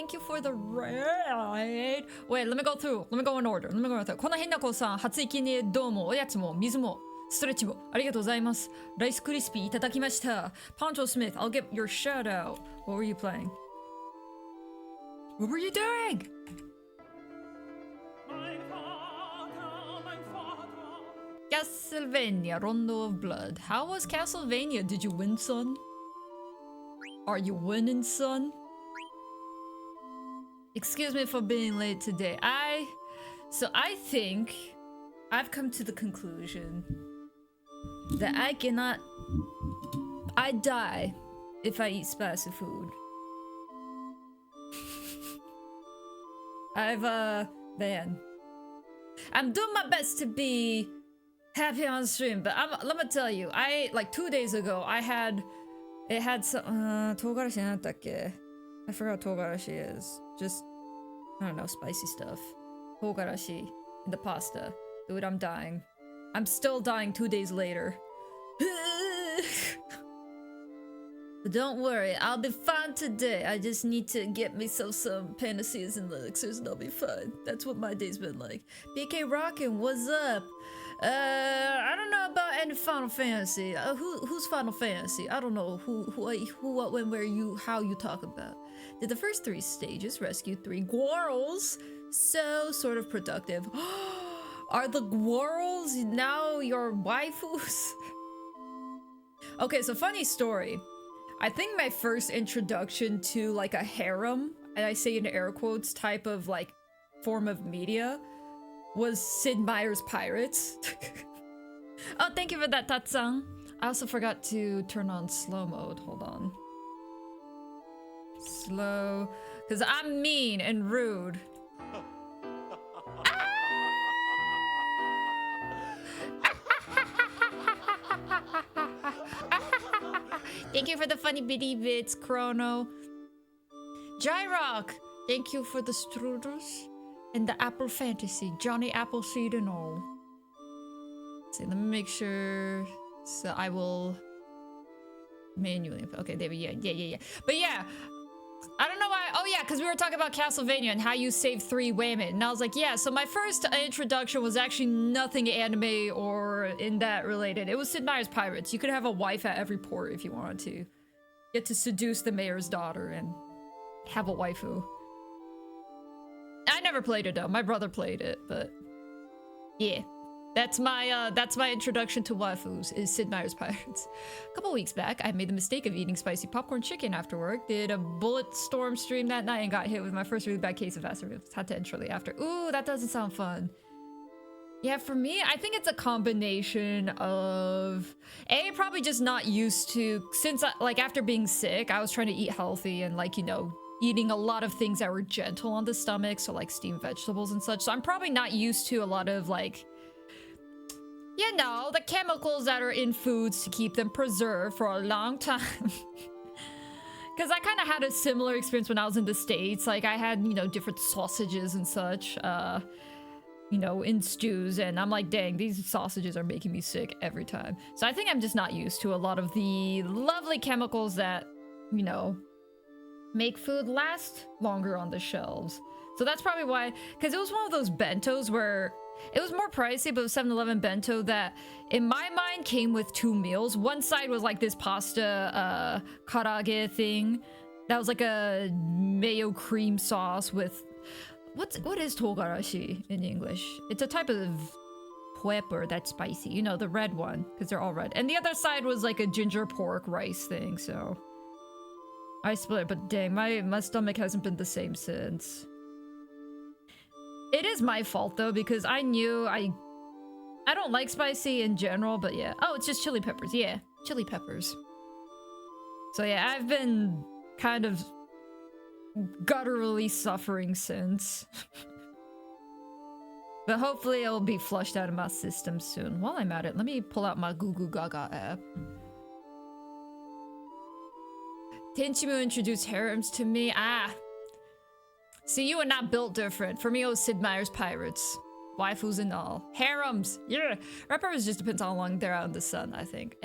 Thank you for the raid. Wait, let me go through. Let me go in order. この変な子さん、初息にどうも、おやつも、水も、ストレッチも、ありがとうございます。ライスクリスピーいただきました。Poncho Smith, I'll get your shout out. What were you playing? What were you doing? Castlevania, Rondo of Blood. How was Castlevania? Did you win, son? Are you winning, son? Excuse me for being late today. I think I've come to the conclusion that I die if I eat spicy food. Man. I'm doing my best to be happy on stream, but let me tell you, like 2 days ago, it had some, togarashi nadattakke? I forgot what togarashi is. Just, I don't know, spicy stuff. Togarashi in the pasta. Dude, I'm dying. I'm still dying 2 days later. But don't worry, I'll be fine today. I just need to get myself some Panaceas and elixirs and I'll be fine. That's what my day's been like. BK Rockin', what's up? I don't know about any Final Fantasy. Who's Final Fantasy? I don't know who, what, when, where, how you talk about. Did the first 3 stages rescue 3 Gwarls? So sort of productive. Are the Gwarls now your waifus? Okay, so funny story. I think my first introduction to like a harem, and I say in air quotes, type of like form of media was Sid Meier's Pirates. Oh, thank you for that, Tatsang. I also forgot to turn on slow mode. Hold on. Slow. Because I'm mean and rude. Thank you for the funny bitty bits, Chrono. Jyrock, thank you for the strudels and the Apple Fantasy, Johnny Appleseed and all. So let me make sure. So I will manually. Okay, there we go. Yeah. But yeah, I don't know why. Oh yeah, because we were talking about Castlevania and how you save 3 women, and I was like, yeah. So my first introduction was actually nothing anime or in that related. It was Sid Meier's Pirates. You could have a wife at every port if you wanted to. Get to seduce the mayor's daughter and have a waifu. I never played it though. My brother played it, but yeah. That's my introduction to waifus, is Sid Meier's Pirates. A couple weeks back, I made the mistake of eating spicy popcorn chicken after work, did a bullet storm stream that night, and got hit with my first really bad case of acid reflux. Had to end shortly after. Ooh, that doesn't sound fun. Yeah, for me, I think it's a combination of probably just not used to, since like after being sick, I was trying to eat healthy and like, you know, eating a lot of things that were gentle on the stomach, so like steamed vegetables and such. So I'm probably not used to a lot of like, you know, the chemicals that are in foods to keep them preserved for a long time. Because I kind of had a similar experience when I was in the States. Like I had, you know, different sausages and such, you know, in stews. And I'm like, dang, these sausages are making me sick every time. So I think I'm just not used to a lot of the lovely chemicals that, you know, make food last longer on the shelves. So that's probably why, because it was one of those bentos where it was more pricey, but it was 7-Eleven bento that in my mind came with 2 meals. One side was like this pasta karage thing that was like a mayo cream sauce with what is togarashi in English? It's a type of pepper that's spicy, you know, the red one, because they're all red. And the other side was like a ginger pork rice thing. So I split it, but dang, my stomach hasn't been the same since. It is my fault though, because I knew I don't like spicy in general, but yeah. Oh, it's just chili peppers. Yeah, chili peppers. So yeah, I've been kind of gutturally suffering since. But hopefully it'll be flushed out of my system soon. While I'm at it, let me pull out my Goo Goo Gaga app. Tenchimu introduced harems to me. See, you are not built different. For me, it was Sid Meier's Pirates. Waifus and all. Harems! Yeah! Red peppers just depends on how long they're out in the sun, I think.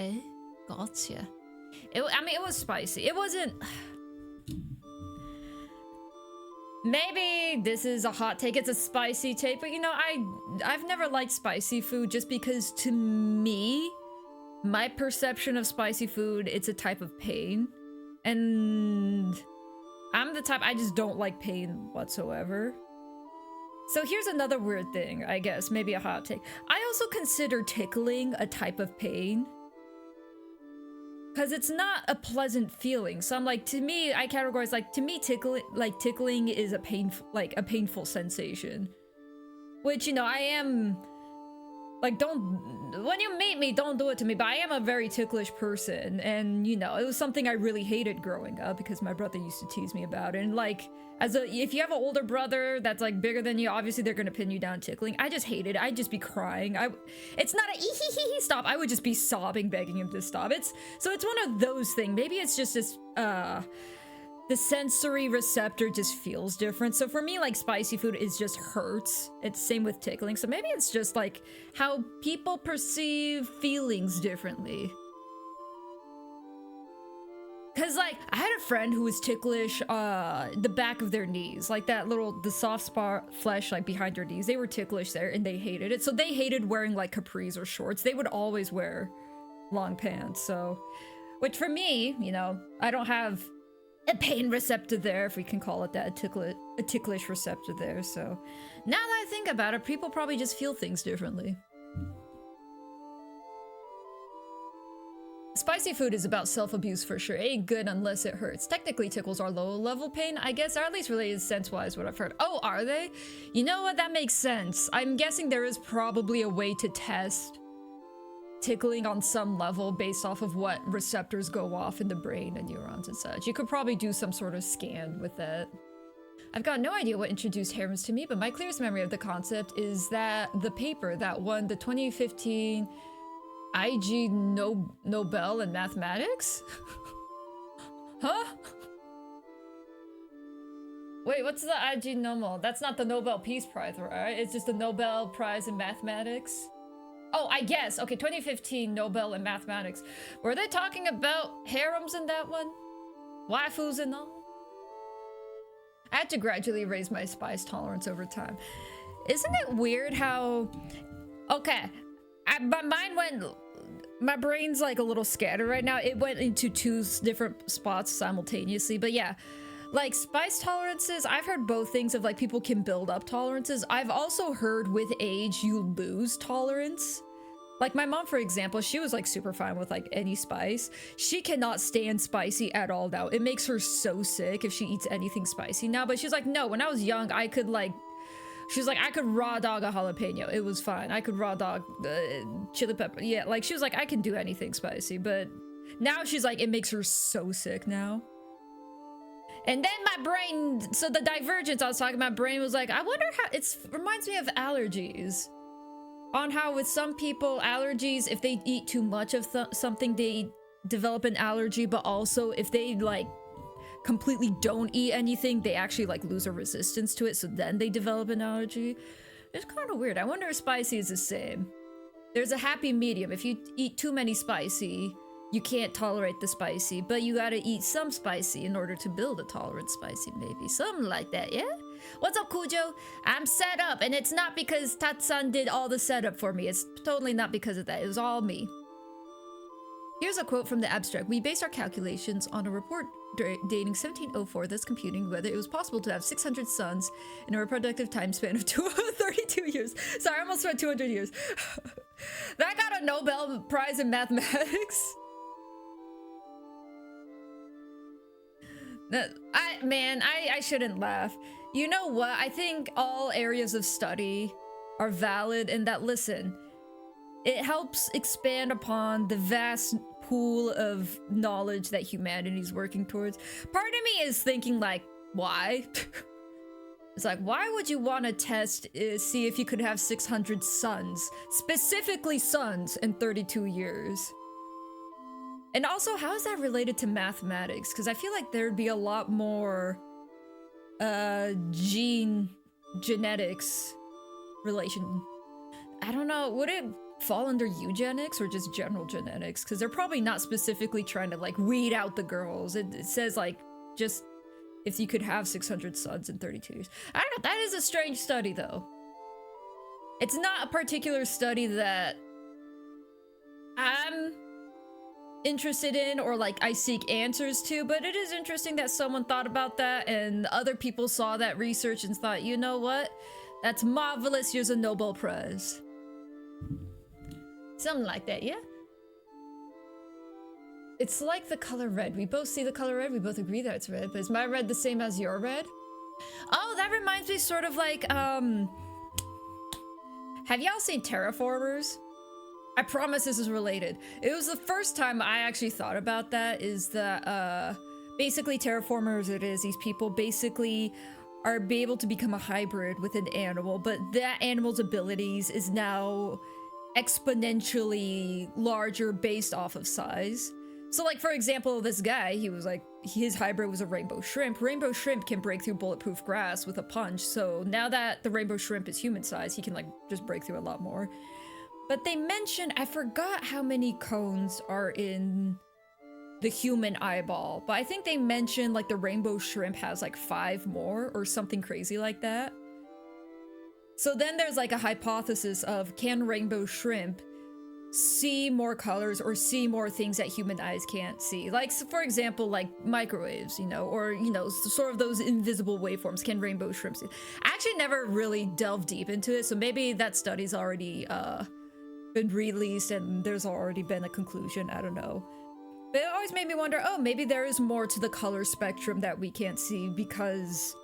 Gotcha. I mean, it was spicy. It wasn't... Maybe this is a hot take. It's a spicy take, but you know, I've never liked spicy food just because to me, my perception of spicy food, it's a type of pain. And I'm the type, I just don't like pain whatsoever. So here's another weird thing, I guess, maybe a hot take. I also consider tickling a type of pain. Because it's not a pleasant feeling. So I'm like, to me, I categorize like, to me, tickling is a painful sensation. Which, you know, I am, like, when you meet me, don't do it to me, but I am a very ticklish person. And, you know, it was something I really hated growing up because my brother used to tease me about it. And like, if you have an older brother that's like bigger than you, obviously they're gonna pin you down tickling. I just hate it. I'd just be crying. It's not a stop. I would just be sobbing, begging him to stop. So it's one of those things. Maybe it's just this, the sensory receptor just feels different. So for me, like, spicy food is just hurts. It's same with tickling. So maybe it's just like how people perceive feelings differently. Cause like, I had a friend who was ticklish, the back of their knees, like that the soft spot flesh, like behind their knees. They were ticklish there and they hated it. So they hated wearing like capris or shorts. They would always wear long pants. So, which for me, you know, I don't have a pain receptor there, if we can call it that, a ticklish receptor there. So now that I think about it, people probably just feel things differently. Spicy food is about self-abuse for sure. Ain't good unless it hurts. Technically, tickles are low-level pain, I guess, or at least related sense-wise what I've heard. Oh, are they? You know what? That makes sense. I'm guessing there is probably a way to test tickling on some level based off of what receptors go off in the brain and neurons and such. You could probably do some sort of scan with that. I've got no idea what introduced harems to me, but my clearest memory of the concept is that the paper that won the 2015 IG Nobel in mathematics? Huh? Wait, what's the IG Nobel? That's not the Nobel Peace Prize, right? It's just the Nobel Prize in mathematics? Oh, I guess. Okay, 2015 Nobel in mathematics. Were they talking about harems in that one? Waifus and all? I had to gradually raise my spice tolerance over time. Isn't it weird how... Okay, my brain's like a little scattered right now. It went into two different spots simultaneously, but yeah. Like, spice tolerances, I've heard both things of like people can build up tolerances. I've also heard with age you lose tolerance. Like my mom, for example, she was like super fine with like any spice. She cannot stand spicy at all now. It makes her so sick if she eats anything spicy now. But she's like, no, when I was young, I could like, she was like, I could raw dog a jalapeno. It was fine. I could raw dog chili pepper. Yeah, like she was like, I can do anything spicy. But now she's like, it makes her so sick now. And then my brain, so the divergence I was talking about, brain was like, I wonder how, reminds me of allergies. On how with some people, allergies, if they eat too much of something, they develop an allergy, but also if they like completely don't eat anything, they actually like lose a resistance to it, so then they develop an allergy. It's kind of weird. I wonder if spicy is the same. There's a happy medium. If you eat too many spicy, you can't tolerate the spicy, but you gotta eat some spicy in order to build a tolerant spicy, maybe. Something like that, yeah? What's up, Kujo? I'm set up, and it's not because Tatsan did all the setup for me. It's totally not because of that. It was all me. Here's a quote from the abstract. We based our calculations on a report dating 1704 that's computing whether it was possible to have 600 sons in a reproductive time span of 32 years. Sorry, I almost went 200 years. That got a Nobel Prize in mathematics. I shouldn't laugh. You know what? I think all areas of study are valid in that, listen, it helps expand upon the vast pool of knowledge that humanity is working towards. Part of me is thinking like, why? It's like, why would you want to test, see if you could have 600 sons, specifically sons, in 32 years? And also, how is that related to mathematics? Because I feel like there'd be a lot more genetics relation. I don't know, would it fall under eugenics or just general genetics? Because they're probably not specifically trying to like weed out the girls. It says like just if you could have 600 suns in 32 years. I don't know, that is a strange study though. It's not a particular study that I'm interested in or like I seek answers to, but it is interesting that someone thought about that and other people saw that research and thought, you know what? That's marvelous, here's a Nobel Prize. Something like that, yeah? It's like the color red. We both see the color red, we both agree that it's red, but is my red the same as your red? Oh, that reminds me sort of like, have y'all seen Terraformers? I promise this is related. It was the first time I actually thought about that, is that, basically Terraformers, it is these people basically are able to become a hybrid with an animal, but that animal's abilities is now exponentially larger based off of size. So like, for example, this guy, he was like, his hybrid was a rainbow shrimp. Rainbow shrimp can break through bulletproof glass with a punch, so now that the rainbow shrimp is human size, he can like just break through a lot more. But they mentioned, I forgot how many cones are in the human eyeball, but I think they mentioned like the rainbow shrimp has like 5 more or something crazy like that. So then there's like a hypothesis of, can rainbow shrimp see more colors or see more things that human eyes can't see? Like, so for example, like microwaves, you know, or, you know, sort of those invisible waveforms. Can rainbow shrimp see? I actually never really delved deep into it, so maybe that study's already been released and there's already been a conclusion, I don't know. But it always made me wonder, oh, maybe there is more to the color spectrum that we can't see because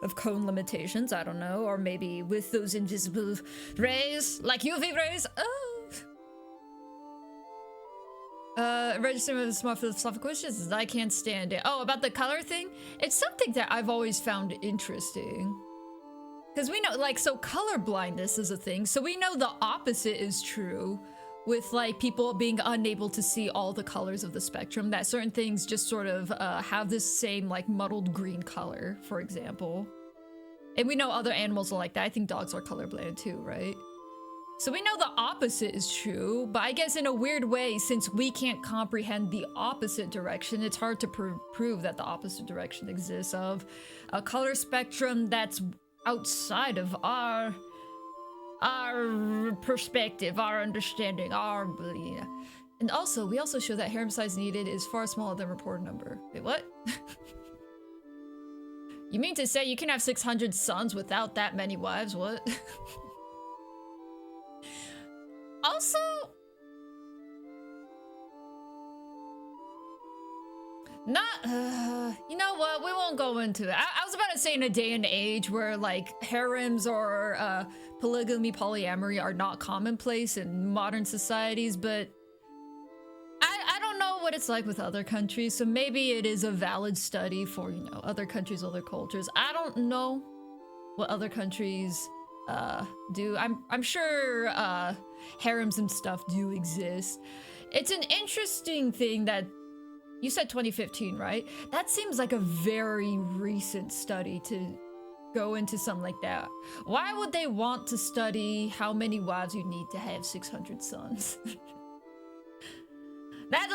of cone limitations, I don't know, or maybe with those invisible rays, like UV rays. Oh. Registering with a small philosophical questions, I can't stand it. Oh, about the color thing? It's something that I've always found interesting. Because we know, like, so color blindness is a thing, so we know the opposite is true with, like, people being unable to see all the colors of the spectrum, that certain things just sort of have this same, like, muddled green color, for example. And we know other animals are like that. I think dogs are colorblind too, right? So we know the opposite is true, but I guess in a weird way, since we can't comprehend the opposite direction, it's hard to prove that the opposite direction exists, of a color spectrum that's outside of our perspective, our understanding, our... Yeah. And also, we also show that harem size needed is far smaller than reported number. Wait, what? You mean to say you can have 600 sons without that many wives? What? Also, you know what? We won't go into it. I was about to say, in a day and age where like harems or polygamy, polyamory are not commonplace in modern societies, but I don't know what it's like with other countries, so maybe it is a valid study for, you know, other countries, other cultures. I don't know what other countries do. I'm sure harems and stuff do exist. It's an interesting thing that you said 2015, right? That seems like a very recent study to go into something like that. Why would they want to study how many wives you need to have 600 sons? That's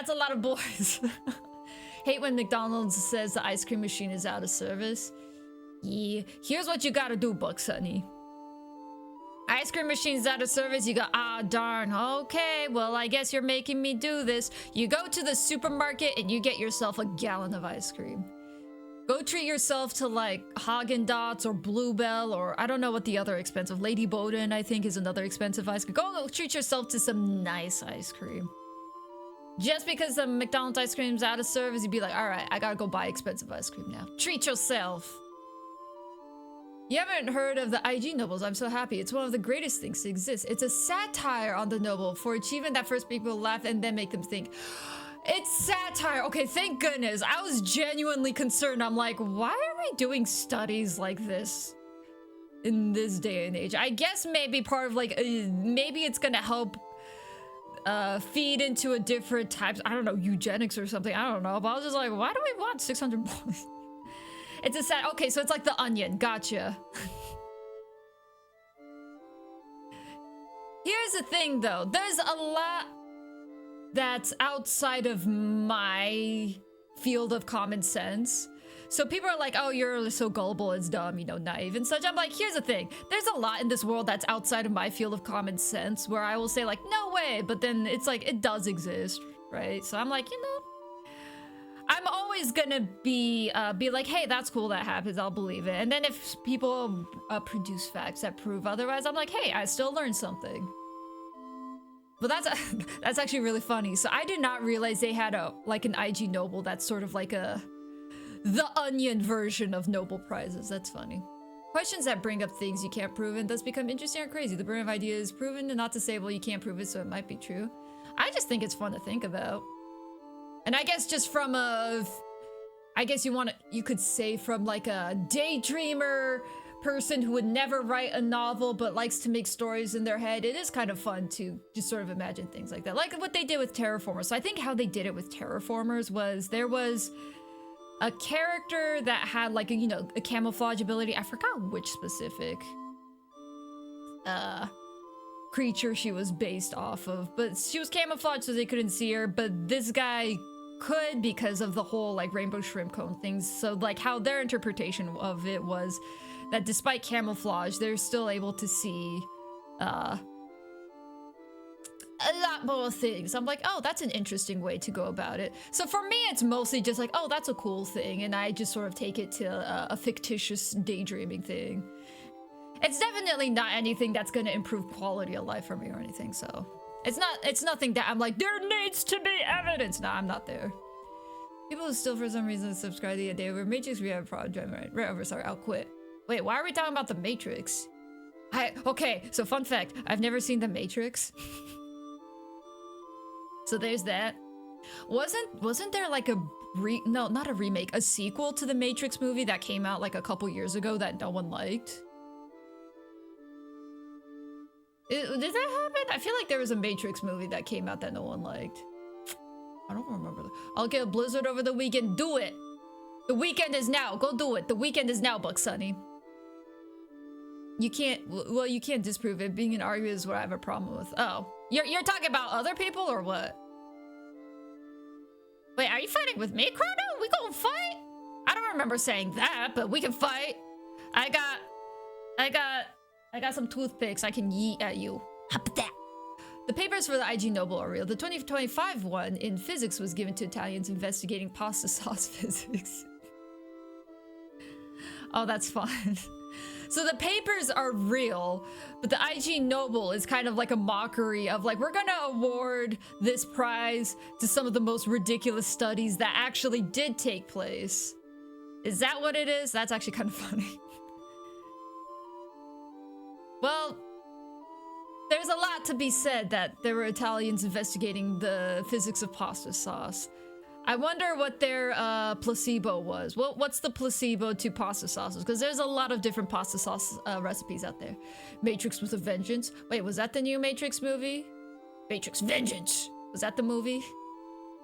a lot of boys. Hate when McDonald's says the ice cream machine is out of service. Yeah, here's what you gotta do, Buck Sunny. Ice cream machine's out of service, you go, ah, darn, okay, well, I guess you're making me do this. You go to the supermarket and you get yourself a gallon of ice cream. Go treat yourself to, like, Haagen-Dazs or Bluebell, or I don't know what the other expensive, Lady Bowden, I think, is another expensive ice cream. Go treat yourself to some nice ice cream. Just because the McDonald's ice cream's out of service, you'd be like, alright, I gotta go buy expensive ice cream now. Treat yourself. You haven't heard of the IG Nobles? I'm so happy. It's one of the greatest things to exist. It's a satire on the noble for achievement that first people laugh and then make them think. It's satire. Okay, thank goodness. I was genuinely concerned. I'm like, why are we doing studies like this in this day and age? I guess maybe part of like, maybe it's gonna help feed into a different types, I don't know, eugenics or something. I don't know. But I was just like, why do we want 600 boys? It's a sad, okay, so it's like The Onion, gotcha. Here's the thing though, there's a lot that's outside of my field of common sense. So people are like, oh, you're so gullible, it's dumb, you know, naive and such. I'm like, here's the thing. There's a lot in this world that's outside of my field of common sense where I will say like, no way. But then it's like, it does exist, right? So I'm like, you know, I'm always gonna be like, hey, that's cool that happens, I'll believe it. And then if people produce facts that prove otherwise, I'm like, hey, I still learned something. But that's actually really funny. So I did not realize they had like an IG Nobel that's sort of like the Onion version of Nobel Prizes. That's funny. Questions that bring up things you can't prove and thus become interesting or crazy. The brain of ideas proven and not disable. You can't prove it, so it might be true. I just think it's fun to think about. And I guess just from I guess you could say from like a daydreamer person who would never write a novel but likes to make stories in their head, it is kind of fun to just sort of imagine things like that. Like what they did with Terraformers. So I think how they did it with Terraformers was there was a character that had like a, you know, a camouflage ability. I forgot which specific creature she was based off of, but she was camouflaged so they couldn't see her, but this guy could because of the whole like rainbow shrimp cone things. So like how their interpretation of it was that despite camouflage, they're still able to see a lot more things. I'm like, oh, that's an interesting way to go about it. So for me, it's mostly just like, oh, that's a cool thing, and I just sort of take it to a fictitious daydreaming thing. It's definitely not anything that's gonna improve quality of life for me or anything, so it's nothing that I'm like, there needs to be evidence. No, I'm not there. People who still for some reason subscribe the day over Matrix, we have a problem, right over, sorry, I'll quit. Wait, why are we talking about the Matrix? Okay, so fun fact, I've never seen the Matrix. So there's that. Wasn't there like no, not a remake, a sequel to the Matrix movie that came out like a couple years ago that no one liked? Did that happen? I feel like there was a Matrix movie that came out that no one liked. I don't remember. I'll get a Blizzard over the weekend. Do it. The weekend is now. Go do it. The weekend is now, Buck Sunny. You can't. Well, you can't disprove it. Being an argument is what I have a problem with. Oh, you're talking about other people or what? Wait, are you fighting with me, Chrono? We gonna fight? I don't remember saying that, but we can fight. I got some toothpicks I can yeet at you. How about that? The papers for the IG Nobel are real. The 2025 one in physics was given to Italians investigating pasta sauce physics. Oh, that's fun. So the papers are real, but the IG Nobel is kind of like a mockery of like, we're gonna award this prize to some of the most ridiculous studies that actually did take place. Is that what it is? That's actually kind of funny. Well, there's a lot to be said that there were Italians investigating the physics of pasta sauce. I wonder what their placebo was. What's the placebo to pasta sauces? Because there's a lot of different pasta sauce recipes out there. Matrix with a Vengeance. Wait, was that the new Matrix movie? Matrix Vengeance. Was that the movie?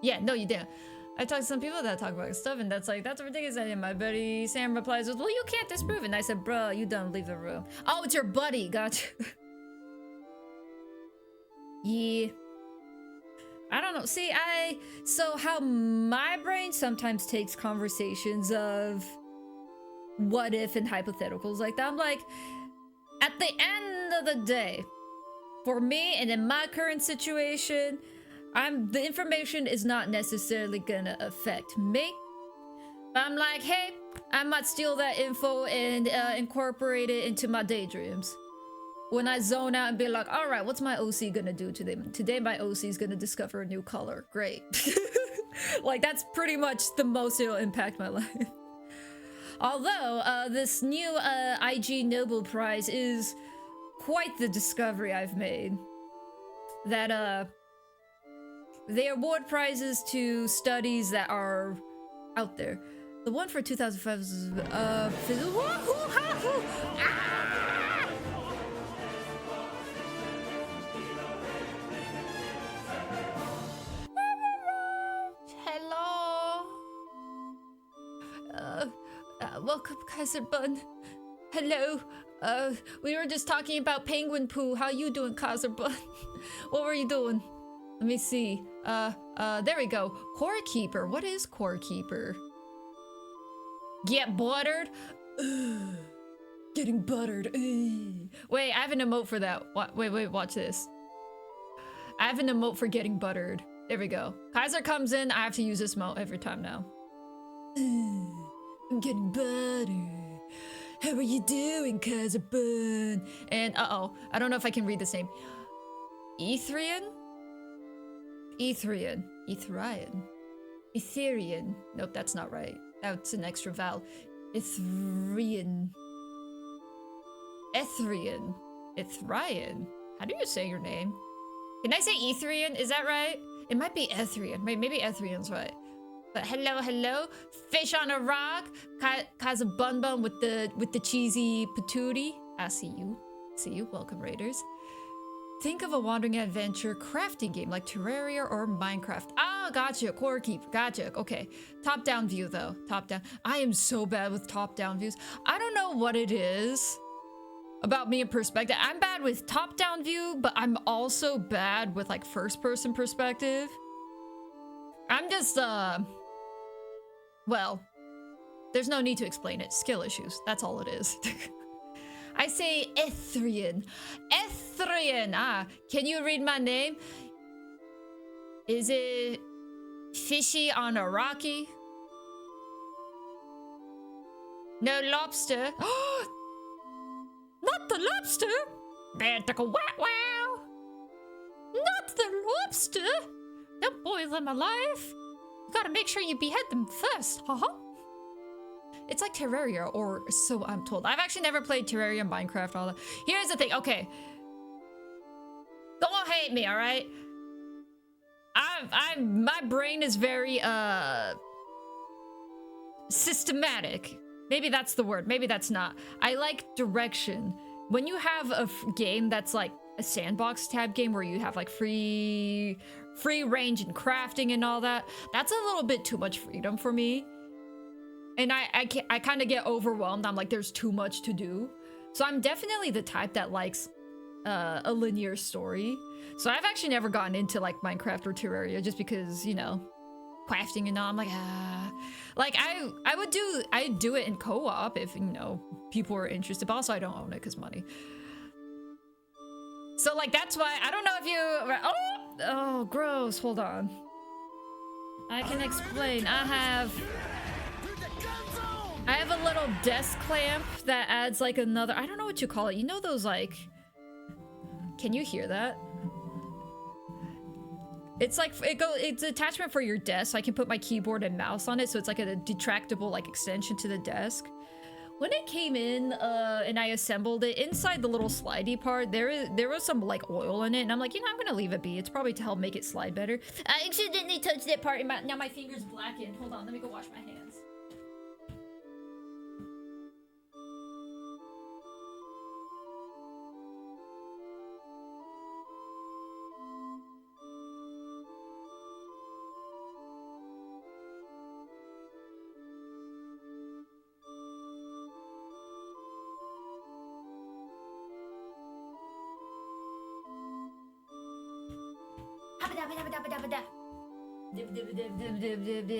Yeah, no, you didn't. I talked to some people that talk about stuff, and that's ridiculous. And my buddy Sam replies with, well, you can't disprove it. And I said, bro, you don't leave the room. Oh, it's your buddy. Gotcha. Yeah. I don't know. See, so how my brain sometimes takes conversations of what if and hypotheticals like that. I'm like, at the end of the day, for me and in my current situation, the information is not necessarily gonna affect me. But I'm like, hey, I might steal that info and incorporate it into my daydreams. When I zone out and be like, all right, what's my OC gonna do today? Today my OC is gonna discover a new color. Great. Like, that's pretty much the most it'll impact my life. Although, this new IG Nobel Prize is quite the discovery I've made. That, they award prizes to studies that are out there. The one for 2005 is, welcome, Kaiser Bun. Hello. We were just talking about penguin poo. How you doing, Kaiser Bun? What were you doing? Let me see. There we go. Core Keeper. What is Core Keeper? Get buttered? Ugh. Getting buttered. Ugh. Wait, I have an emote for that. Wait, watch this. I have an emote for getting buttered. There we go. Kaiser comes in, I have to use this emote every time now. I'm getting buttered. How are you doing, Kaiser Bun? And uh-oh, I don't know if I can read this name. Etherian? Etherian. Etherian. Etherian. Nope, that's not right. That's an extra vowel. Etherian. Etherian. Etherian. How do you say your name? Can I say Etherian? Is that right? It might be Etherian. Maybe Etherian's right. But hello. Fish on a rock. Kaza Bun Bun with the cheesy patootie. I see you. See you. Welcome, Raiders. Think of a wandering adventure crafting game like Terraria or Minecraft. Ah, gotcha. Core Keeper. Gotcha. Okay. Top-down view, though. Top-down. I am so bad with top-down views. I don't know what it is about me in perspective. I'm bad with top-down view, but I'm also bad with, like, first-person perspective. I'm just, well, there's no need to explain it. Skill issues. That's all it is. I say Etherian. Etherian! Ah, can you read my name? Is it fishy on a rocky? No lobster. Not the lobster! Wow! Not the lobster! Don't boil them alive. You gotta make sure you behead them first, It's like Terraria, or so I'm told. I've actually never played Terraria, Minecraft, all that. Here's the thing, okay. Don't hate me, alright? My brain is very, systematic. Maybe that's the word, maybe that's not. I like direction. When you have a game that's like a sandbox tab game where you have like free range and crafting and all that, that's a little bit too much freedom for me. And I kind of get overwhelmed. I'm like, there's too much to do. So I'm definitely the type that likes a linear story. So I've actually never gotten into like Minecraft or Terraria just because, you know, crafting and all. I'm like, like I'd do it in co-op if, you know, people are interested, but also I don't own it because money. So like, that's why, I don't know if you, oh, gross, hold on. I can explain. I have a little desk clamp that adds like another, I don't know what you call it. You know those like, can you hear that? It's like, it's an attachment for your desk, so I can put my keyboard and mouse on it, so it's like a detractable like extension to the desk. When it came in and I assembled it, inside the little slidey part, there was some like oil in it, and I'm like, you know, I'm gonna leave it be. It's probably to help make it slide better. I accidentally touched that part, and now my finger's blackened. Hold on, let me go wash my hands.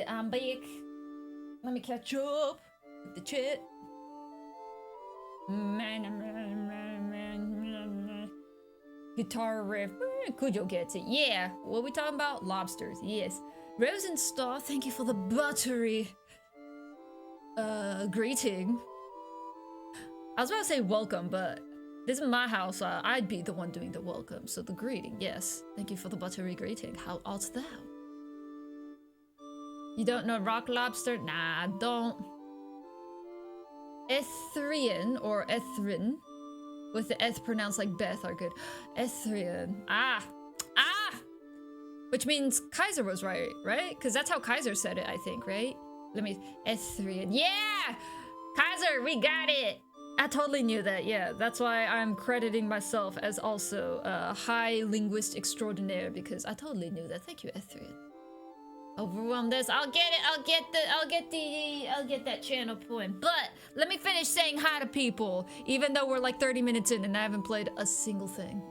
I'm back. Let me catch up with the chat. Guitar riff. Kujo gets it. Yeah. What are we talking about? Lobsters. Yes. Rosenstar, thank you for the buttery greeting. I was about to say welcome, but this is my house. I'd be the one doing the welcome. So the greeting, yes. Thank you for the buttery greeting. How art thou? You don't know rock lobster? Nah, I don't. Etherian or Ethrin, with the eth pronounced like Beth, are good. Etherian. Ah! Which means Kaiser was right? Because that's how Kaiser said it, I think, right? Let me... Etherian. Yeah! Kaiser, we got it! I totally knew that, yeah. That's why I'm crediting myself as also a high linguist extraordinaire, because I totally knew that. Thank you, Etherian. Overwhelm this. I'll get that channel point. But let me finish saying hi to people, even though we're like 30 minutes in and I haven't played a single thing.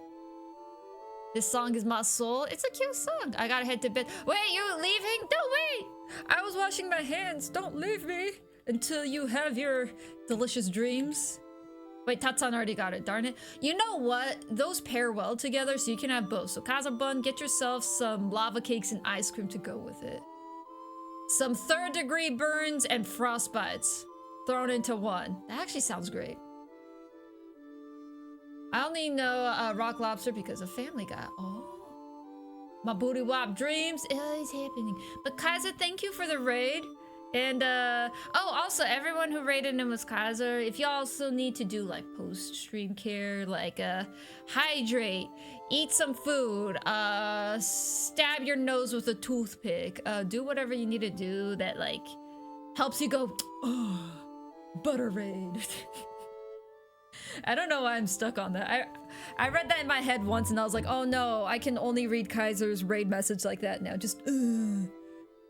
This song is my soul. It's a cute song. I gotta head to bed. Wait, you leaving? No, wait! I was washing my hands. Don't leave me until you have your delicious dreams. Wait, Tatsan already got it, darn it. You know what? Those pair well together, so you can have both. So Kazabun, get yourself some lava cakes and ice cream to go with it. Some third-degree burns and frostbites thrown into one. That actually sounds great. I only know Rock Lobster because of Family Guy. Oh. My booty wop dreams is happening. But Kaiser, thank you for the raid. And oh, also everyone who raided him was Kaiser. If you also need to do like post-stream care, like hydrate, eat some food, stab your nose with a toothpick, do whatever you need to do that like helps you go, oh, butter raid. I don't know why I'm stuck on that. I read that in my head once and I was like, oh no, I can only read Kaiser's raid message like that now. Just,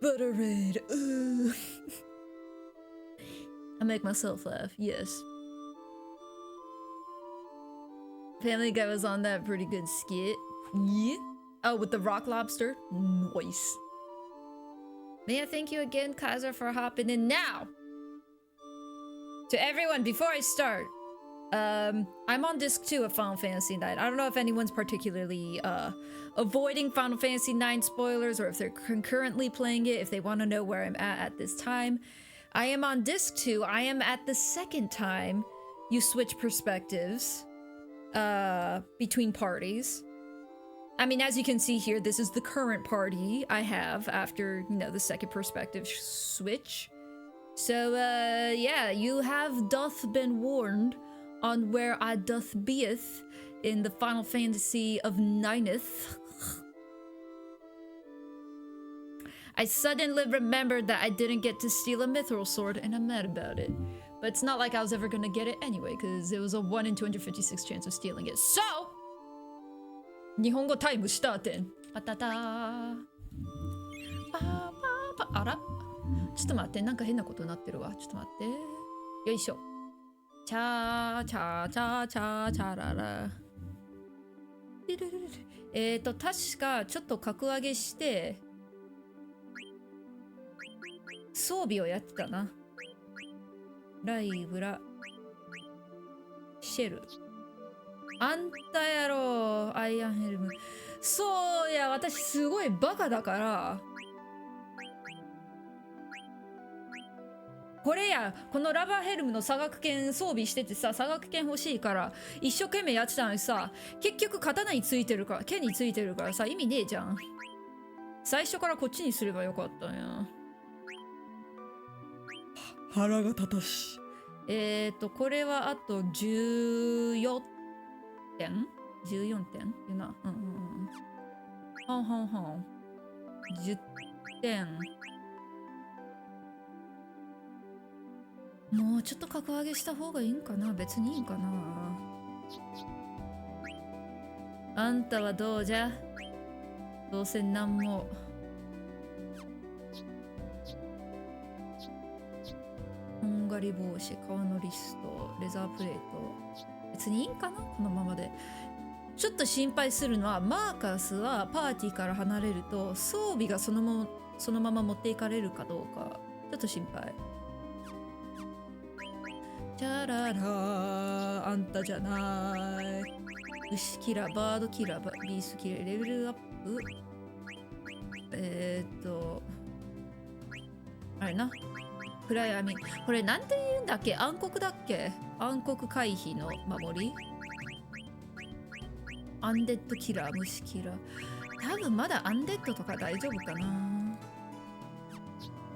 butter raid. I make myself laugh, yes. Family Guy was on that pretty good skit. Yeah. Oh, with the rock lobster? Nice. May I thank you again, Kaiser, for hopping in now. To everyone, before I start, I'm on disc 2 of Final Fantasy IX. I don't know if anyone's particularly avoiding Final Fantasy IX spoilers or if they're concurrently playing it, if they want to know where I'm at this time. I am on disc 2. I am at the second time you switch perspectives between parties. I mean, as you can see here, this is the current party I have after, you know, the second perspective switch. So, yeah, you have doth been warned on where I doth beeth in the Final Fantasy of Nineth. I suddenly remembered that I didn't get to steal a mithril sword and I'm mad about it. But it's not like I was ever gonna get it anyway, because it was a 1 in 256 chance of stealing it. So! 日本語タイムスターテン。パタター。パーパーパ。あら？ちょっと待って、なんか変なことになってるわ。ちょっと待って。よいしょ。チャーチャーチャーチャーチャララ。確かちょっと格上げして装備をやってたな。ライブラシェル。あんたやろ、アイアンヘルム。そうや、私すごいバカだから。これや、このラバーヘルムの差額剣装備しててさ、差額剣欲しいから一生懸命やってたのにさ、結局刀についてるから剣についてるからさ、意味ねえじゃん。最初からこっちにすればよかったんや。腹が立たし。これはあと14点 ?14 点ってな。うんうんうん。はんはんはん。10点。もうちょっと格上げした方がいいんかな？別にいいんかな？あんたはどうじゃ？どうせなんも。とんがり帽子、顔のリスト、レザープレート。別にいいんかな？このままで。ちょっと心配するのは、マーカスはパーティーから離れると装備がそのまま持っていかれるかどうか。ちょっと心配。チャララあんたじゃない。牛キラー、バードキラー、ビーストキラー、レベルアップ。あれな。暗闇。これなんて言うんだっけ？暗黒だっけ？暗黒回避の守り？アンデッドキラー、虫キラー。多分まだアンデッドとか大丈夫かな。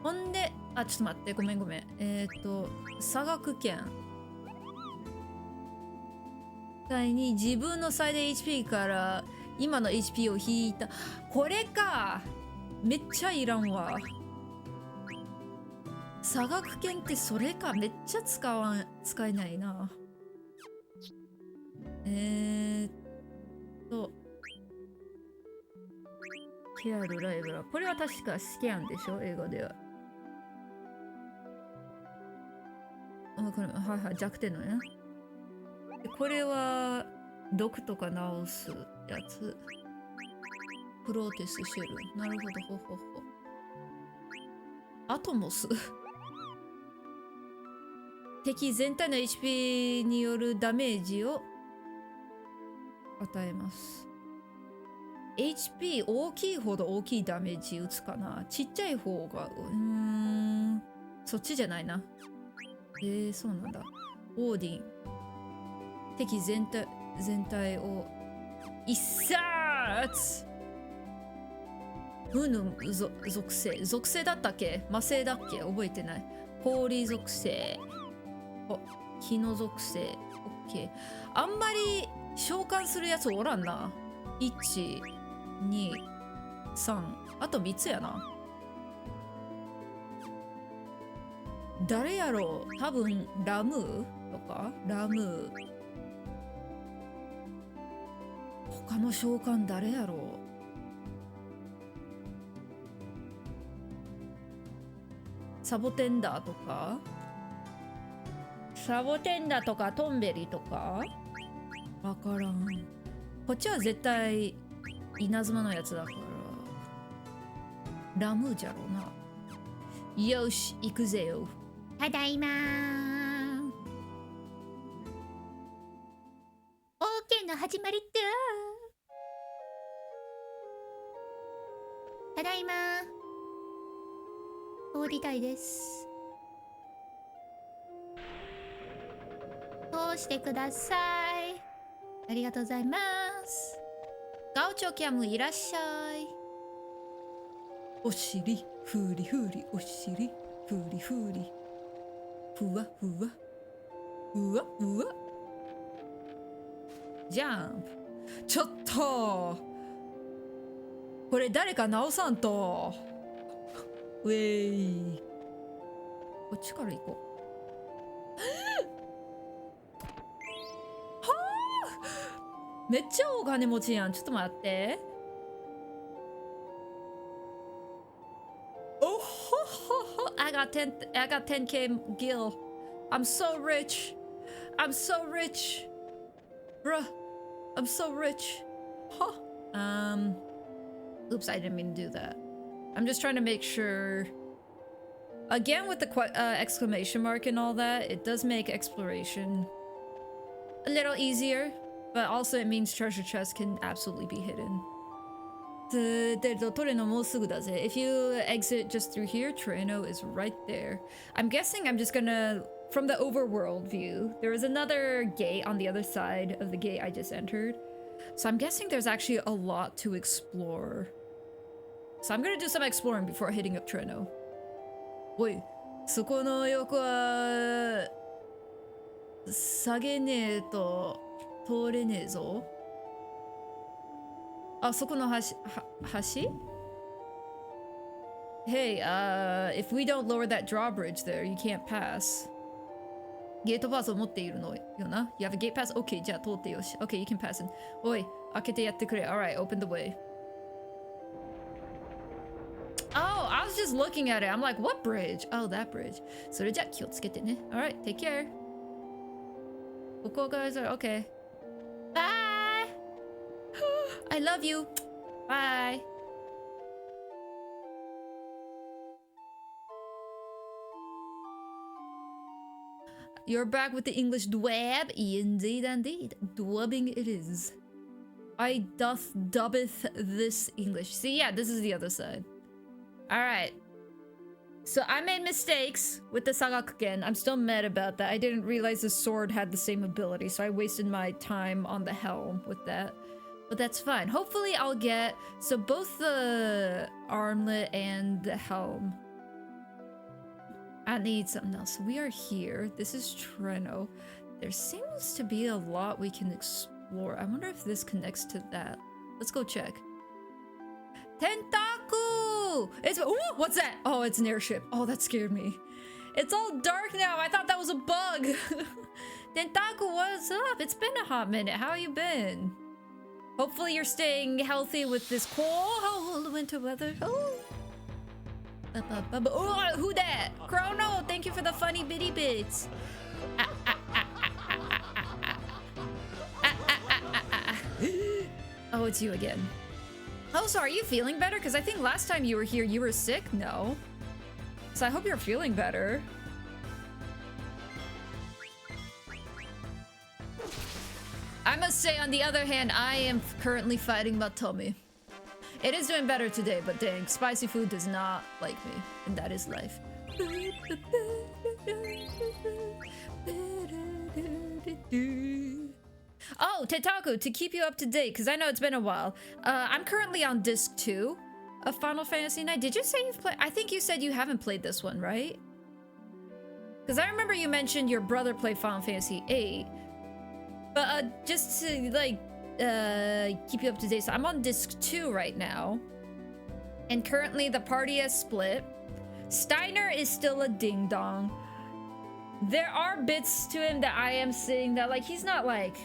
ほんで、あ、ちょっと待って、ごめん。差額剣。に自分の最大 HP から今の HP を引いた。これか。めっちゃいらんわ。差額剣ってそれか。めっちゃ使えないな。ケアルライブラ。これは確かスキャンでしょ？英語では。はいはい、弱点のね。これは毒とか治すやつ。プロテスシェル。なるほど、ほほほ。アトモス。敵全体の HP によるダメージを与えます。HP 大きいほど大きいダメージ打つかな。ちっちゃい方が、そっちじゃないな。そうなんだ。オーディン。敵全体を一殺。無の属性。属性だったっけ？魔性だっけ？覚えてない。氷属性。火の属性。オッケー。あんまり召喚するやつおらんな。1、2、3。あと3つやな。誰やろう？多分、ラムーとか？ラムー。他の召喚誰やろう？サボテンダーとか？サボテンダーとかトンベリとか？わからん。こっちは絶対稲妻のやつだから。ラムーじゃろうな。よし、行くぜよ。ただいまー。オーケーの始まりだ。ただいまー。通りたいです。通してください。ありがとうございます。ガオチョキャムいらっしゃい。お尻ふりふり、お尻ふりふり、ふわふわふわふわ。ジャンプ。ちょっとこれ誰か直さんと。ウェイ。こっちから行こう。はあ、めっちゃお金持ちやん。ちょっと待って。Oh, I got 10k gil. I'm so rich. I'm so rich. Bruh, I'm so rich. Huh. Oops, I didn't mean to do that. I'm just trying to make sure. Again, with the exclamation mark and all that, it does make exploration a little easier, but also it means treasure chests can absolutely be hidden. If you exit just through here, Treno is right there. I'm guessing I'm just gonna, from the overworld view, there is another gate on the other side of the gate I just entered. So I'm guessing there's actually a lot to explore. So I'm gonna do some exploring before hitting up Treno. Wait, そこの横は下げねえと通れねえぞ。あ、そこの橋？ Hey, if we don't lower that drawbridge there, you can't pass. ゲートパスを持っているのよな。You have a gate pass? Okay, じゃあ通ってよし。Okay, you can pass in. おい、開けてやってくれ。Alright, open the way. Oh, I was just looking at it. I'm like, what bridge? Oh, that bridge. それじゃ気をつけてね。Alright, take care. ここがokay. Bye! I love you. Bye. You're back with the English dwab? Indeed, indeed. Dubbing it is. I dubbeth this English. See, yeah, this is the other side. Alright. So I made mistakes with the Sagakuken. I'm still mad about that. I didn't realize the sword had the same ability, so I wasted my time on the helm with that. But that's fine. Hopefully I'll get... So both the armlet and the helm. I need something else. We are here. This is Treno. There seems to be a lot we can explore. I wonder if this connects to that. Let's go check. Tentaku! It's... Ooh, what's that? Oh, it's an airship. Oh, that scared me. It's all dark now. I thought that was a bug. Tentaku, what's up? It's been a hot minute. How you been? Hopefully you're staying healthy with this cold winter weather. Oh. Oh, who that? Chrono, thank you for the funny bitty bits. Oh, it's you again. Oh, so are you feeling better? Because I think last time you were here, you were sick? No. So I hope you're feeling better. I must say, on the other hand, I am currently fighting my tummy. It is doing better today, but dang, spicy food does not like me, and that is life. Oh, Tetaku, to keep you up to date, because I know it's been a while. I'm currently on disc 2 of Final Fantasy IX. Did you say you've played? I think you said you haven't played this one, right? Because I remember you mentioned your brother played Final Fantasy VIII. But just to like keep you up to date, so I'm on disc 2 right now. And currently the party has split. Steiner is still a ding-dong. There are bits to him that I am seeing that like he's not like,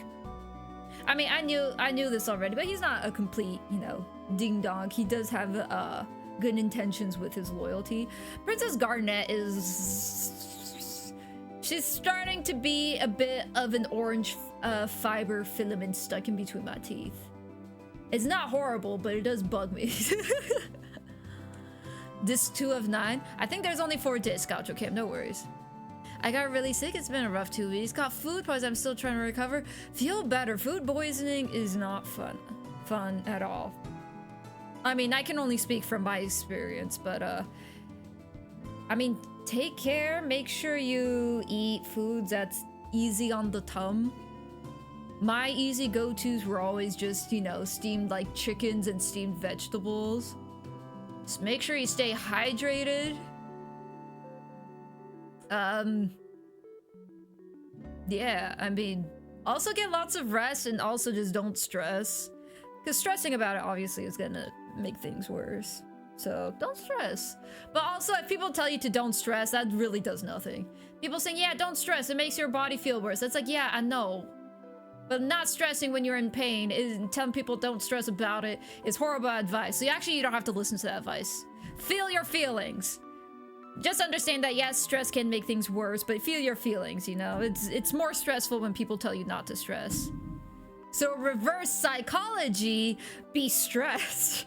I mean, I knew this already, but he's not a complete, you know, ding-dong. He does have good intentions with his loyalty. Princess Garnet is, she's starting to be a bit of an orange fiber filament stuck in between my teeth. It's not horrible, but it does bug me. Disc 2 of 9. I think there's only 4 discs, Gaucho Cam, no worries. I got really sick. It's been a rough 2 weeks. Got food poisoning. I'm still trying to recover. Feel better. Food poisoning is not fun at all. I mean, I can only speak from my experience, but I mean, take care. Make sure you eat foods that's easy on the tongue. My easy go-tos were always just, you know, steamed like chickens and steamed vegetables. Just make sure you stay hydrated. Yeah, I mean, also get lots of rest and also just don't stress. Because stressing about it obviously is gonna make things worse. So don't stress. But also, if people tell you to don't stress, that really does nothing. People saying, yeah, don't stress, it makes your body feel worse. It's like, yeah, I know. But not stressing when you're in pain is telling people don't stress about it is horrible advice. So you don't have to listen to that advice. Feel your feelings. Just understand that yes, stress can make things worse, but feel your feelings, you know? It's more stressful when people tell you not to stress. So reverse psychology, be stressed.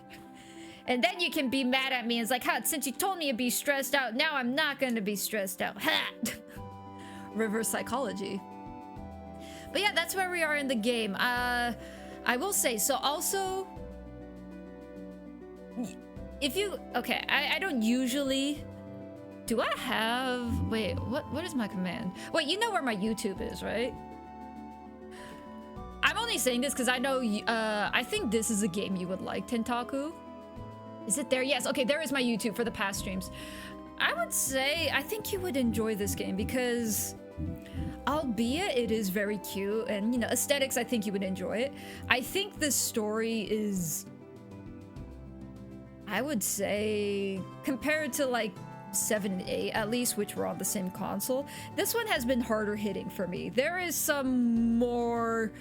And then you can be mad at me and it's like, huh, since you told me to be stressed out, now I'm not gonna be stressed out. Ha! Reverse psychology. But yeah, that's where we are in the game. I will say, so also, if you, okay, I don't usually, do I have, wait, what is my command? Wait, you know where my YouTube is, right? I'm only saying this because I know, I think this is a game you would like, Tentaku. Is it there? Yes, okay, there is my YouTube for the past streams. I would say, I think you would enjoy this game because, albeit it is very cute and, you know, aesthetics, I think you would enjoy it. I think the story is, I would say, compared to like 7 and 8 at least, which were on the same console, this one has been harder hitting for me. There is some more,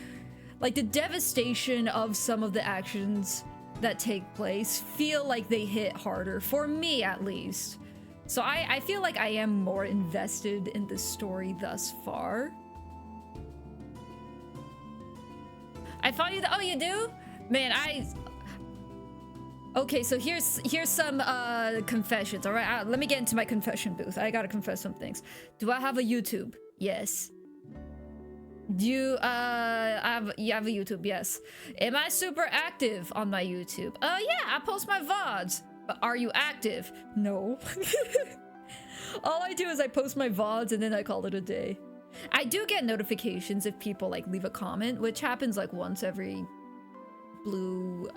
like the devastation of some of the actions that take place feel like they hit harder, for me at least. So I feel like I am more invested in the story thus far. I thought you, oh, you do? Man, okay, so here's some confessions, all right? Let me get into my confession booth. I gotta confess some things. Do I have a YouTube? Yes. Do you have a YouTube? Yes. Am I super active on my YouTube? Yeah, I post my VODs. But are you active? No. All I do is I post my VODs and then I call it a day. I do get notifications if people like leave a comment, which happens like once every blue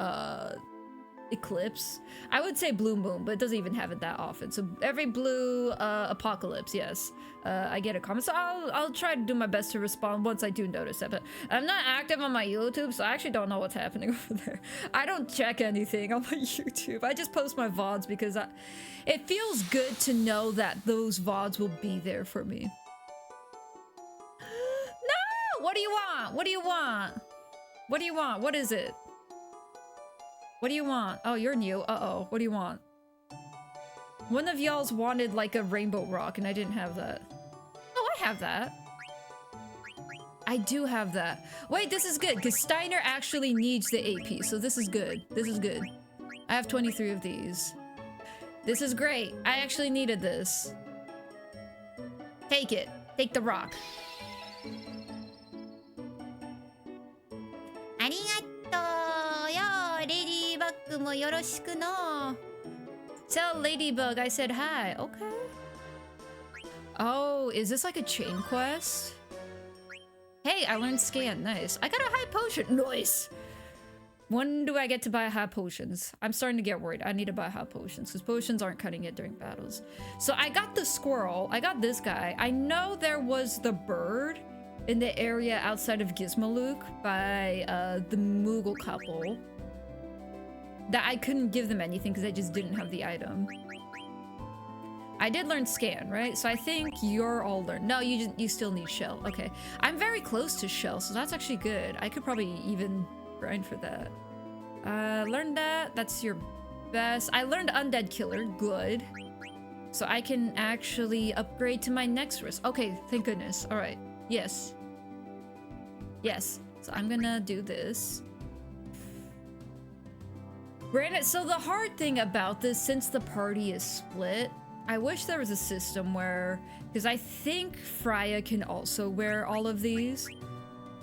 eclipse. I would say blue moon, but it doesn't even have it that often. So every blue apocalypse, yes, I get a comment. So I'll try to do my best to respond once I do notice it. But I'm not active on my YouTube, so I actually don't know what's happening over there. I don't check anything on my YouTube. I just post my VODs because it feels good to know that those VODs will be there for me. No! What do you want? What do you want? What do you want? What is it? What do you want? Oh, you're new. Uh-oh. What do you want? One of y'all's wanted like a rainbow rock and I didn't have that. Oh, I have that. I do have that. Wait, this is good because Steiner actually needs the AP, so this is good. This is good. I have 23 of these. This is great. I actually needed this. Take it. Take the rock. Tell Ladybug I said hi. Okay. Oh, is this like a chain quest? Hey, I learned scan. Nice. I got a high potion. Nice. When do I get to buy high potions? I'm starting to get worried. I need to buy high potions because potions aren't cutting it during battles. So I got the squirrel. I got this guy. I know there was the bird in the area outside of Gizmaluk by the Moogle couple. That I couldn't give them anything because I just didn't have the item. I did learn scan, right? So I think you're all learned. No, you still need shell. Okay. I'm very close to shell, so that's actually good. I could probably even grind for that. Learned that. That's your best. I learned Undead Killer. Good. So I can actually upgrade to my next risk. Okay, thank goodness. All right. Yes. Yes. So I'm gonna do this. Granted, so the hard thing about this, since the party is split, I wish there was a system where, because I think Freya can also wear all of these.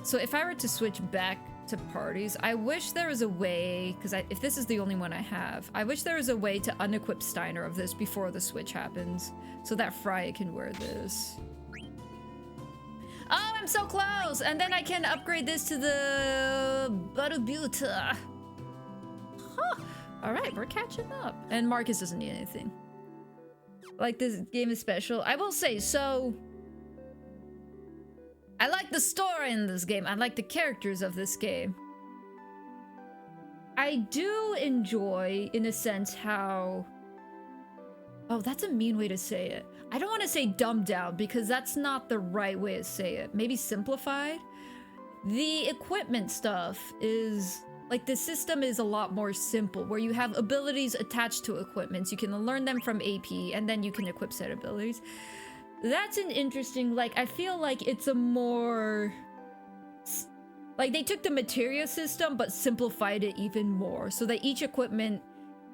So if I were to switch back to parties, I wish there was a way, because if this is the only one I have, I wish there was a way to unequip Steiner of this before the switch happens, so that Freya can wear this. Oh, I'm so close! And then I can upgrade this to the Barabuta. Huh. Alright, we're catching up. And Marcus doesn't need anything. Like, this game is special. I will say, so... I like the story in this game. I like the characters of this game. I do enjoy, in a sense, how... Oh, that's a mean way to say it. I don't want to say dumbed down, because that's not the right way to say it. Maybe simplified? The equipment stuff is... Like, the system is a lot more simple, where you have abilities attached to equipments. You can learn them from AP, and then you can equip said abilities. That's an interesting, like, I feel like it's a more... Like, they took the materia system, but simplified it even more, so that each equipment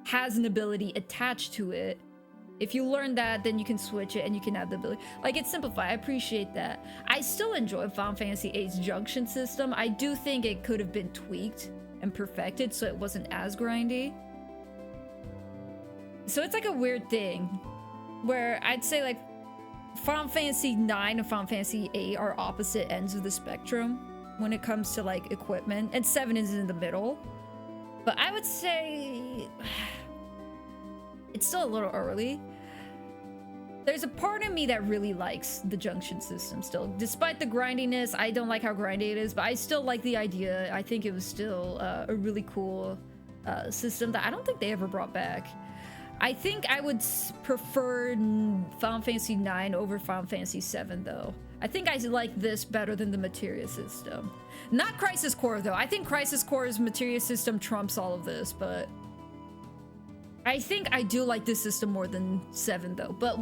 has an ability attached to it. If you learn that, then you can switch it, and you can add the ability. Like, it's simplified. I appreciate that. I still enjoy Final Fantasy VIII's junction system. I do think it could have been tweaked and perfected so it wasn't as grindy. So it's like a weird thing where I'd say like Final Fantasy IX and Final Fantasy VIII are opposite ends of the spectrum when it comes to like equipment, and 7 is in the middle. But I would say it's still a little early. There's a part of me that really likes the junction system still. Despite the grindiness, I don't like how grindy it is, but I still like the idea. I think it was still a really cool system that I don't think they ever brought back. I think I would prefer Final Fantasy IX over Final Fantasy VII, though. I think I like this better than the materia system. Not Crisis Core, though. I think Crisis Core's materia system trumps all of this, but... I think I do like this system more than 7, though. But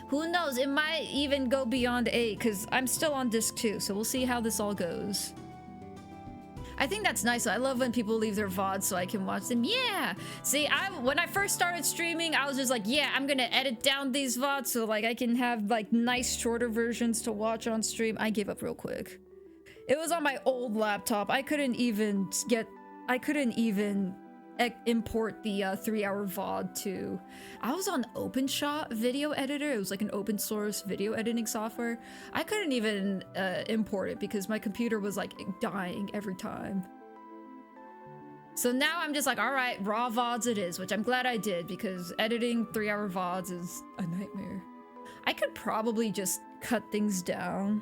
who knows? It might even go beyond 8, because I'm still on disc 2, so we'll see how this all goes. I think that's nice. I love when people leave their VODs so I can watch them. Yeah! See, when I first started streaming, I was just like, yeah, I'm gonna edit down these VODs so like I can have like nice shorter versions to watch on stream. I gave up real quick. It was on my old laptop. I couldn't even import the 3-hour VOD to... I was on OpenShot video editor. It was like an open source video editing software. I couldn't even import it because my computer was like dying every time. So now I'm just like, all right, raw VODs it is, which I'm glad I did because editing 3-hour VODs is a nightmare. I could probably just cut things down.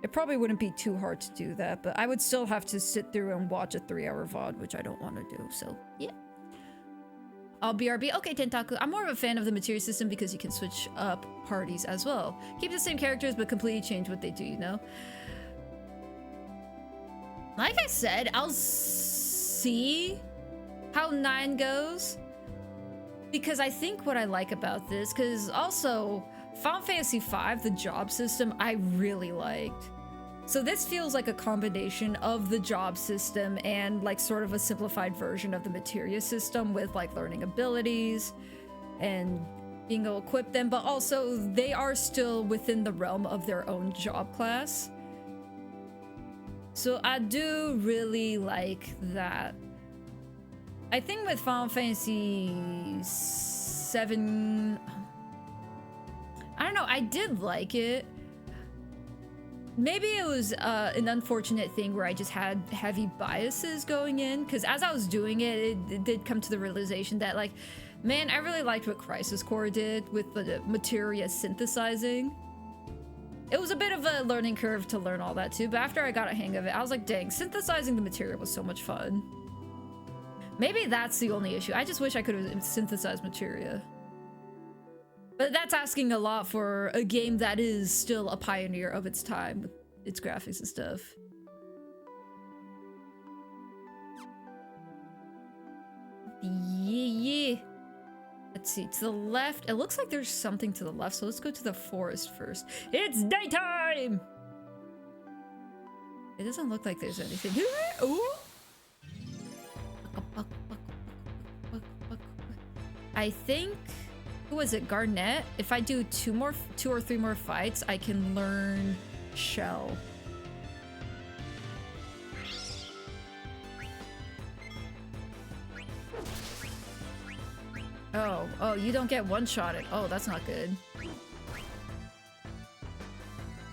It probably wouldn't be too hard to do that, but I would still have to sit through and watch a 3-hour VOD, which I don't want to do, so yeah. I'll BRB. Okay, Tentaku. I'm more of a fan of the materia system because you can switch up parties as well. Keep the same characters, but completely change what they do, you know? Like I said, I'll see how 9 goes. Because I think what I like about this, because also... Final Fantasy V, the job system, I really liked. So this feels like a combination of the job system and like sort of a simplified version of the materia system with like learning abilities and being able to equip them, but also they are still within the realm of their own job class. So I do really like that. I think with Final Fantasy 7, I don't know, I did like it. Maybe it was an unfortunate thing where I just had heavy biases going in, because as I was doing it, it did come to the realization that, like, man, I really liked what Crisis Core did with the materia synthesizing. It was a bit of a learning curve to learn all that too, but after I got a hang of it, I was like, dang, synthesizing the materia was so much fun. Maybe that's the only issue. I just wish I could have synthesized materia. But that's asking a lot for a game that is still a pioneer of its time with its graphics and stuff. Yeah. Let's see, to the left. It looks like there's something to the left, so let's go to the forest first. It's daytime! It doesn't look like there's anything. Ooh. I think... Who was it? Garnet? If I do two or three more fights, I can learn Shell. Oh, you don't get one-shotted. Oh, that's not good.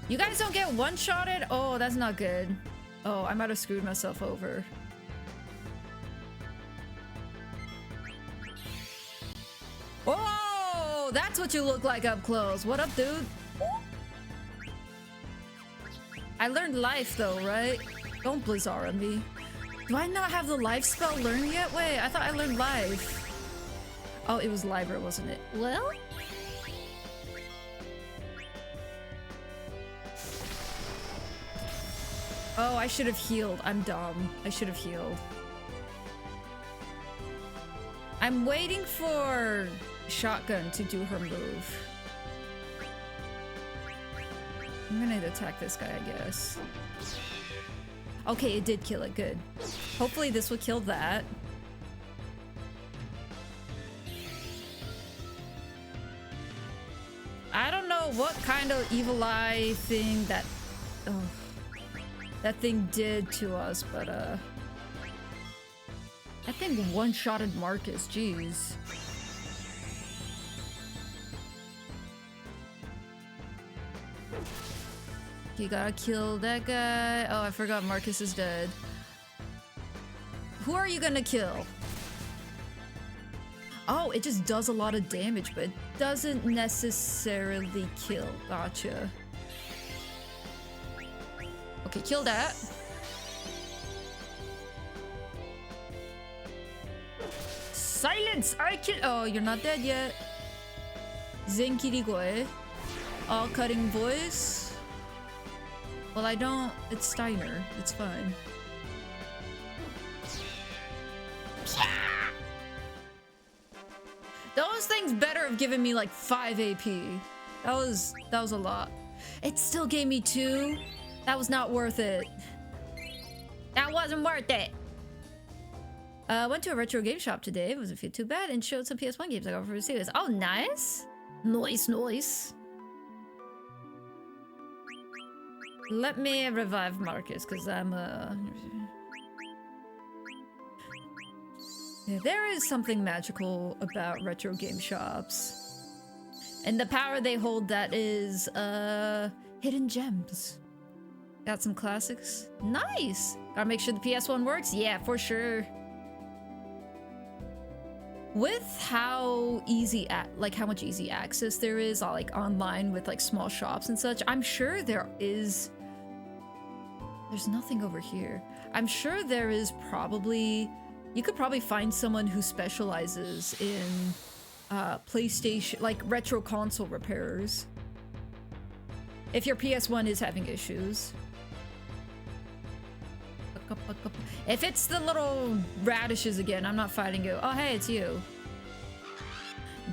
You guys don't get one-shotted? Oh, that's not good. Oh, I might have screwed myself over. Oh, that's what you look like up close. What up, dude? I learned life though, right? Don't Blizzara me. Do I not have the life spell learned yet? Wait, I thought I learned life. Oh, it was Liber, wasn't it? Well? Oh, I should have healed. I'm dumb. I should have healed. I'm waiting for Shotgun to do her move. I'm gonna attack this guy, I guess. Okay, it did kill it. Good. Hopefully this will kill that. I don't know what kind of evil eye thing that that thing did to us, but that thing one-shotted Marcus, jeez. You gotta kill that guy. Oh, I forgot Marcus is dead. Who are you gonna kill? Oh, it just does a lot of damage, but it doesn't necessarily kill. Gotcha. Okay, kill that. Silence! I can— oh, you're not dead yet. Zenkirigoe. All cutting voice. Well, I don't— it's Steiner. It's fine. Those things better have given me like 5 AP. That was a lot. It still gave me 2. That was not worth it. That wasn't worth it. Went to a retro game shop today. It wasn't feel too bad and showed some PS1 games I got for series. Oh, nice. Nice, nice. Let me revive Marcus, because I'm yeah, there is something magical about retro game shops. And the power they hold that is hidden gems. Got some classics. Nice! Gotta make sure the PS1 works? Yeah, for sure. With how easy, like how much easy access there is, like online with like small shops and such, I'm sure there is. There's nothing over here. I'm sure there is probably. You could probably find someone who specializes in PlayStation, like retro console repairers. If your PS1 is having issues. If it's the little radishes again, I'm not fighting you. Oh, hey, it's you.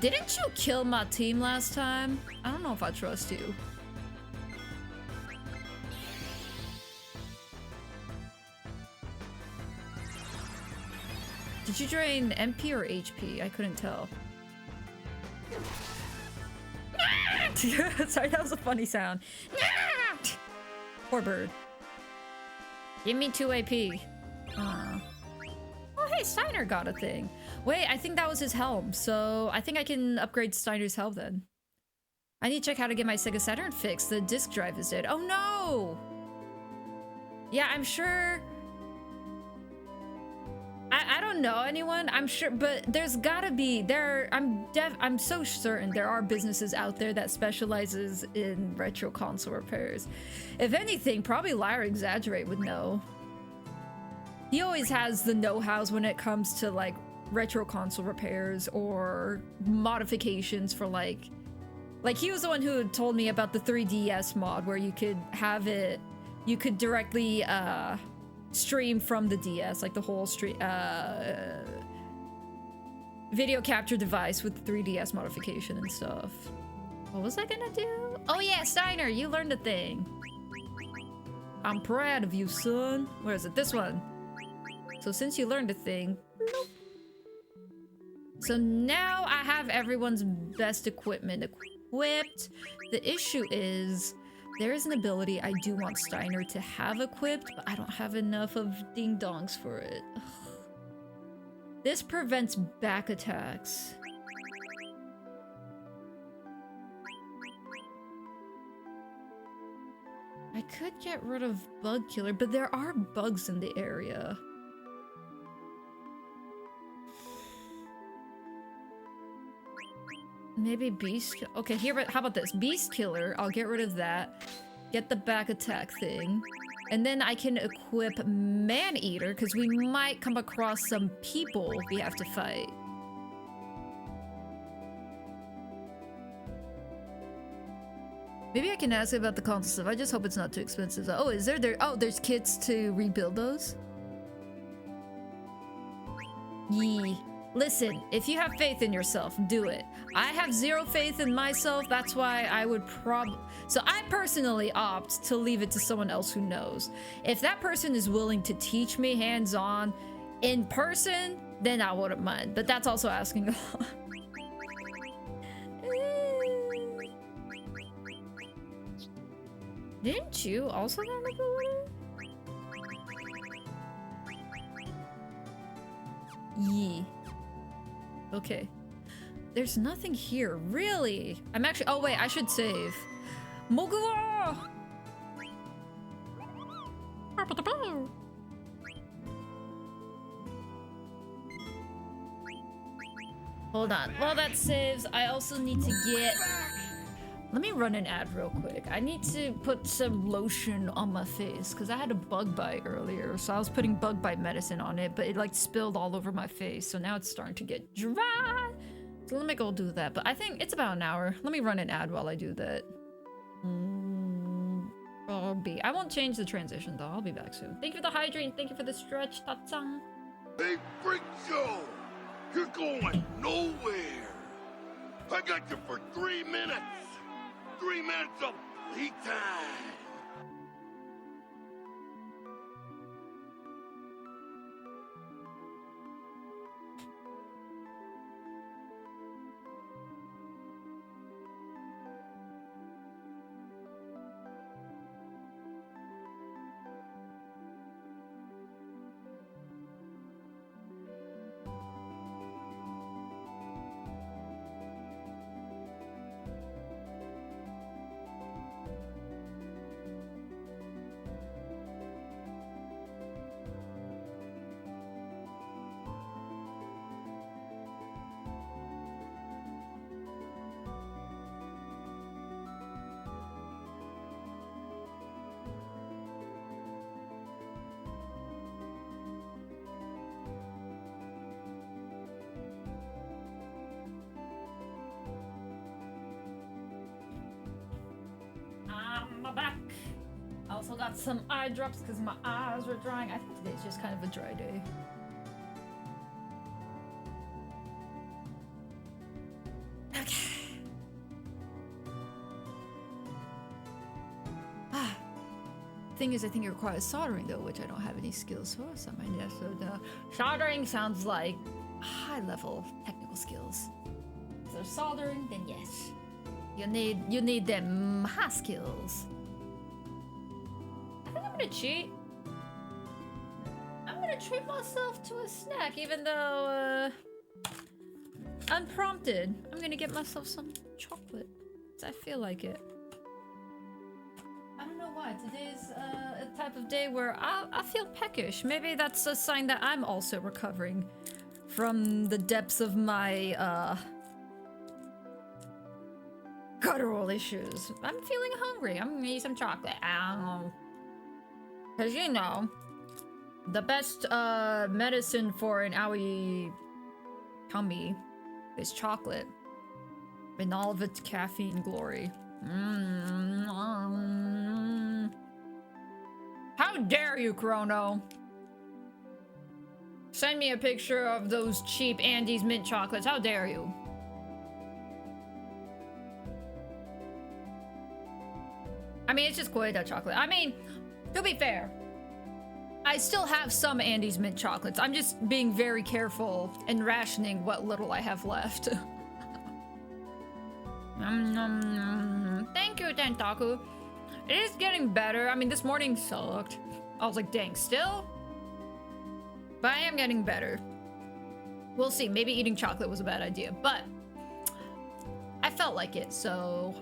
Didn't you kill my team last time? I don't know if I trust you. Did you drain MP or HP? I couldn't tell. Sorry, that was a funny sound. Poor bird. Give me 2 AP. Oh, hey, Steiner got a thing. Wait, I think that was his helm. So I think I can upgrade Steiner's helm then. I need to check how to get my Sega Saturn fixed. The disk drive is dead. Oh no! Yeah, I'm sure... I don't know anyone, I'm sure, but there's gotta be, I'm so certain there are businesses out there that specializes in retro console repairs. If anything, probably Lyra Exaggerate would know. He always has the know-hows when it comes to like retro console repairs or modifications for like he was the one who told me about the 3DS mod where you could have it, you could directly stream from the DS, like the whole stream video capture device with 3DS modification and stuff. What was I gonna do? Oh yeah, Steiner, you learned a thing. I'm proud of you, son. Where is it? This one. So since you learned a thing, nope. So now I have everyone's best equipment equipped. The issue is there is an ability I do want Steiner to have equipped, but I don't have enough of ding-dongs for it. Ugh. This prevents back attacks. I could get rid of Bug Killer, but there are bugs in the area. Maybe Beast... Okay, here, how about this? Beast Killer, I'll get rid of that. Get the back attack thing. And then I can equip Man-Eater, because we might come across some people we have to fight. Maybe I can ask about the console stuff. I just hope it's not too expensive. Oh, is there? Oh, there's kits to rebuild those? Yee. Listen, if you have faith in yourself, do it. I have zero faith in myself, that's why I would So I personally opt to leave it to someone else who knows. If that person is willing to teach me hands-on in person, then I wouldn't mind. But that's also asking a lot. Didn't you also have an ability? Yee. Okay. There's nothing here, really. I'm actually- oh wait, I should save. Mogua! Hold on. While that saves, I also need to get... Let me run an ad real quick. I need to put some lotion on my face because I had a bug bite earlier. So I was putting bug bite medicine on it, but it like spilled all over my face. So now it's starting to get dry. So let me go do that. But I think it's about an hour. Let me run an ad while I do that. I won't change the transition though. I'll be back soon. Thank you for the hydrate. Thank you for the stretch, Tatsang. Hey, Freak Show! You're going nowhere! I got you for 3 minutes! 3 minutes of playtime! Back. I also got some eye drops because my eyes were drying. I think today's just kind of a dry day. Okay. thing is, I think it requires soldering though, which I don't have any skills for. So my yes, so the soldering sounds like high level technical skills. If there's soldering, then yes, you need them high skills. I think I'm gonna cheat. I'm gonna treat myself to a snack, even though unprompted. I'm gonna get myself some chocolate. 'Cause I feel like it. I don't know why. Today's a type of day where I feel peckish. Maybe that's a sign that I'm also recovering from the depths of my guttural issues. I'm feeling hungry. I'm gonna eat some chocolate. I don't know. Cause you know, the best medicine for an owie tummy is chocolate. In all of its caffeine glory. How dare you, Chrono? Send me a picture of those cheap Andes mint chocolates. How dare you? I mean, it's just Goita chocolate. I mean, to be fair, I still have some Andes mint chocolates. I'm just being very careful and rationing what little I have left. Thank you, Tentaku. It is getting better. I mean, this morning sucked. I was like, dang, still? But I am getting better. We'll see. Maybe eating chocolate was a bad idea, but I felt like it, so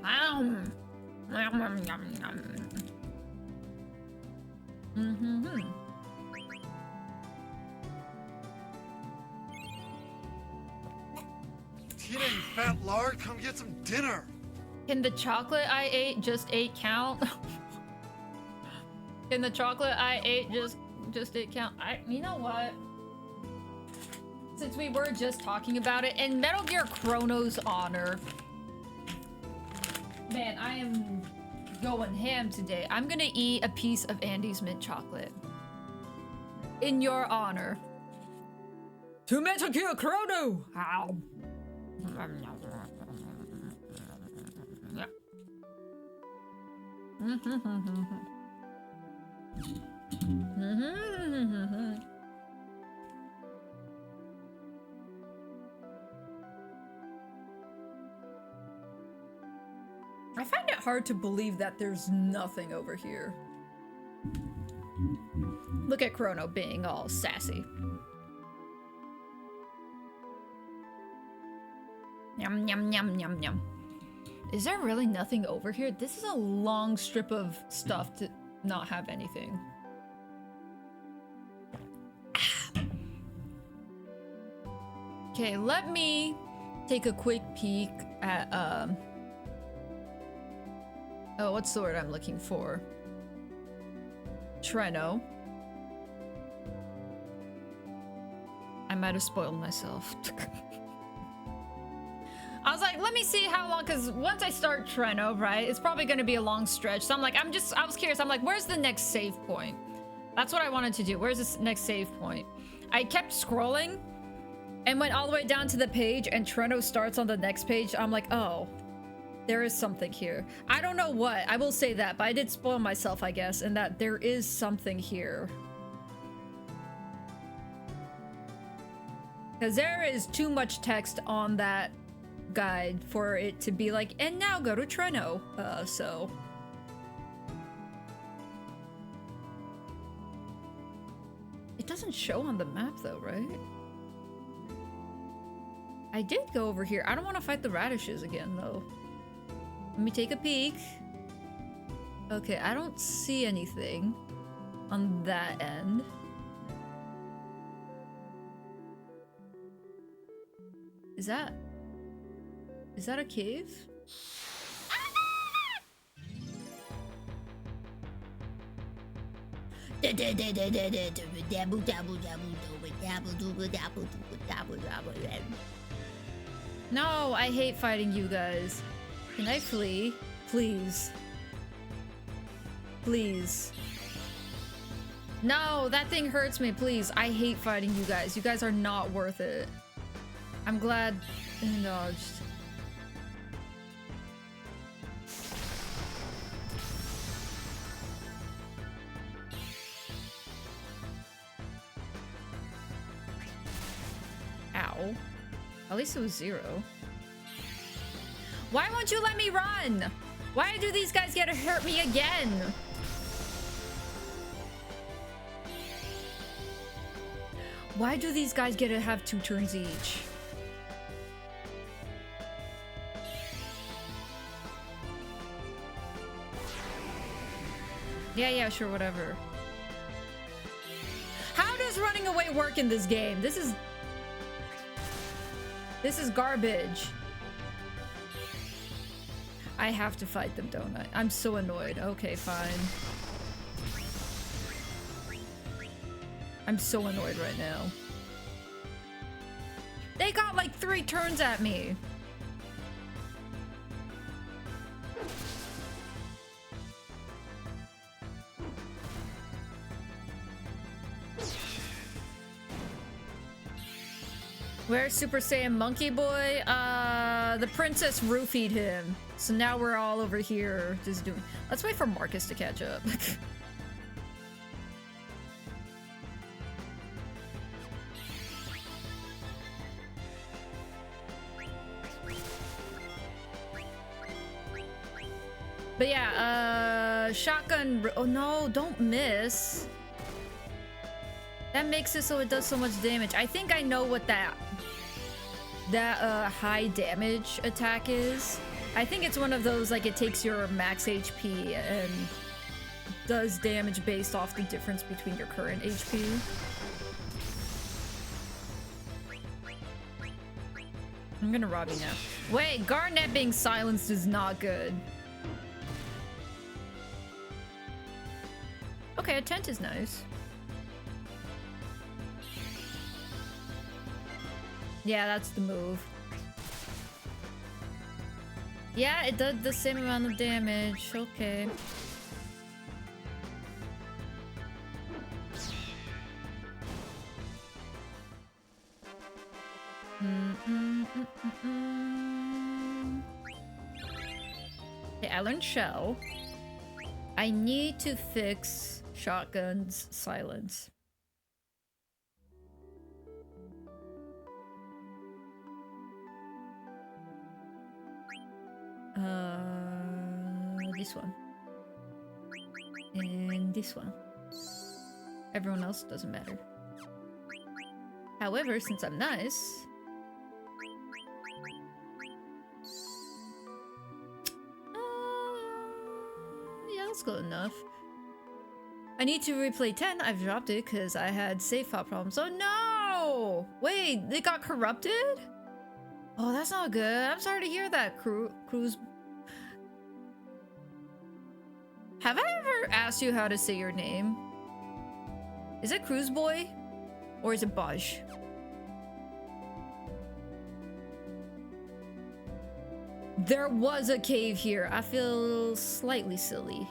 Tina, you fat lard, come get some dinner. Can the chocolate I ate just 8 count? Can the chocolate I ate just 8 count? You know what? Since we were just talking about it, in Metal Gear Chrono's honor, man, I am going ham today. I'm gonna eat a piece of Andes mint chocolate. In your honor. To Metal Gear Chrono! Ow. I find it hard to believe that there's nothing over here. Look at Chrono being all sassy. Yum, yum, yum, yum, yum. Is there really nothing over here? This is a long strip of stuff to not have anything. Okay, let me take a quick peek at, oh, what's the word I'm looking for? Treno. I might have spoiled myself. I was like, let me see how long, because once I start Treno, right, it's probably going to be a long stretch. So I'm like, I was curious. I'm like, where's the next save point? That's what I wanted to do. Where's this next save point? I kept scrolling and went all the way down to the page, and Treno starts on the next page. I'm like, oh, there is something here. I don't know what. I will say that, but I did spoil myself, I guess, in that there is something here. Because there is too much text on that guide for it to be like, and now go to Treno. So it doesn't show on the map though, right? I did go over here. I don't want to fight the radishes again though. Let me take a peek. Okay, I don't see anything on that end. Is that a cave? No, I hate fighting you guys. Can I flee? Please. Please. No, that thing hurts me, please. I hate fighting you guys. You guys are not worth it. I'm glad I dodged. Ow. At least it was 0. Why won't you let me run? Why do these guys get to hurt me again? Why do these guys get to have 2 turns each? Yeah, sure, whatever. How does running away work in this game? This is garbage. I have to fight them, don't I? I'm so annoyed. Okay, fine. I'm so annoyed right now. They got like 3 turns at me. Where's Super Saiyan Monkey Boy? The princess roofied him. So now we're all over here just doing... Let's wait for Marcus to catch up. But yeah, shotgun... Oh no, don't miss. That makes it so it does so much damage. I think I know what that high damage attack is. I think it's one of those, like, it takes your max HP and does damage based off the difference between your current HP. I'm gonna rob you now. Wait, Garnet being silenced is not good. Okay, a tent is nice. Yeah, that's the move. Yeah, it does the same amount of damage. Okay. Okay, I learned shell. I need to fix shotgun's silence. This one. And this one. Everyone else doesn't matter. However, since I'm nice... yeah, that's good enough. I need to replay 10. I've dropped it because I had save file problems. Oh no! Wait, they got corrupted? Oh, that's not good. I'm sorry to hear that, Cruz. Have I ever asked you how to say your name? Is it Cruz Boy? Or is it Baj? There was a cave here. I feel slightly silly.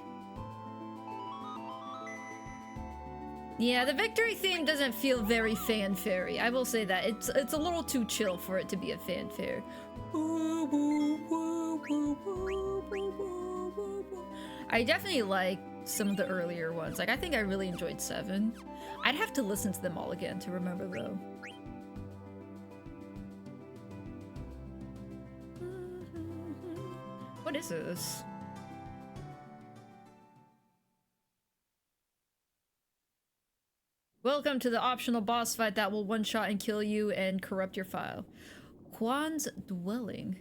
Yeah, the victory theme doesn't feel very fanfare-y. I will say that. It's a little too chill for it to be a fanfare. I definitely like some of the earlier ones. Like, I think I really enjoyed 7. I'd have to listen to them all again to remember, though. What is this? Welcome to the optional boss fight that will one-shot and kill you and corrupt your file. Quan's Dwelling.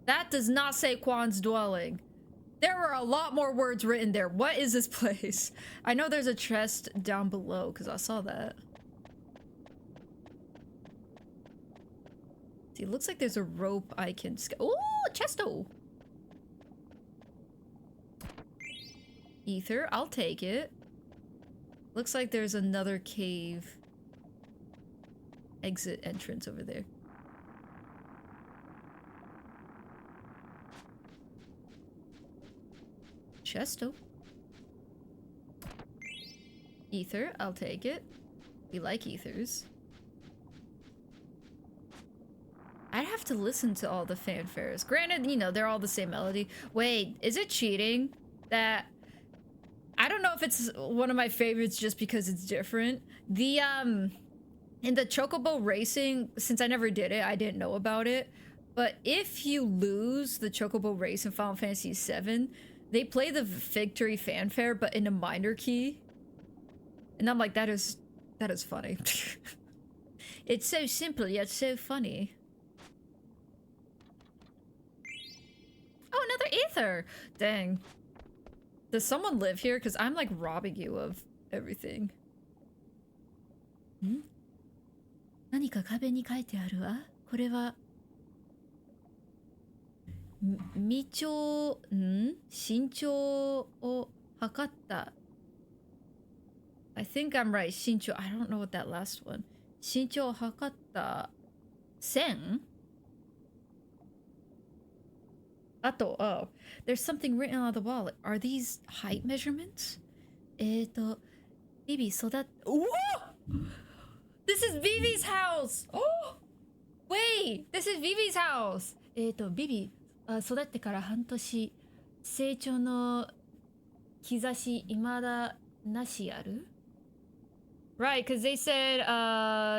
That does not say Quan's Dwelling. There were a lot more words written there. What is this place? I know there's a chest down below because I saw that. See, it looks like there's a rope I can... Ooh, chesto! Ether, I'll take it. Looks like there's another cave exit entrance over there. Chesto. Ether, I'll take it. We like ethers. I'd have to listen to all the fanfares. Granted, you know, they're all the same melody. Wait, is it cheating that... I don't know if it's one of my favorites just because it's different. The In the Chocobo racing, since I never did it, I didn't know about it. But if you lose the Chocobo race in Final Fantasy VII, they play the victory fanfare, but in a minor key. And I'm like, that is funny. It's so simple, yet so funny. Oh, another ether! Dang. Does someone live here? Because I'm like robbing you of everything. Hmm? 何か壁に書いてあるわ。これは身長身長を測った。I think I'm right. 身長 I don't know what that last one. 身長を測った線あと oh, there's something written on the wall. Are these height measurements? ビビ育っ Whoa! This is Vivi's house! Oh! Wait! This is Vivi's house! ビビ育ってから半年成長の兆し未だなしある Right, because they said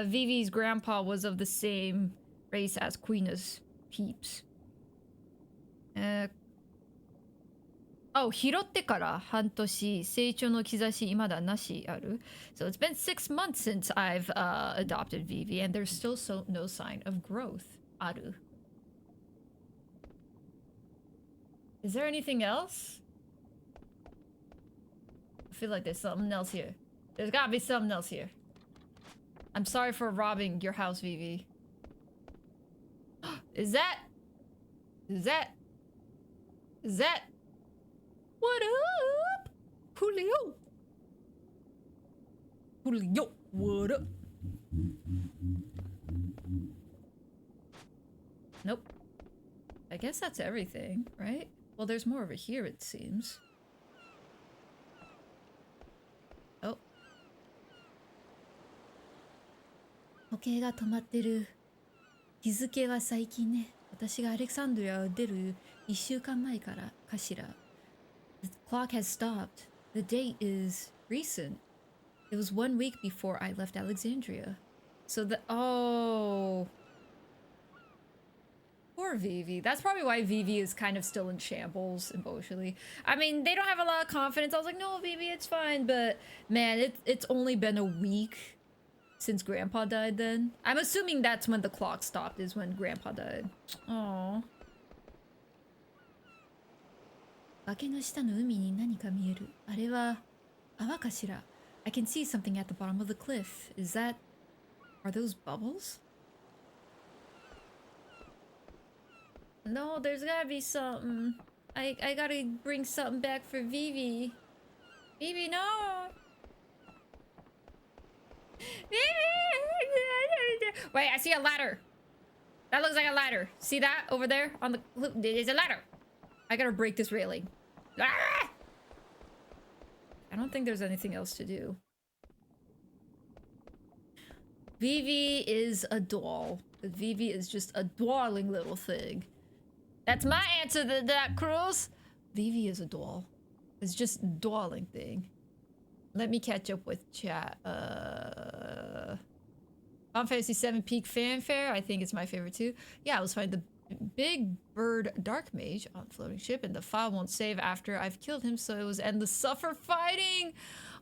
Vivi's grandpa was of the same race as Queena's peeps. Oh, 拾ってから半年成長の兆し未だなしある So it's been 6 months since I've adopted Vivi and there's still no sign of growth ある Is there anything else? I feel like there's something else here. There's gotta be something else here. I'm sorry for robbing your house, Vivi. Is that what up? Julio, what up? Nope. I guess that's everything, right? Well, there's more over here, it seems. Oh. 時計が止まってる。日付は最近ね。私がアレクサンドリアを出る1週間前からかしら。The clock has stopped. The date is recent. It was 1 week before I left Alexandria. So oh. Poor Vivi. That's probably why Vivi is kind of still in shambles emotionally. I mean, they don't have a lot of confidence. I was like, no, Vivi, it's fine. But man, it's only been a week since Grandpa died then. I'm assuming that's when the clock stopped, is when Grandpa died. Aww. 崖の下の海に何か見える。あれは泡かしら。I can see something at the bottom of the cliff. Is that... Are those bubbles? No, there's gotta be something. I gotta bring something back for Vivi. Vivi, no! Wait, I see a ladder. That looks like a ladder. See that over there on the... There's a ladder. I gotta break this railing. Ah! I don't think there's anything else to do. Vivi is a doll. Vivi is just a darling little thing. That's my answer to that, Cruz. Vivi is a doll. It's just a darling thing. Let me catch up with chat. Final Fantasy VII Peak Fanfare. I think it's my favorite too. Yeah, I was fighting the big bird dark mage on floating ship, and the file won't save after I've killed him, so it was endless suffer fighting.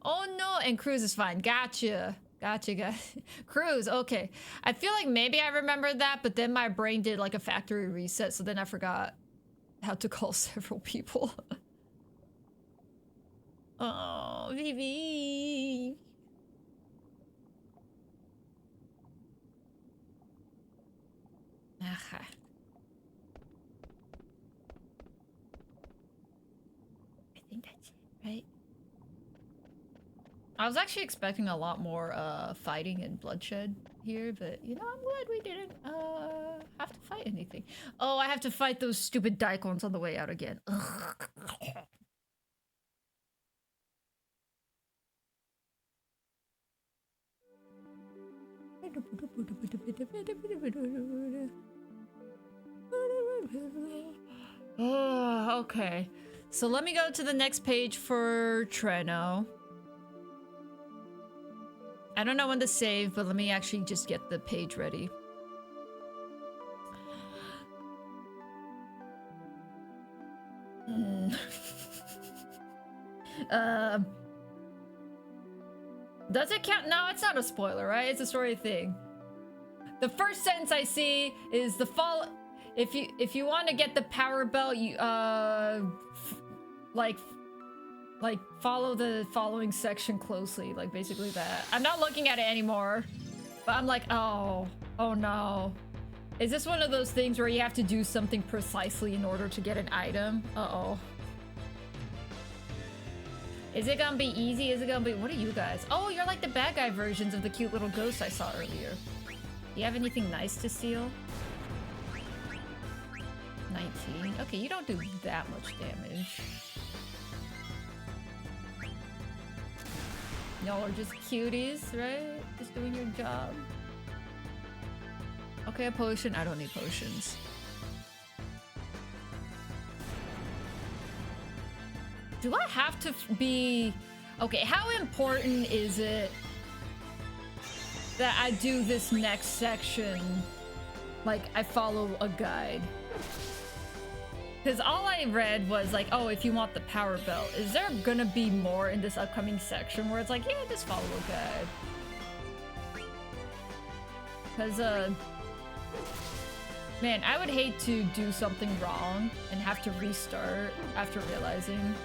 Oh no! And Cruz is fine. Gotcha. Gotcha, guys. Cruz, okay. I feel like maybe I remembered that, but then my brain did like a factory reset, so then I forgot how to call several people. Oh, Vivi. Aha. I think that's it, right? I was actually expecting a lot more fighting and bloodshed here, but you know, I'm glad we didn't have to fight anything. Oh, I have to fight those stupid daikons on the way out again. Ugh. Oh, okay. So let me go to the next page for Treno. I don't know when to save, but let me actually just get the page ready. Does it count? No, it's not a spoiler, right? It's a story thing. The first sentence I see is the fall. If you want to get the power belt, you like follow the following section closely, like basically that. I'm not looking at it anymore, but I'm like, oh no. Is this one of those things where you have to do something precisely in order to get an item? Uh-oh. Is it gonna be easy? Is it gonna be... What are you guys? Oh, you're like the bad guy versions of the cute little ghosts I saw earlier. Do you have anything nice to steal? 19. Okay, you don't do that much damage. Y'all are just cuties, right? Just doing your job. Okay, a potion. I don't need potions. Do I have to be... Okay, how important is it that I do this next section like I follow a guide? Because all I read was like, oh, if you want the power belt. Is there gonna be more in this upcoming section where it's like, yeah, just follow a guide? Because, man, I would hate to do something wrong and have to restart after realizing.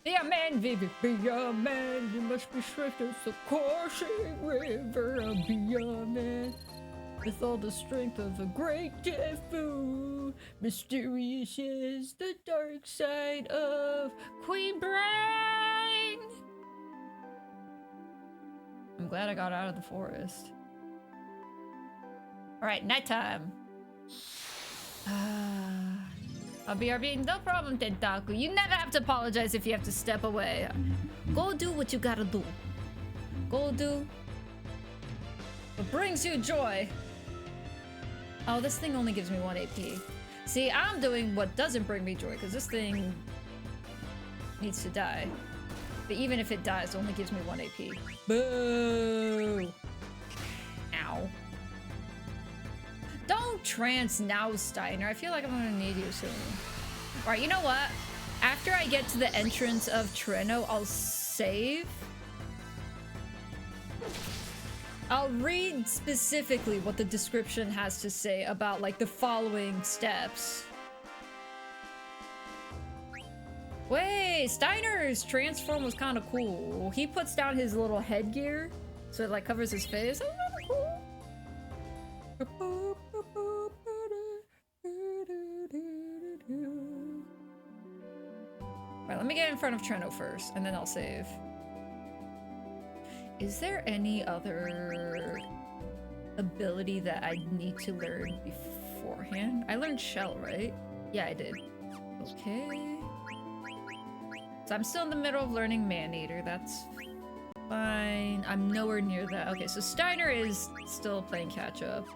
Be a man, Vivi, be a man. You must be swift as the coursing river. Be a man. With all the strength of a great Defu, mysterious is the dark side of Queen Brain. I'm glad I got out of the forest. All right, nighttime. I'll be RBing, no problem, Tentaku. You never have to apologize if you have to step away. Go do what you gotta do. Go do what brings you joy. Oh, this thing only gives me 1 AP. See, I'm doing what doesn't bring me joy, because this thing needs to die. But even if it dies, it only gives me 1 AP. Boo! Ow. Don't trance now, Steiner. I feel like I'm gonna need you soon. Alright, you know what? After I get to the entrance of Treno, I'll save. I'll read specifically what the description has to say about, like, the following steps. Wait, Steiner's transform was kind of cool. He puts down his little headgear, so it, like, covers his face. That's kind of cool. Alright, let me get in front of Treno first, and then I'll save. Is there any other ability that I need to learn beforehand? I learned Shell, right? Yeah, I did. Okay. So I'm still in the middle of learning Man-Eater. That's fine. I'm nowhere near that. Okay, so Steiner is still playing catch-up.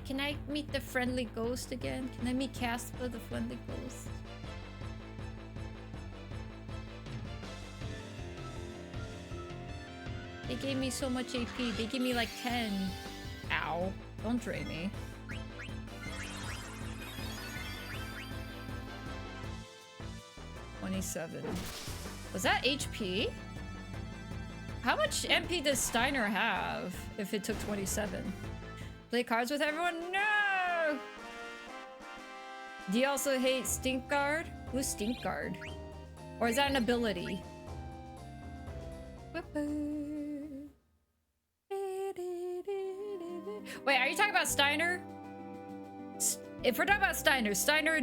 Can I meet the friendly ghost again? Can I meet Casper, the friendly ghost? They gave me so much AP. They gave me like 10. Ow. Don't drain me. $27. Was that HP? How much MP does Steiner have if it took 27? Play cards with everyone? No! Do you also hate Stink Guard? Who's Stink Guard? Or is that an ability? Wait, are you talking about Steiner? If we're talking about Steiner, Steiner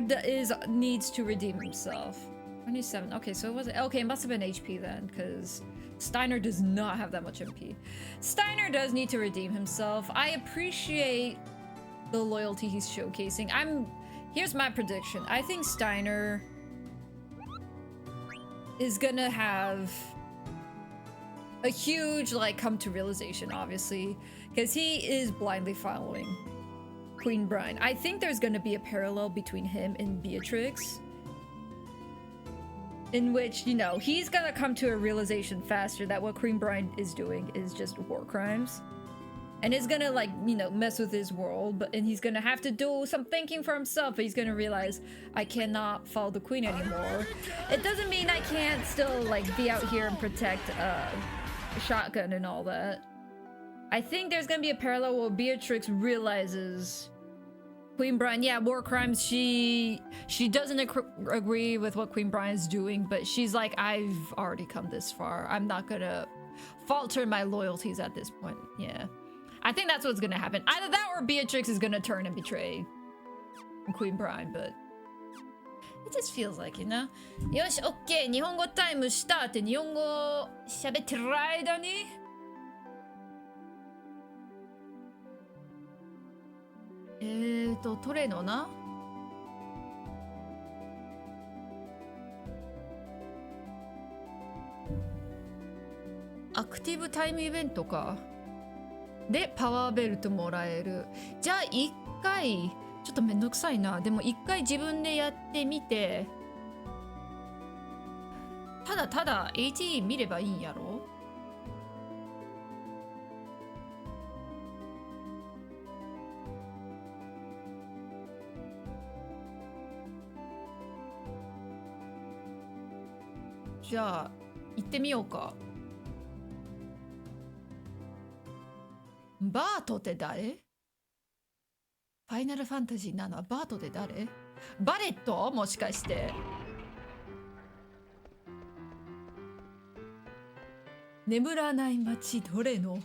needs to redeem himself. 27. Okay, so it wasn't. Okay, it must have been HP then, because Steiner does not have that much MP. Steiner does need to redeem himself. I appreciate the loyalty he's showcasing. Here's my prediction. I think Steiner is gonna have a huge, like, come to realization, obviously, because he is blindly following Queen Brine. I think there's gonna be a parallel between him and Beatrix, in which, you know, he's gonna come to a realization faster that what Queen Brine is doing is just war crimes. And is gonna, like, you know, mess with his world, and he's gonna have to do some thinking for himself. He's gonna realize, I cannot follow the queen anymore. It doesn't mean I can't still, like, be out here and protect Shotgun and all that. I think there's gonna be a parallel where Beatrix realizes Queen Brine, yeah, war crimes, she doesn't agree with what Queen Brine is doing, but she's like, I've already come this far. I'm not gonna falter my loyalties at this point. Yeah. I think that's what's gonna happen. Either that or Beatrix is gonna turn and betray Queen Brine, but it just feels like, you know? よし、OK! 日本語タイムしたって日本語喋ってる間にトレノな。アクティブタイムイベントか。でパワーベルトもらえる。じゃあ一回ちょっとめんどくさいな。でも一回自分でやってみて、ただただ AT 見ればいいんやろ。じゃあ行ってみようか。バートって誰？ファイナルファンタジーなのはバートって誰？バレット？もしかして。眠らない街どれの？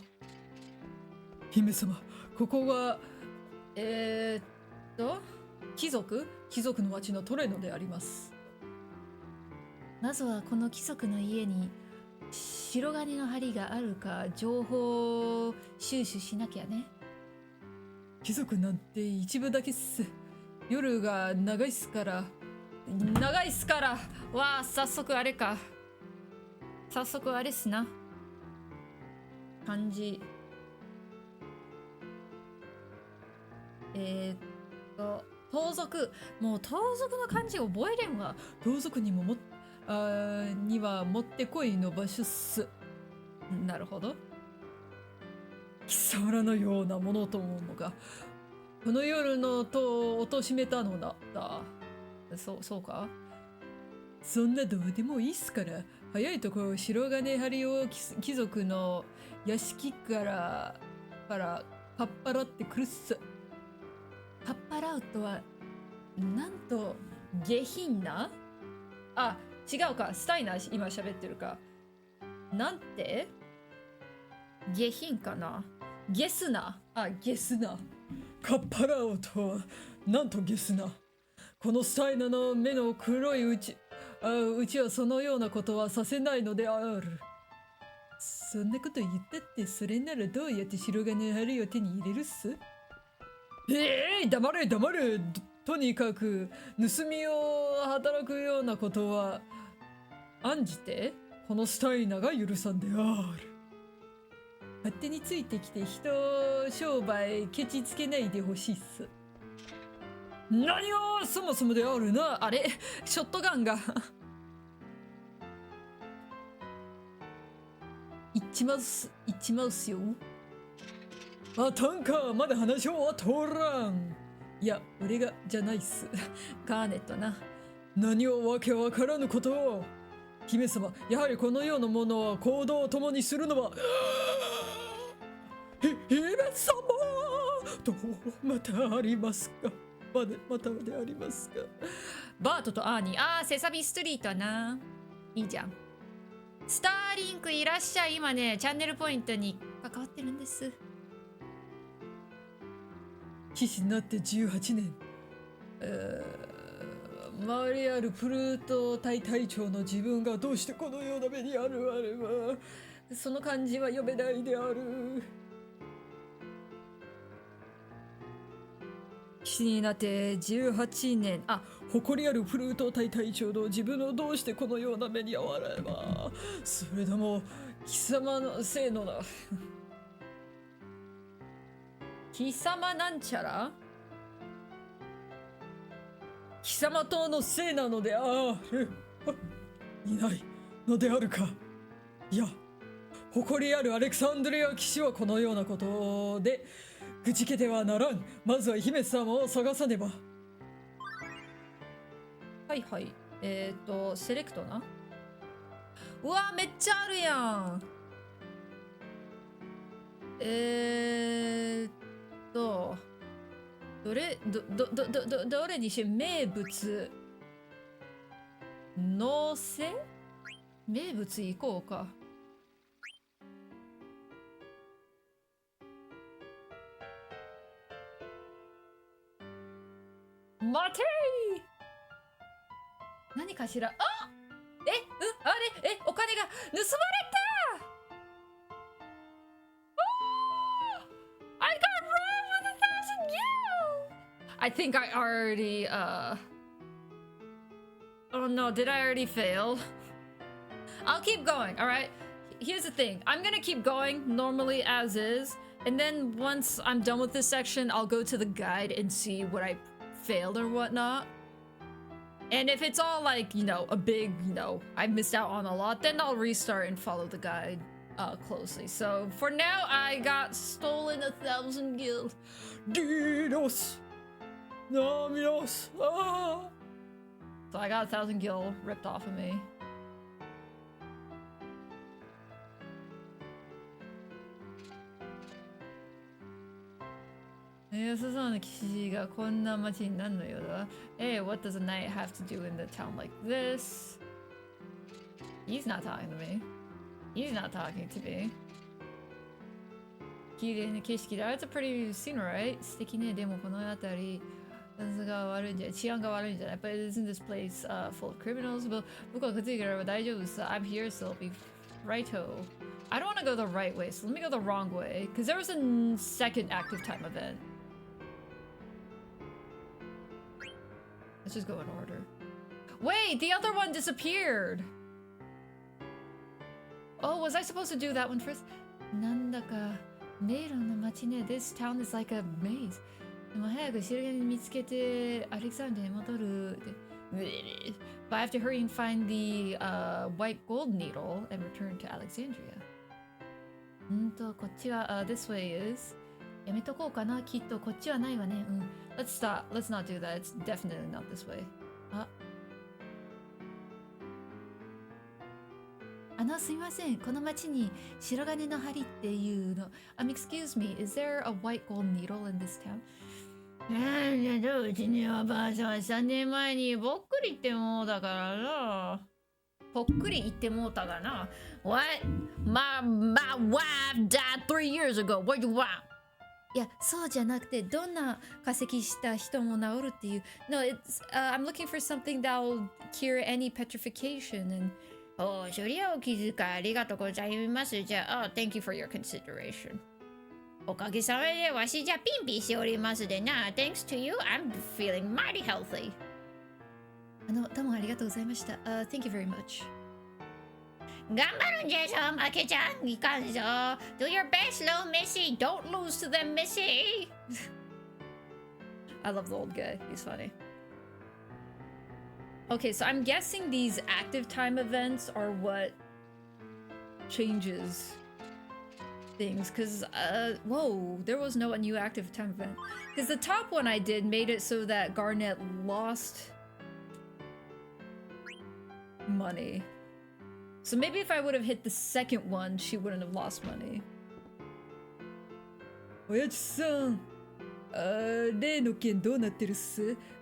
姫様、ここは貴族の町のトレノであります。まずはこの貴族の家に白金の針があるか情報収集しなきゃね。貴族なんて一部だけっす。夜が長いっすから。わあ、早速あれか。早速あれっすな。漢字。盗賊。もう盗賊の漢字覚えれんわ。盗賊にはもってこいの場所っす。なるほど。貴様らのようなものと思うのが、この夜の戸を貶めたのだった。そうか。そんなどうでもいいっすから、早いところ白金張りを貴族の屋敷からかっぱらってくるっす。かっぱらうとは、なんと下品な？あ、違うか、スタイナー今喋ってるか。なんて？下品かな？ゲスな。あ、ゲスな。かっぱらうとは、なんとゲスな。このスタイナーの目の黒いうちはそのようなことはさせないのである。そんなこと言ったって、それならどうやって白金張りを手に入れるっす？黙れ。とにかく盗みを働くようなことは案じてこのスタイナが許さんである。勝手についてきて人商売ケチつけないでほしいっす。何をそもそもであるな。あれショットガンがいっちまうっすよ。あたんか、まだ話は通らん。いや、俺がじゃないっす。ガーネットな。何をわけわからぬことを。姫様、やはりこのようなものは行動を共にするのは姫様とまたありますか。またでありますか。バートとアーニー。セサミストリートな。いいじゃん。スターリンクいらっしゃい。今ね、チャンネルポイントに関わってるんです。騎士になって18年。マリアル・プルート大隊長の自分がどうしてこのような目にあるあれは。その漢字は読めないである。騎士になって18年。誇りあるプルート大隊長の自分をどうしてこのような目に遭われば。それでも貴様のせいのだ。貴様なんちゃら貴様党のせいなのである。いないのであるか。いや、誇りあるアレクサンドリア騎士はこのようなことでくじけてはならん。まずは姫様を探さねば。はいはい。セレクトな。うわ、めっちゃあるやん。どれにし名物のせ名物行こうか。待てー。何かしら。ああれお金が盗まれた。I got robbed with 1,000 gil. I think I already oh no, did I already fail? I'll keep going, alright? Here's the thing. I'm gonna keep going normally as is, and then once I'm done with this section, I'll go to the guide and see what I failed or whatnot. And if it's all like, you know, a big, you know, I missed out on a lot, then I'll restart and follow the guide closely. So for now, I got stolen 1,000 gil. Dinos! Naminos! Ah! So I got 1,000 gil ripped off of me. Hey, what does a knight have to do in the town like this? He's not talking to me. He's not talking to me. That's a pretty scene, right? But isn't this place full of criminals? I'm here, so I'll be righto. I don't want to go the right way, so let me go the wrong way. Because there was a second active time event. Let's just go in order. Wait, the other one disappeared! Oh, was I supposed to do that one first? Nandaka, this town is like a maze. But I have to hurry and find the white gold needle and return to Alexandria. This way is. Let's stop. Let's not do that. It's definitely not this way. Excuse me, is there a white gold needle in this town? What? My wife died 3 years ago. What do you want? No, it's I'm looking for something that will cure any petrification and oh, thank you for your consideration. Thanks to you, I'm feeling mighty healthy. Thank you very much. Do your best, little Missy. Don't lose to them, Missy. I love the old guy. He's funny. Okay, so I'm guessing these active time events are what changes things. Because, whoa, there was no new active time event. Because the top one I did made it so that Garnet lost money. So maybe if I would have hit the second one, she wouldn't have lost money. Oyachi-san,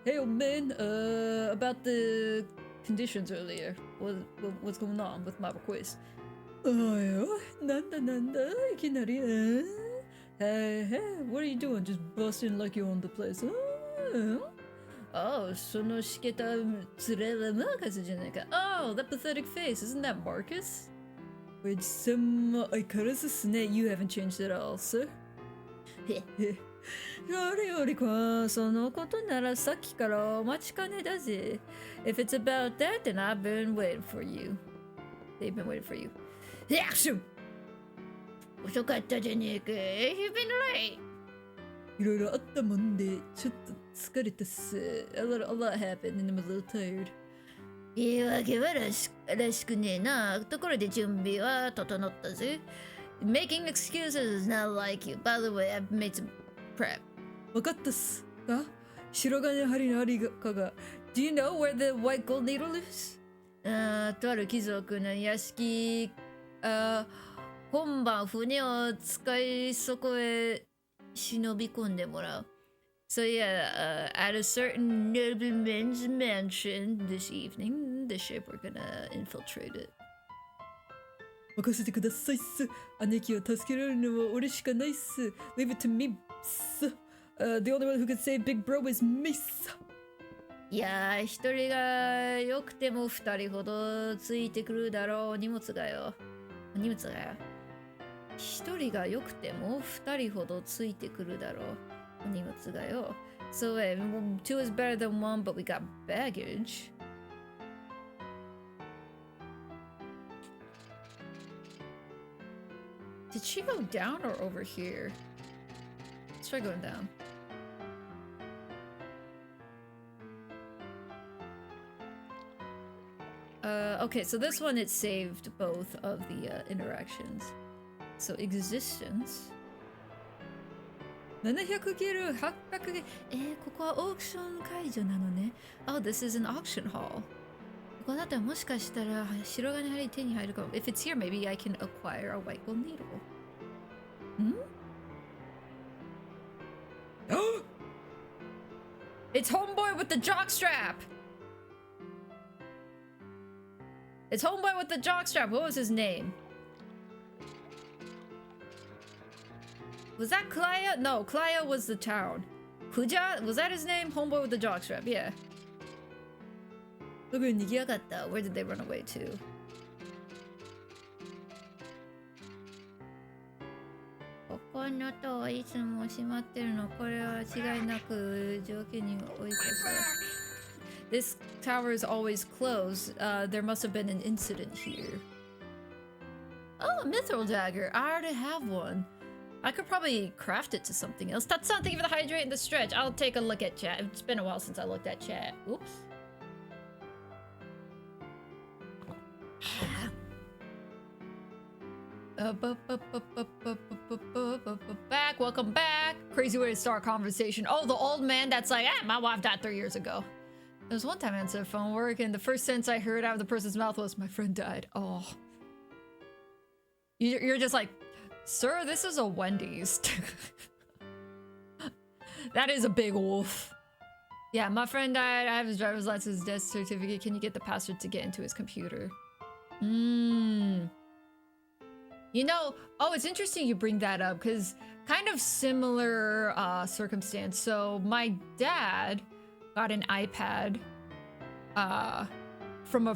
hey old man, about the conditions earlier. What's going on with my request? Hey, what are you doing? Just busting like you own the place? Oh, oh, that pathetic face. Isn't that Marcus? You haven't changed at all, sir. If it's about that, then I've been waiting for you. They've been waiting for you. You've been late. いろいろあったもんで、ちょっと疲れたっす。A lot happened and I'm a little tired. 言い訳はらしくねえな。ところで準備は整ったぜ。Making excuses is not like you. By the way, I've made some prep. わかったっすか？白金針のありかが。Do you know where the white gold needle lives? とある貴族の屋敷、今晩船を使いそこへ忍び込んでもらう。So yeah, at a certain nobleman's mansion this evening, the ship we're gonna infiltrate it. 任せてくださいっす。姉貴を助けられるのは俺しかないっす。Leave it to me っす。The only one who can save Big Bro is me っす。いやー、一人がよくても二人ほどついてくるだろう。荷物がよ。一人がよくても二人ほどついてくるだろう。荷物がよ。So, two is better than one, but we got baggage. Did she go down or over here? Let's try going down. Okay, so this one it saved both of the interactions. So existence. 700ゲル、800ゲル。ここはオークション会場なのね。Oh, this is an auction hall. ここだったらもしかしたら白金針手に入るかも。If it's here, maybe I can acquire a white gold needle. It's homeboy with the jockstrap! It's homeboy with the jockstrap. What was his name? Was that Klaya? No, Klaya was the town. Kuja? Was that his name? Homeboy with the jockstrap, yeah. Look at Nigiyagata. Where did they run away to? This tower is always closed. There must have been an incident here. Oh, a mithril dagger. I already have one. I could probably craft it to something else. Tatsan, thank you for the hydrate and the stretch. I'll take a look at chat. It's been a while since I looked at chat. Oops. Back, welcome back. Crazy way to start a conversation. Oh, the old man that's like, my wife died 3 years ago. There was one time I answered phone work and the first sentence I heard out of the person's mouth was, my friend died. Oh. You're just like, sir, this is a Wendy's. That is a big wolf. Yeah, my friend died. I have his driver's license, death certificate. Can you get the password to get into his computer? You know, oh, it's interesting you bring that up because kind of similar circumstance. So my dad got an iPad from a,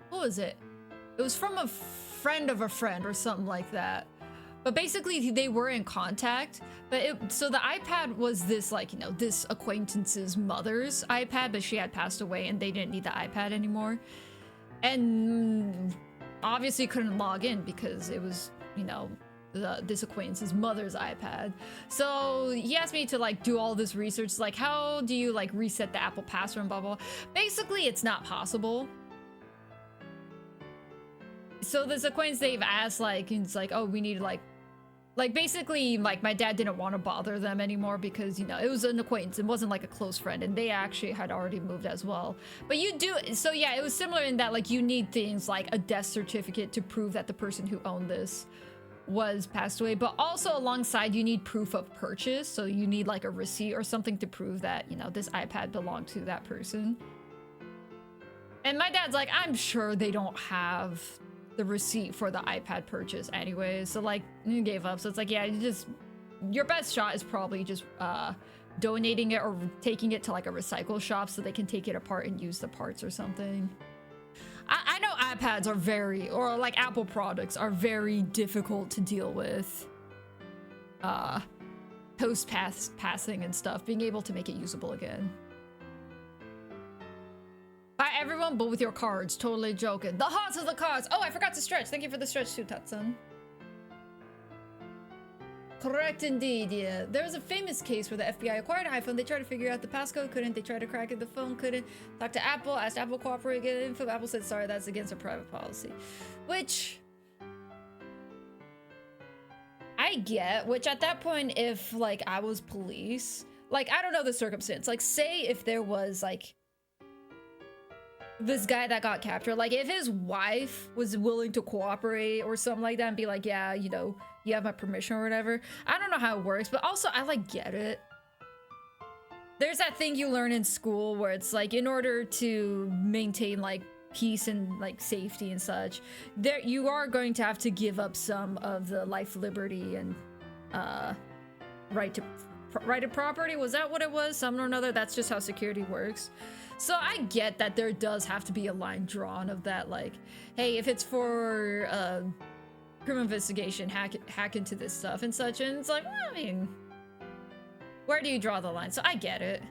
what was it? It was from a friend of a friend or something like that. But basically they were in contact, but so the iPad was this, like, you know, this acquaintance's mother's iPad, but she had passed away and they didn't need the iPad anymore. And obviously couldn't log in because it was, you know, this acquaintance's mother's iPad. So he asked me to like do all this research, like how do you like reset the Apple password and blah blah. Basically, it's not possible. So this acquaintance, they've asked, like, it's like, oh, we need like basically like my dad didn't want to bother them anymore because, you know, it was an acquaintance, it wasn't like a close friend, and they actually had already moved as well. But you do, so yeah, it was similar in that like you need things like a death certificate to prove that the person who owned this was passed away, but also alongside you need proof of purchase, so you need like a receipt or something to prove that, you know, this iPad belonged to that person. And my dad's like, I'm sure they don't have the receipt for the iPad purchase anyway, so like you gave up. So it's like, yeah, you just, your best shot is probably just donating it or taking it to like a recycle shop so they can take it apart and use the parts or something. I know iPads are very, or like Apple products are very difficult to deal with. Post-passing and stuff, being able to make it usable again. Buy everyone, but with your cards. Totally joking. The hearts of the cards. Oh, I forgot to stretch. Thank you for the stretch too, Tatsun. correct indeed, yeah. There was a famous case where the FBI acquired an iPhone. They tried to figure out the passcode, couldn't. They tried to crack it, the phone couldn't. Talked to Apple, asked Apple to cooperate, get info. Apple said, sorry, that's against our private policy. Which I get, which at that point, if like I was police, like I don't know the circumstance. Like say if there was like this guy that got captured, like if his wife was willing to cooperate or something like that and be like, yeah, you know, you have my permission or whatever. I don't know how it works, but also I like get it. There's that thing you learn in school where it's like in order to maintain like peace and like safety and such, there you are going to have to give up some of the life, liberty, and right to property. Was that what it was? Something or another. That's just how security works. So I get that there does have to be a line drawn of that, like, hey, if it's for criminal investigation, hack into this stuff and such, and it's like, well, I mean, where do you draw the line? So I get it.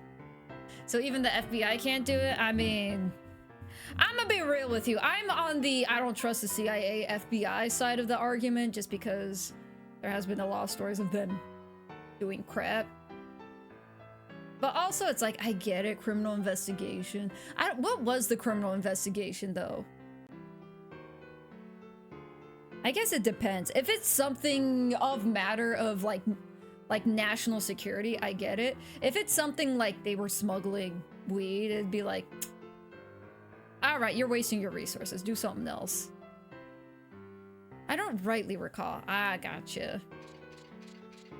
So even the FBI can't do it. I mean, I'm gonna be real with you. I'm on the I don't trust the CIA, FBI side of the argument, just because there has been a lot of stories of them doing crap. But also, it's like, I get it, criminal investigation. What was the criminal investigation, though? I guess it depends. If it's something of matter of, like national security, I get it. If it's something like they were smuggling weed, it'd be like, all right, you're wasting your resources. Do something else. I don't rightly recall. I gotcha.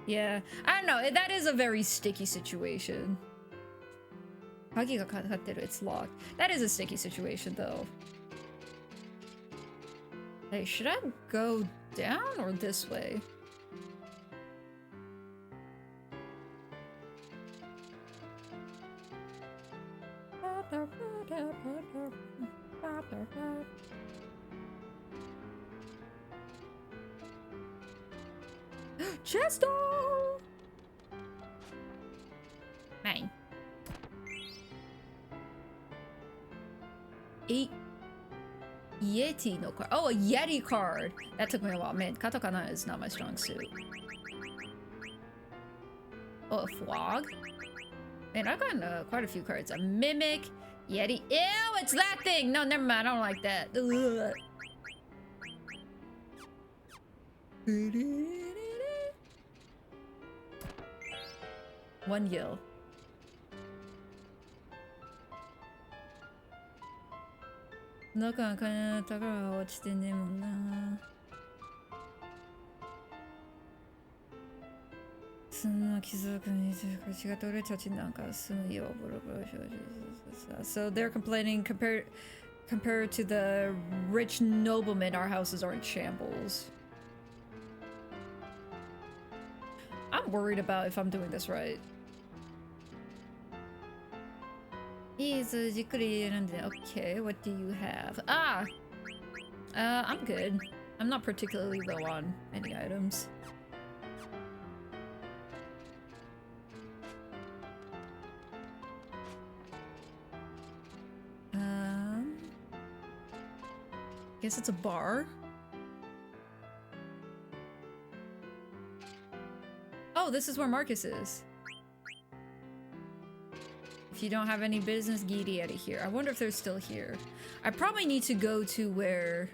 Yeah, I don't know. That is a very sticky situation. It's locked. That is a sticky situation, though. Hey, should I go down or this way? Chesto! Mine. 8 Yeti no card. Oh, a Yeti card. That took me a while. Man, katakana is not my strong suit. Oh, a Flog? Man, I've gotten quite a few cards. A Mimic, Yeti. Ew, it's that thing! No, never mind. I don't like that. Ugh. One Gil. So they're complaining compared to the rich noblemen, our houses are in shambles. I'm worried about if I'm doing this right. Okay, what do you have? I'm good. I'm not particularly low on any items. Guess it's a bar. Oh, this is where Marcus is. If you don't have any business, get out of here. I wonder if they're still here. I probably need to go to where...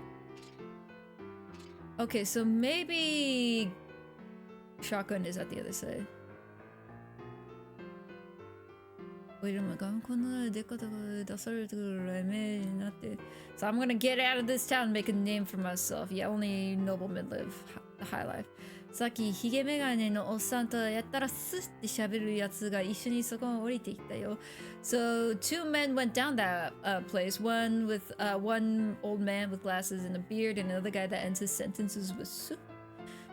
Okay, so maybe... Shotgun is at the other side. Wait a minute. So I'm gonna get out of this town and make a name for myself. Yeah, only noblemen live the high life. さっきヒゲメガネのおっさんとやったらスッって喋るやつが一緒にそこに降りてきたよ。So two men went down that place. One with one old man with glasses and a beard, and another guy that ends his sentences with "su."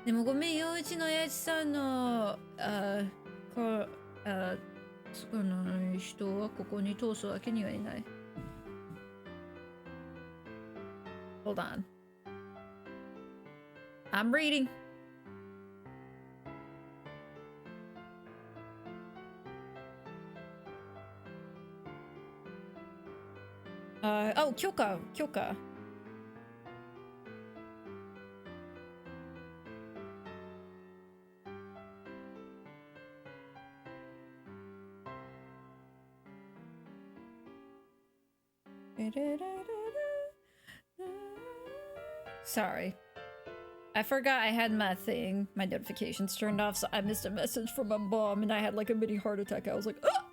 でもごめんよ、うちの親父さんのその人はここに通すわけにはいない。Hold on. I'm reading. Oh, Kyoka. Sorry. I forgot I had my notifications turned off, so I missed a message from my mom and I had like a mini heart attack. I was like, ah!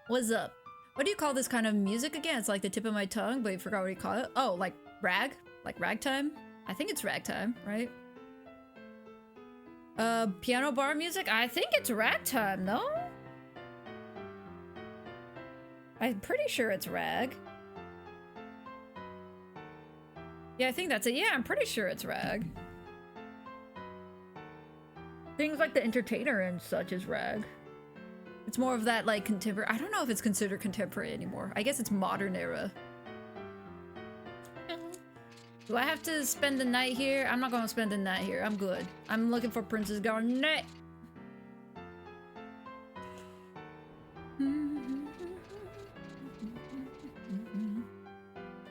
What's up? What do you call this kind of music again? It's like the tip of my tongue, but you forgot what you call it. Oh, like rag? Like ragtime? I think it's ragtime, right? Piano bar music? I think it's ragtime, no? I'm pretty sure it's rag. Yeah, I think that's it. Yeah, I'm pretty sure it's rag. Things like The Entertainer and such is rag. It's more of that, like, contemporary. I don't know if it's considered contemporary anymore. I guess it's modern era. Do I have to spend the night here? I'm not gonna spend the night here. I'm good. I'm looking for Princess Garnet.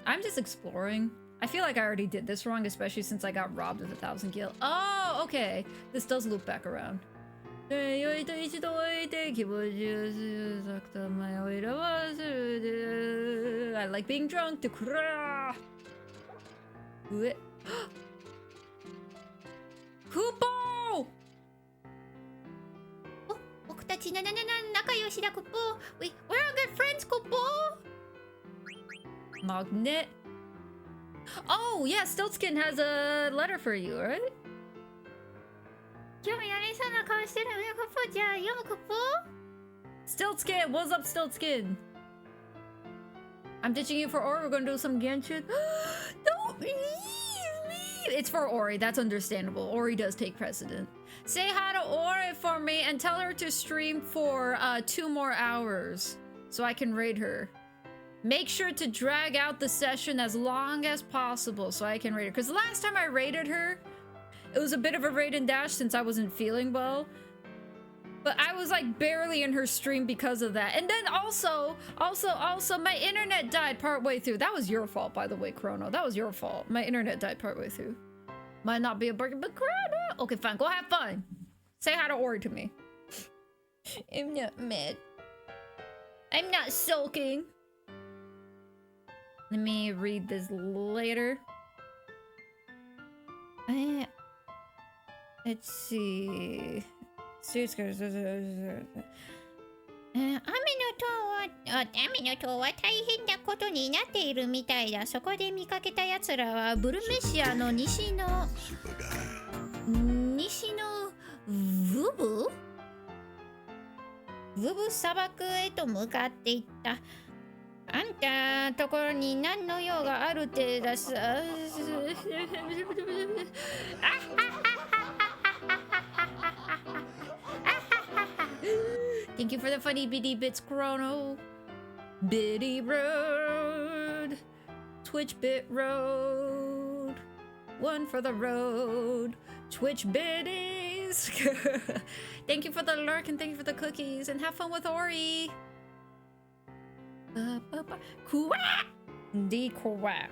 I'm just exploring. I feel like I already did this wrong, especially since I got robbed of 1,000 gil. Oh, okay. This does loop back around. I like being drunk. Kupo! お、僕たち仲良しだクポ。We're good friends, クポ。 Magnet. Oh, yeah, Stiltskin has a letter for you, right? 今日もやれそうな顔してるよ、クポ。じゃあ読むクポ。 Stiltskin, what's up, Stiltskin? I'm ditching you for Ori. We're gonna do some Genshin. Don't leave me. It's for Ori. That's understandable. Ori does take precedent. Say hi to Ori for me and tell her to stream for 2 more hours so I can raid her. Make sure to drag out the session as long as possible so I can raid her. Because last time I raided her, it was a bit of a raid and dash since I wasn't feeling well. But I was like barely in her stream because of that. And then also, my internet died partway through. That was your fault, by the way, Chrono. That was your fault. My internet died partway through. Might not be a burger, but Chrono. Okay, fine. Go have fun. Say hi to Ori to me. I'm not mad. I'm not sulking. Let me read this later. Let's see. 雨の塔は大変なことになっているみたいだ。そこで見かけたやつらはブルメシアの西のブブ砂漠へと向かっていった。あんたところに何の用があるってだす。Thank you for the funny bitty bits, Chrono. Bitty Road. Twitch Bit Road. One for the road. Twitch Biddies. Thank you for the lurk and thank you for the cookies. And have fun with Ori. Kuwa! The Kuwa.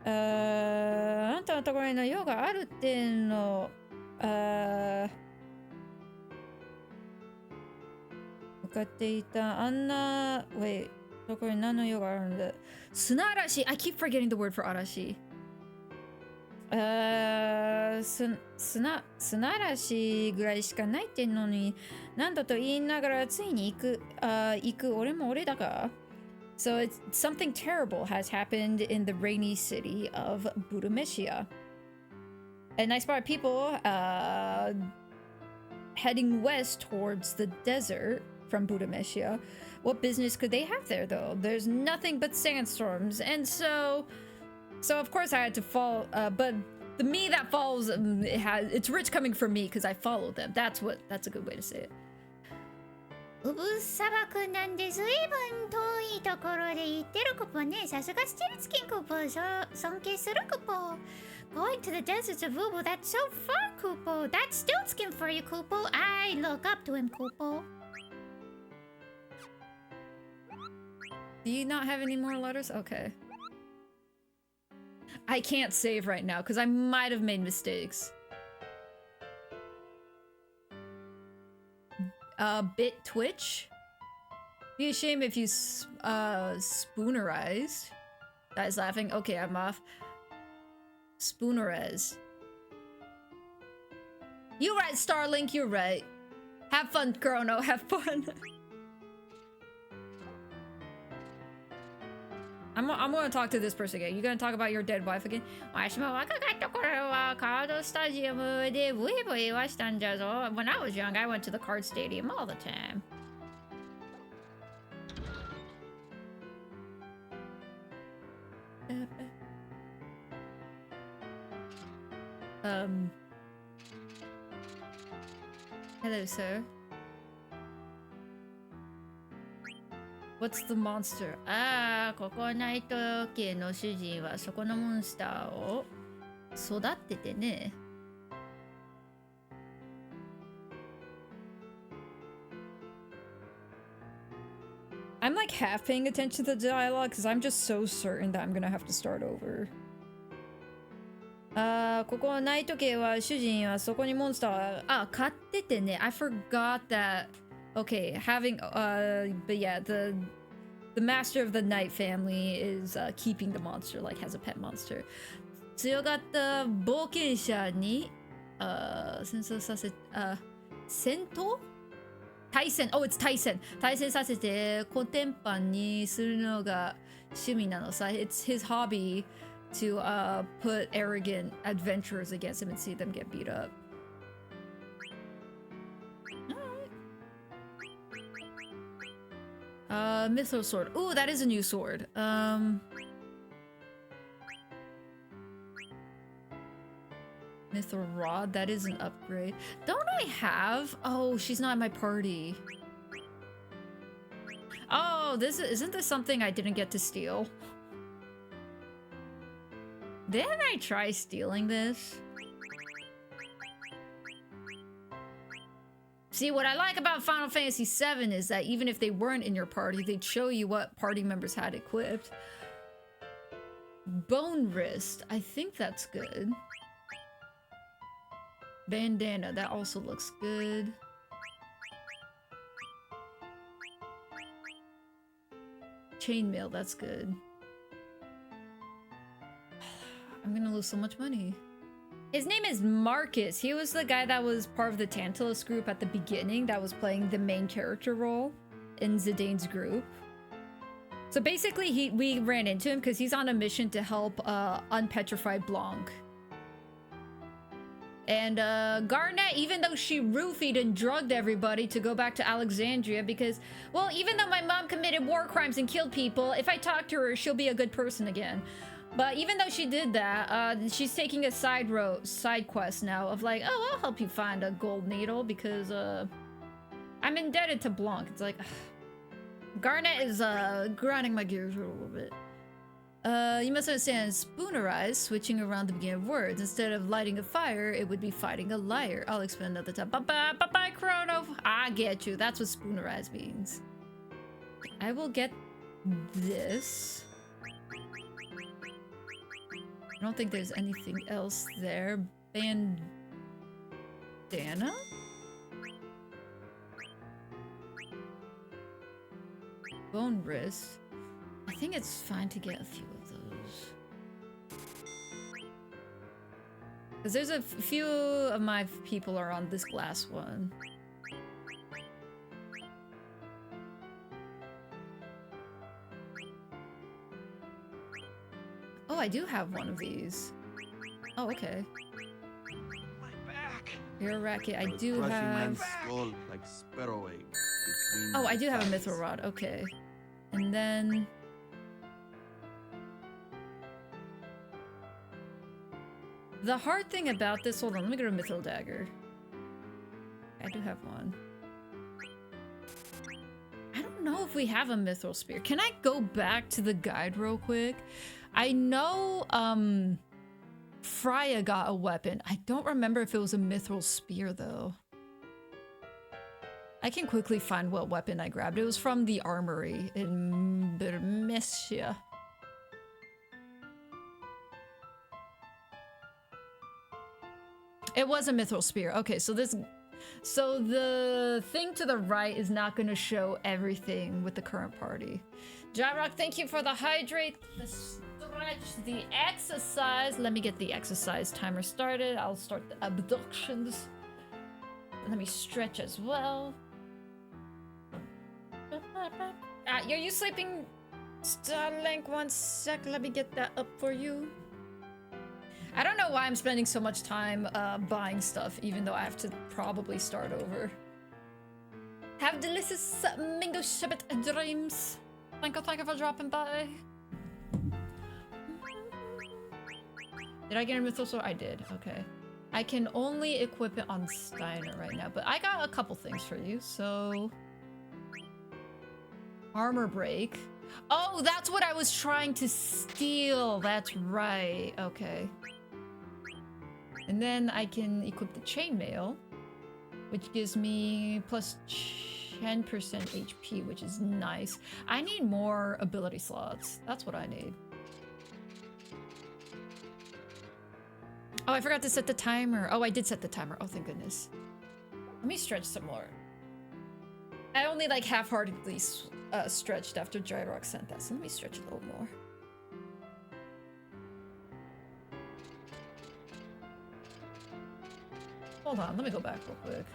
あんたのところにの用があるっての。向かっていたあんな wait どこに何の用があるんだ砂嵐 I keep forgetting the word for 嵐砂嵐ぐらいしかないってのに何だと言いながらついに行く俺も俺だが So it's something terrible has happened in the rainy city of Burumeshia and I spotted people heading west towards the desert from Burumeshia. What business could they have there though? There's nothing but sandstorms, and so of course I had to fall. But the me that falls, it's rich coming from me because I follow them. That's a good way to say it. ウブ砂漠なんで随分遠いところで行ってるクポね。さすがステルツキンクポ。尊敬するクポ。Going to the deserts of Ubu, that's so far, Kupo. That's Stiltskin for you, Kupo. I look up to him, Kupo. Do you not have any more letters? Okay. I can't save right now because I might have made mistakes. Bit Twitch? Be a shame if you spoonerized. Guy's laughing. Okay, I'm off. Spoonerized. You're right, Starlink. You're right. Have fun, Chrono. Have fun. I'm gonna talk to this person again. You gonna talk about your dead wife again? わしも若かった頃はカードスタジアムでブイブイはしたんじゃぞ。When I was young, I went to the card stadium all the time. Hello, sir. What's the monster? ああ、ここナイト家の主人はそこのモンスターを育ててね。I'm like half paying attention to the dialogue because I'm just so certain that I'm gonna have to start over. ここナイト家は主人はそこにモンスター飼っててね。I forgot that. Okay, having but yeah, the master of the night family is keeping the monster, like has a pet monster. 強がった冒険者に戦争させ戦闘対戦 Oh, it's 対戦させてコテンパンにするのが趣味なのさ。It's his hobby to put arrogant adventurers against him and see them get beat up. Mithril sword. Ooh, that is a new sword. Mithril rod. That is an upgrade. Don't I have? Oh, she's not in my party. Oh, isn't this something I didn't get to steal? Didn't I try stealing this? See, what I like about Final Fantasy VII is that even if they weren't in your party, they'd show you what party members had equipped. Bone wrist. I think that's good. Bandana. That also looks good. Chainmail. That's good. I'm gonna lose so much money. His name is Marcus. He was the guy that was part of the Tantalus group at the beginning that was playing the main character role in Zidane's group. So basically, we ran into him because he's on a mission to help unpetrify Blanc. And Garnet, even though she roofied and drugged everybody to go back to Alexandria because, well, even though my mom committed war crimes and killed people, if I talk to her, she'll be a good person again. But even though she did that, she's taking a side quest now of like, oh, I'll help you find a gold needle because I'm indebted to Blanc. It's like, Garnet is grinding my gears a little bit. You must understand, spoonerize, switching around the beginning of words. Instead of lighting a fire, it would be fighting a liar. I'll explain another time. Bye-bye, Chrono. I get you. That's what spoonerize means. I will get this. I don't think there's anything else there. Bandana? Bone wrist. I think it's fine to get a few of those. Because there's a few of my people are on this glass one. Oh, I do have one of these. Oh, okay. My back. Air racket. I do Crushing have. my skull like sparrow eggs between Oh, I do have a thighs. mithril rod. Okay, and then the hard thing about this. Hold on, let me get a mithril dagger. I do have one. I don't know if we have a mithril spear. Can I go back to the guide real quick? I know Freya got a weapon. I don't remember if it was a mithril spear though. I can quickly find what weapon I grabbed. It was from the armory in Bermesia. It was a mithril spear. Okay, so this So the thing to the right is not going to show everything with the current party. Jyrock, thank you for the hydrate, the stretch, the exercise. Let me get the exercise timer started. I'll start the abductions. Let me stretch as well. Are you sleeping, Starlink? 1 sec. Let me get that up for you. I don't know why I'm spending so much time buying stuff, even though I have to probably start over. Have delicious mango sherbet dreams. Thank you for dropping by. Did I get a Mythosaur? I did. Okay. I can only equip it on Steiner right now, but I got a couple things for you, so... Armor break. Oh, that's what I was trying to steal. That's right. Okay. And then I can equip the chainmail, which gives me plus 10% HP, which is nice. I need more ability slots. That's what I need. Oh, I forgot to set the timer. Oh, I did set the timer. Oh, thank goodness. Let me stretch some more. I only like half-heartedly stretched after Jyrock sent that, so let me stretch a little more. Hold on, let me go back real quick.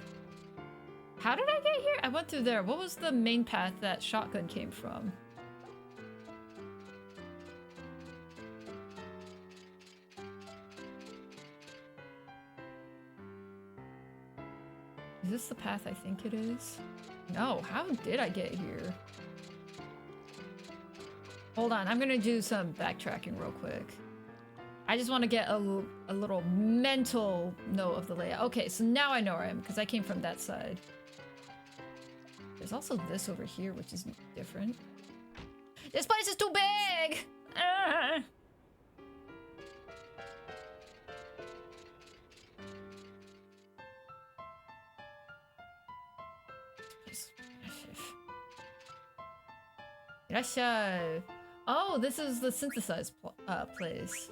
How did I get here? I went through there. What was the main path that shotgun came from? Is this the path I think it is? No, how did I get here? Hold on, I'm gonna do some backtracking real quick. I just want to get a little mental note of the layout. Okay, so now I know where I am, because I came from that side. There's also this over here, which is different. This place is too big! Ah. Irashai. Oh, this is the synthesized place.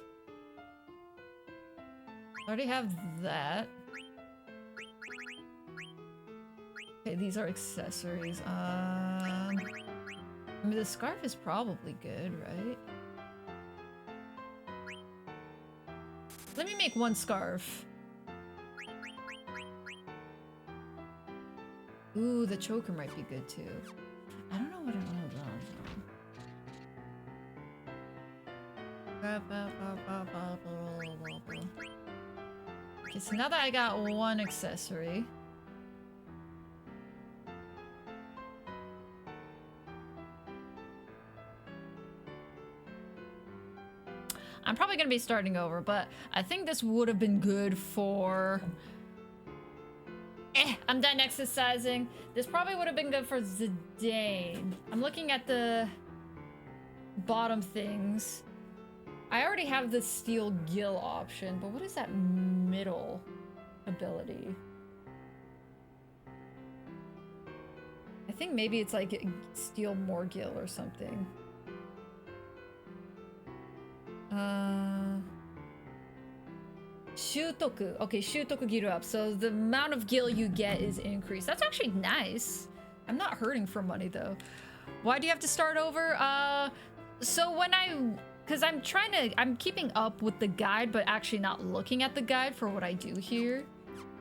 I already have that. Okay, these are accessories. I mean, the scarf is probably good, right? Let me make one scarf. Ooh, the choker might be good too. I don't know what it all does. Okay, so now that I got one accessory. I'm probably gonna be starting over, but I think this would have been good for... I'm done exercising. This probably would have been good for Zidane. I'm looking at the bottom things. I already have the Steel Gill option, but what is that middle ability? I think maybe it's like Steel Morgil or something. Shutoku. Okay, Shutoku Gill up. So the amount of Gill you get is increased. That's actually nice. I'm not hurting for money though. Why do you have to start over? So when because I'm keeping up with the guide, but actually not looking at the guide for what I do here.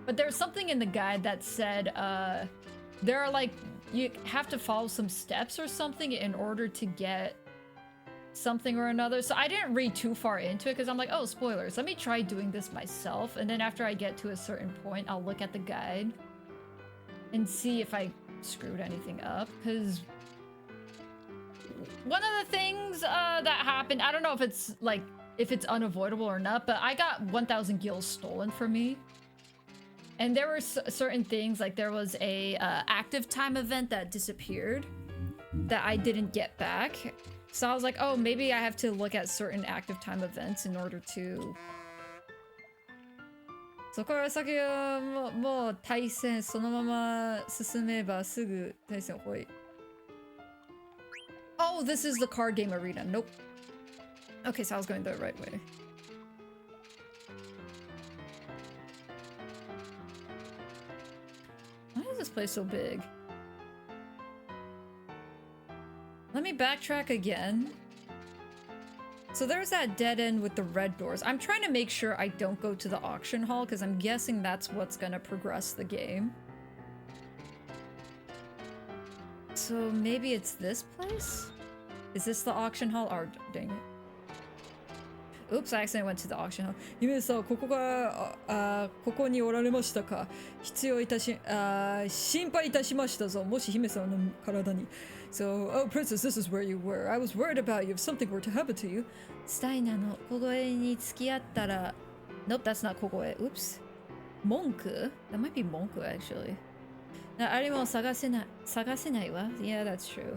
But there's something in the guide that said, there are like, you have to follow some steps or something in order to get something or another. So I didn't read too far into it because I'm like, oh, spoilers. Let me try doing this myself. And then after I get to a certain point, I'll look at the guide and see if I screwed anything up. Because one of the things that happened, I don't know if it's like, if it's unavoidable or not, but I got 1,000 gills stolen from me. And there were certain things, like there was a active time event that disappeared that I didn't get back. So I was like, oh, maybe I have to look at certain active time events in order to... そこから先はもう対戦そのまま進めばすぐ対戦ほい。Oh, this is the card game arena. Nope. Okay, so I was going the right way. this place so big? Let me backtrack again. So there's that dead end with the red doors. I'm trying to make sure I don't go to the auction hall because I'm guessing that's what's gonna progress the game. So maybe it's this place? Is this the auction hall? Oh, dang it. Oops, I accidentally went to the auction hall. 姫さん、ここが、ここにおられましたか？必要いたし、心配いたしましたぞ。もし姫さんの体に。So, oh, princess, this is where you were. I was worried about you if something were to happen to you. スタイナの小声に付き合ったら... Nope, that's not 小声. Oops. 文句? That might be 文句, actually. あれも探せないわ. Yeah, that's true.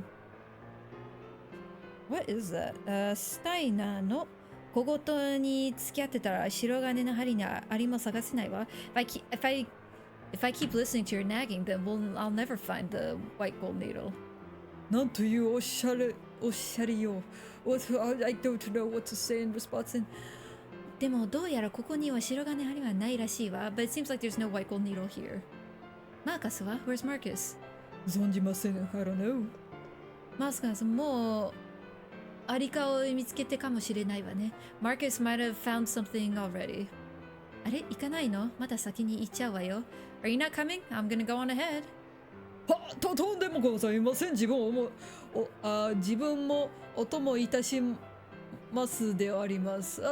What is that? スタイナの小言に付き合ってたら白金の針にありも探せないわ. If I keep listening to your nagging, then I'll never find the white gold needle. なんというおしゃれよ。I don't know what to say in response. でもどうやらここには白金針はないらしいわ。But it seems like there's no white gold needle here. マーカスは Where's Marcus? 存じません。I don't know. マーカスもうアリカを見つけてかもしれないわね。Marcus might have found something already. あれ行かないの？まだ先に行っちゃうわよ。Are you not coming? I'm gonna go on ahead. とんでもございません。自分もお供いたしますであります。No.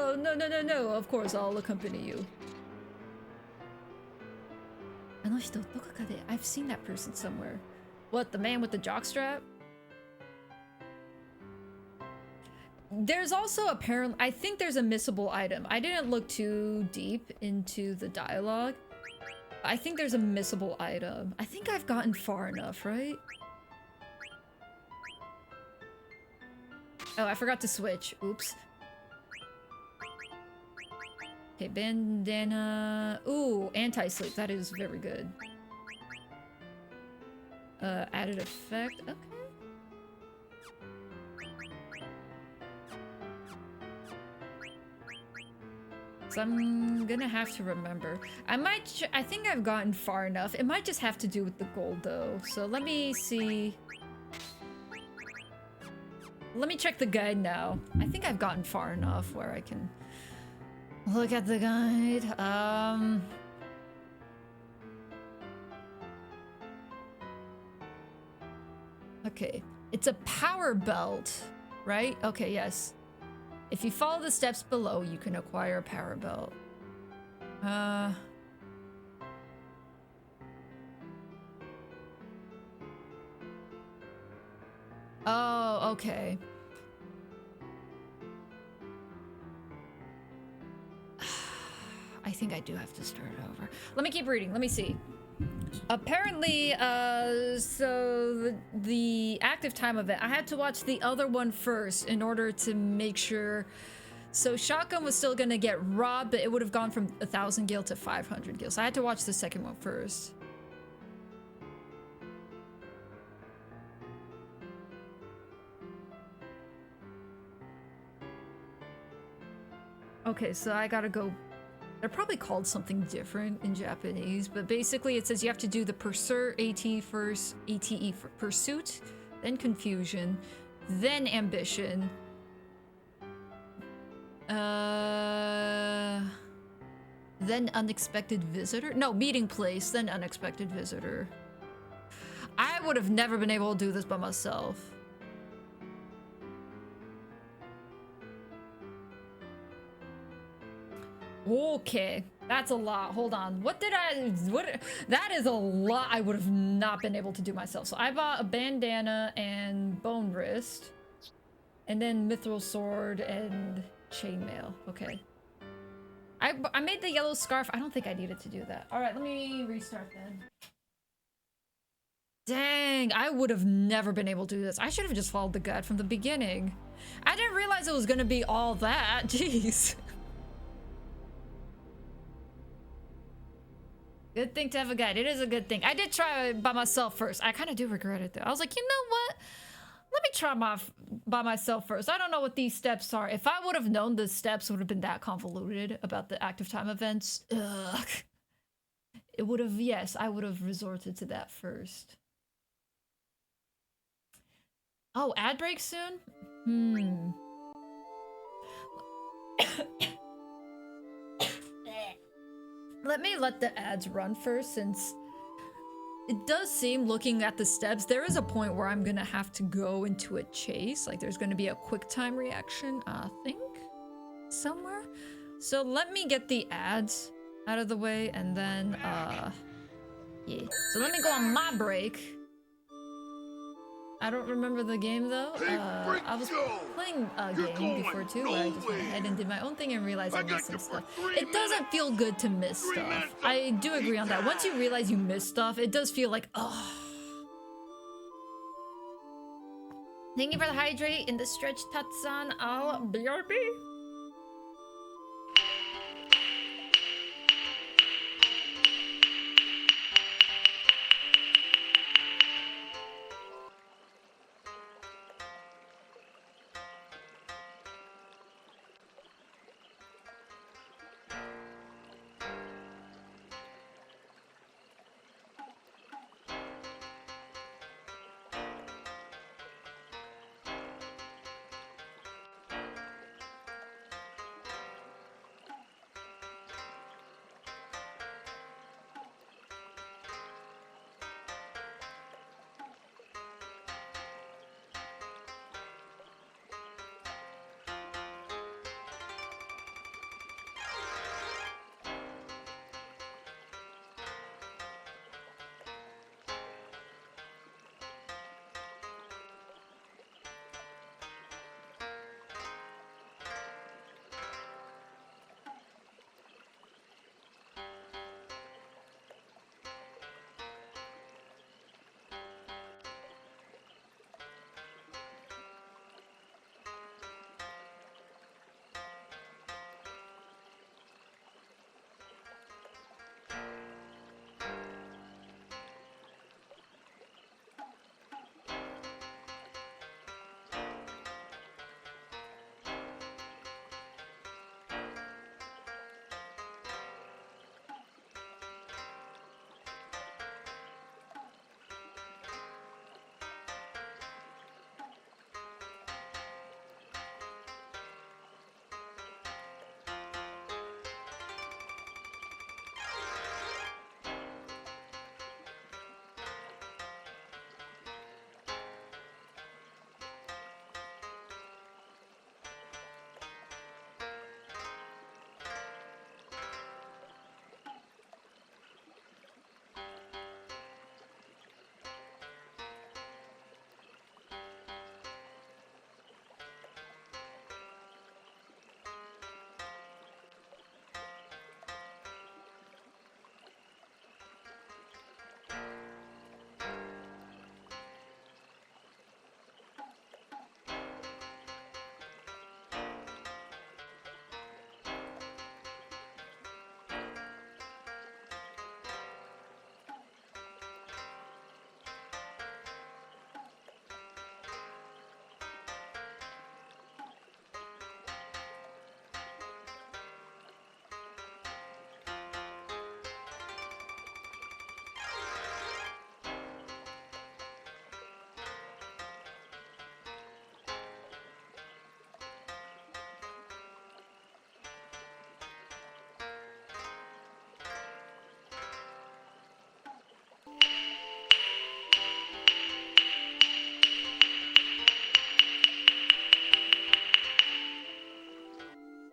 Of course, I'll accompany you. あの人どこかで I've seen that person somewhere. What, the man with the jockstrap? There's also apparently, I think there's a missable item. I didn't look too deep into the dialogue. I think there's a missable item. I think I've gotten far enough, right? Oh, I forgot to switch. Oops. Okay, bandana. Ooh, anti-sleep. That is very good. Added effect. Okay. So I'm gonna have to remember. I think I've gotten far enough. It might just have to do with the gold though. So let me see. Let me check the guide now. I think I've gotten far enough where I can look at the guide. Okay. It's a power belt, right? Okay, yes. If you follow the steps below, you can acquire a power belt. Oh, okay. I think I do have to start over. Let me keep reading. Let me see. Apparently, so the active time event, I had to watch the other one first in order to make sure. So shotgun was still gonna get robbed, but it would have gone from 1,000 gil to 500 gil. So I had to watch the second one first. Okay, so I gotta go. They're probably called something different in Japanese, but basically it says you have to do the Pursuit AT first, ATE for Pursuit, then Confusion, then Ambition, then Unexpected Visitor? No, Meeting Place, then Unexpected Visitor. I would have never been able to do this by myself. Okay, that's a lot. Hold on. That is a lot I would have not been able to do myself. So I bought a bandana and bone wrist. And then mithril sword and chainmail. Okay. I made the yellow scarf. I don't think I needed to do that. Alright, let me restart then. Dang, I would have never been able to do this. I should have just followed the guide from the beginning. I didn't realize it was gonna be all that. Jeez. Good thing to have a guide. It is a good thing. I did try it by myself first. I kind of do regret it though. I was like, you know what? Let me try by myself first. I don't know what these steps are. If I would have known the steps would have been that convoluted about the active time events, ugh. It would have, yes, I would have resorted to that first. Oh, ad break soon? Let the ads run first, since it does seem, looking at the steps, there is a point where I'm gonna have to go into a chase. Like, there's gonna be a quick time reaction, I think, somewhere. So let me get the ads out of the way, and then, yeah. So let me go on my break. I don't remember the game, though. I was playing a game before, too, where I just went ahead and did my own thing and realized I missed some stuff. It doesn't feel good to miss stuff. I do agree on that. Once you realize you missed stuff, it does feel like, oh. Thank you for the hydrate in the stretch, Tatsan. Oh, BRB.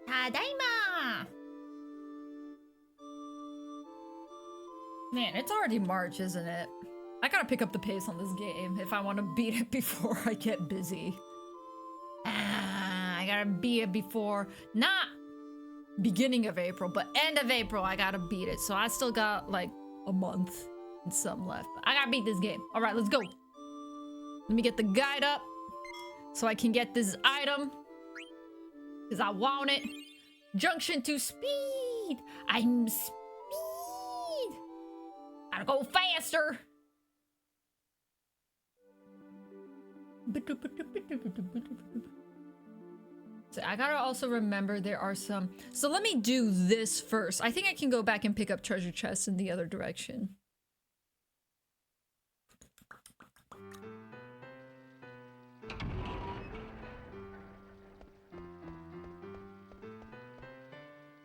Tadaima! Man, it's already March, isn't it? I gotta pick up the pace on this game if I want to beat it before I get busy. I gotta beat it before, not beginning of April, but end of April, I gotta beat it. So I still got like a month and some left. But I gotta beat this game. All right, let's go. Let me get the guide up so I can get this item, because I want it. Junction to speed. I'm speed. Gotta go faster. So I gotta also remember there are some. So let me do this first. I think I can go back and pick up treasure chests in the other direction.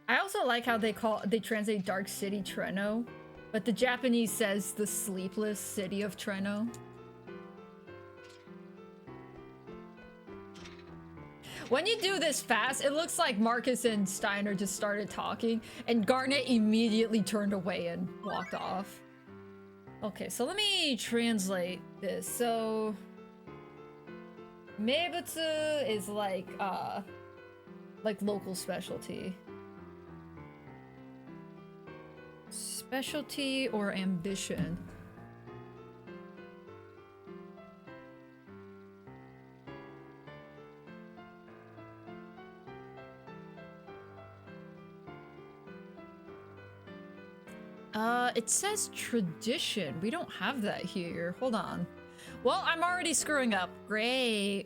I also like how they translate Dark City Treno, but the Japanese says the sleepless city of Treno. When you do this fast, it looks like Marcus and Steiner just started talking, and Garnet immediately turned away and walked off. Okay, so let me translate this. So, Meibutsu is like local specialty. Specialty or ambition. It says tradition. We don't have that here. Hold on. Well, I'm already screwing up. Great.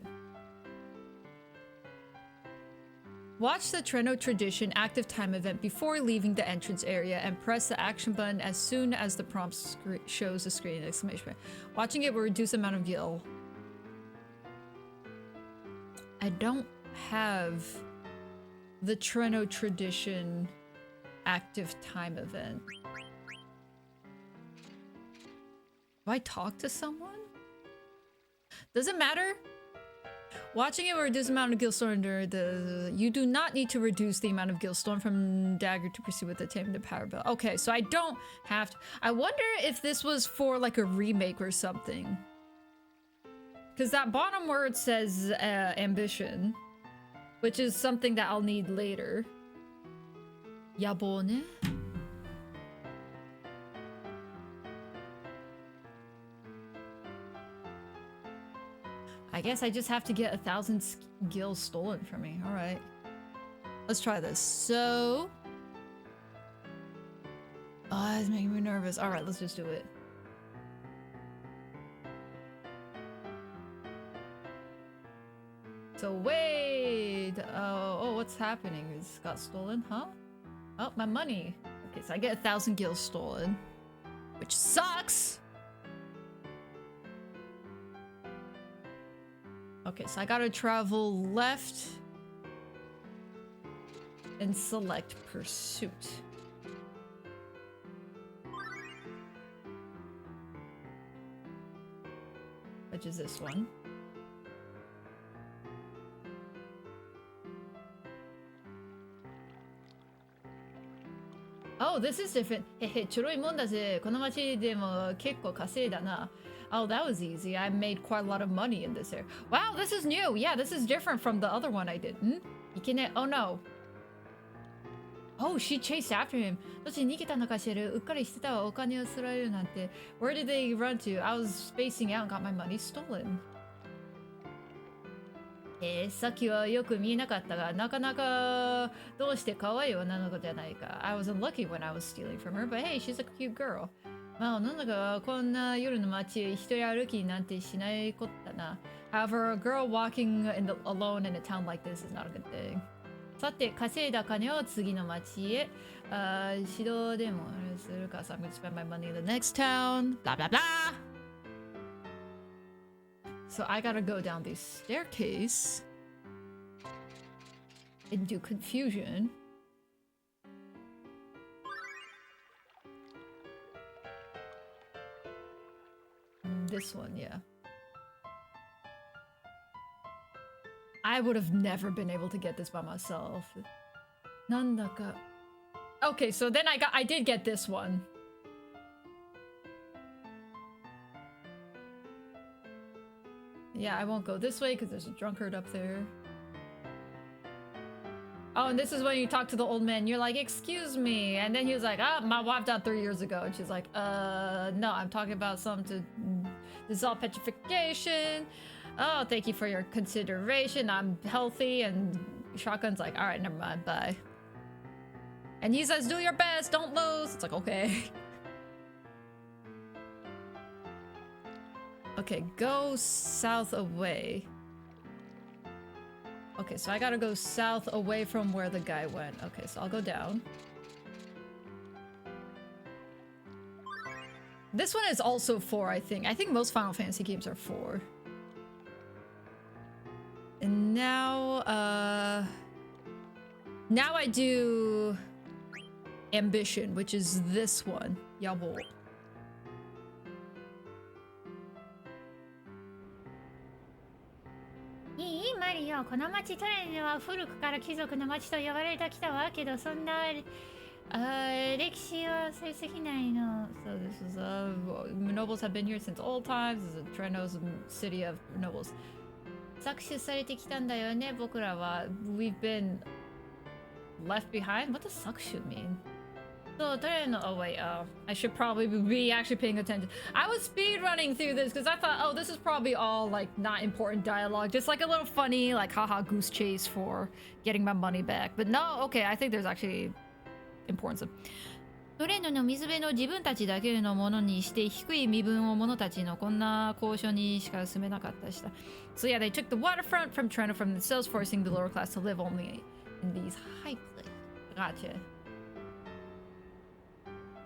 Watch the Treno Tradition active time event before leaving the entrance area and press the action button as soon as the prompt shows the screen exclamation. Watching it will reduce the amount of gil. I don't have the Treno Tradition active time event. Do I talk to someone? Does it matter? Watching it will reduce the amount of gil storm you do not need to reduce the amount of gil storm from dagger to pursue with the tame the power bill. Okay, so I don't have to. I wonder if this was for like a remake or something. Because that bottom word says ambition, which is something that I'll need later. 야보네? I guess I just have to get 1,000 gills stolen from me. All right. Let's try this. So... oh, it's making me nervous. All right, let's just do it. So wait. Oh, what's happening? It's got stolen, huh? Oh, my money. Okay, so I get 1,000 gills stolen, which sucks. Okay, so I gotta travel left and select pursuit. Which is this one. Oh, this is different. へへ、ちょろいもんだぜ。この町でも結構稼いだな。Oh, that was easy. I made quite a lot of money in this area. Wow, this is new. Yeah, this is different from the other one I did. Ikine. Oh no. Oh, she chased after him. どっちに逃げたのかしら。うっかりしてたわ。お金をすられるなんて。Where did they run to? I was spacing out and got my money stolen. さっきはよく見えなかったが、なかなかどうして可愛い女の子じゃないか。I wasn't lucky when I was stealing from her, but hey, she's a cute girl. まあ、なんだかこんな夜の街へ一人歩きなんてしないことだな。However, a girl walking alone in a town like this is not a good thing. さて、稼いだ金を次の街へ指導でもするか。So I'm going to spend my money in the next town. Blah, blah, blah. So I gotta go down this staircase and do confusion. This one, yeah. I would have never been able to get this by myself. Nandaka. Okay, so then I did get this one. Yeah, I won't go this way because there's a drunkard up there. Oh, and this is when you talk to the old man. You're like, excuse me. And then he was like, ah, my wife died 3 years ago. And she's like, no, I'm talking about something to dissolve petrification. Oh, thank you for your consideration. I'm healthy. And Shotgun's like, all right, never mind. Bye. And he says, do your best. Don't lose. It's like, okay. Okay, go south away. Okay, so I gotta go south away from where the guy went. Okay, so I'll go down. This one is also 4, I think. I think most Final Fantasy games are 4. And now, now I do Ambition, which is this one. Yabo. いいマリオ、この町トレンは古くから貴族の町と呼ばれてきたわけど、そんな歴史はそれすぎないの。 So this is nobles have been here since old times. This is Trenos, a city of nobles. 搾取されてきたんだよね、僕らは。 We've been left behind? What does sakshu mean? そうトレンの Oh wait, I should probably be actually paying attention. I was speed running through this because I thought, oh, this is probably all like not important dialogue, just like a little funny, like haha goose chase for getting my money back. But no, okay, I think there's actually importance of. トレンの水辺の自分たちだけのものにして低い身分を者たちのこんな交渉にしか進めなかったした。 So yeah, they took the waterfront from Treno from themselves, forcing the lower class to live only in these high places. Gotcha.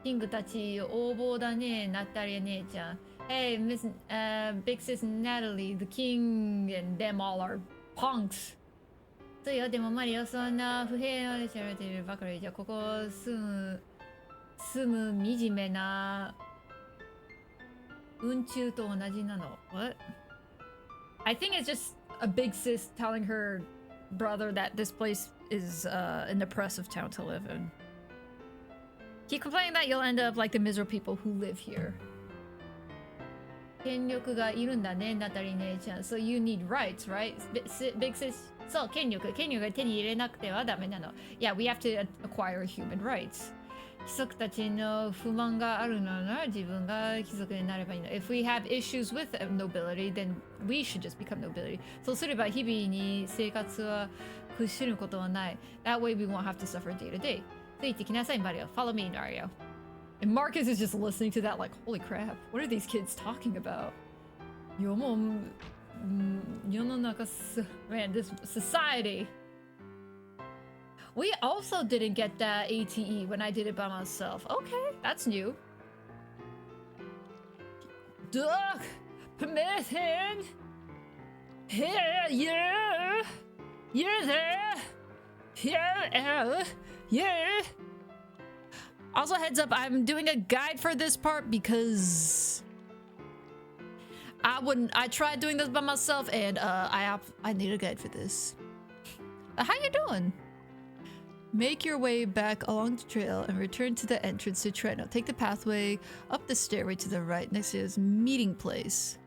キングたち横暴だね、ナタリア姉ちゃん。 Hey, Miss, Big Sis Natalie, the king and them all are punks. そうよ、でもマリオ、そんな不平を知られているばかりじゃ、ここ住む惨めな雲中と同じなの。 What? I think it's just a Big Sis telling her brother that this place is an oppressive town to live in. Keep complaining that you'll end up like the miserable people who live here. 権力がいるんだね、ナタリー姉ちゃん。 So you need rights, right? Big Sis. そう、権力が手に入れなくてはダメなの。 Yeah, we have to acquire human rights. 貴族たちの不満があるのなら自分が貴族になればいいの。 If we have issues with nobility, then we should just become nobility. そうすれば日々に生活は苦しむことはない。 That way we won't have to suffer day to day. ついてきなさい、マリオ。Follow me, Mario. And Marcus is just listening to that like, holy crap, what are these kids talking about? Man, this society. We also didn't get that ATE when I did it by myself. Okay, that's new. Duck, permission. Here, yeah. You're there. Here, yeah. Also, heads up, I'm doing a guide for this part because I tried doing this by myself and I need a guide for this. How you doing? Make your way back along the trail and return to the entrance to Treno. Take the pathway up the stairway to the right next to his meeting place.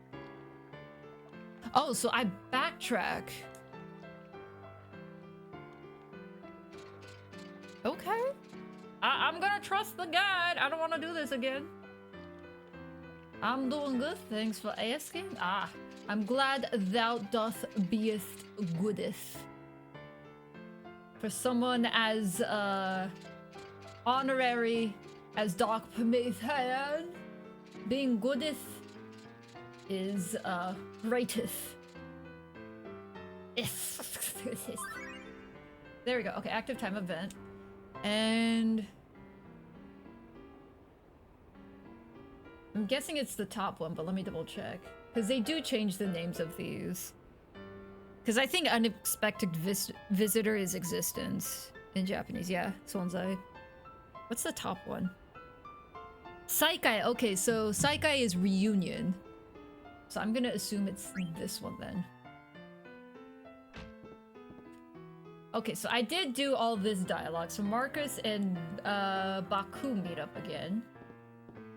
Oh, so I backtrack. Okay. I'm gonna trust the guide. I don't want to do this again. I'm doing good. Thanks for asking. I'm glad thou doth beest goodeth. For someone as honorary as Doc Promethean, being goodeth is greateth. There we go. Okay, active time event. And I'm guessing it's the top one, but let me double check. Because they do change the names of these. Because I think unexpected visitor is existence in Japanese. Yeah, Sonzai. What's the top one? Saikai. Okay, so Saikai is reunion. So I'm gonna assume it's this one then. Okay, so I did do all this dialogue. So Marcus and Baku meet up again.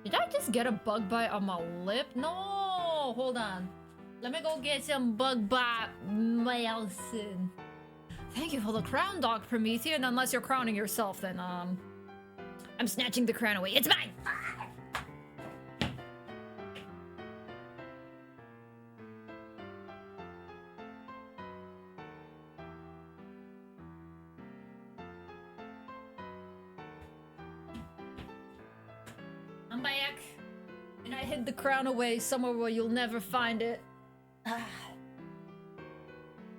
Did I just get a bug bite on my lip? No, hold on. Let me go get some bug bite medicine. Thank you for the crown, Doc Promethean. Unless you're crowning yourself, then I'm snatching the crown away. It's mine. I'm back. And I hid the crown away somewhere where you'll never find it.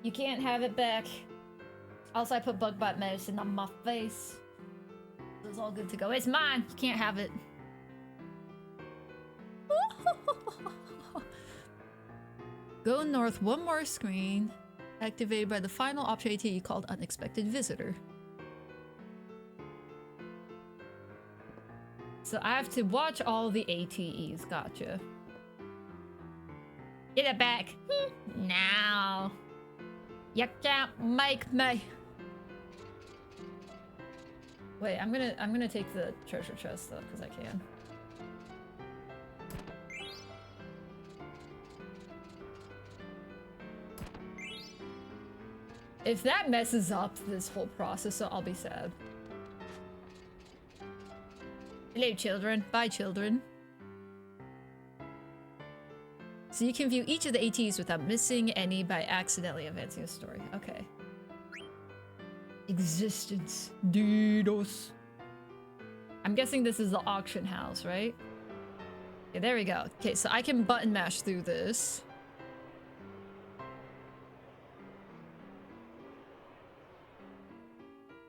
You can't have it back. Also, I put bug bite medicine on my face. It's all good to go. It's mine. You can't have it. Go north one more screen. Activated by the final option ATE called Unexpected Visitor. So I have to watch all the ATEs. Gotcha. Get it back. Now. You can't make me. Wait, I'm gonna take the treasure chest stuff because I can. If that messes up this whole process, I'll be sad. Hello, children. Bye, children. So you can view each of the ATs without missing any by accidentally advancing a story. Okay. Existence. Didos. I'm guessing this is the auction house, right? Okay, there we go. Okay, so I can button mash through this.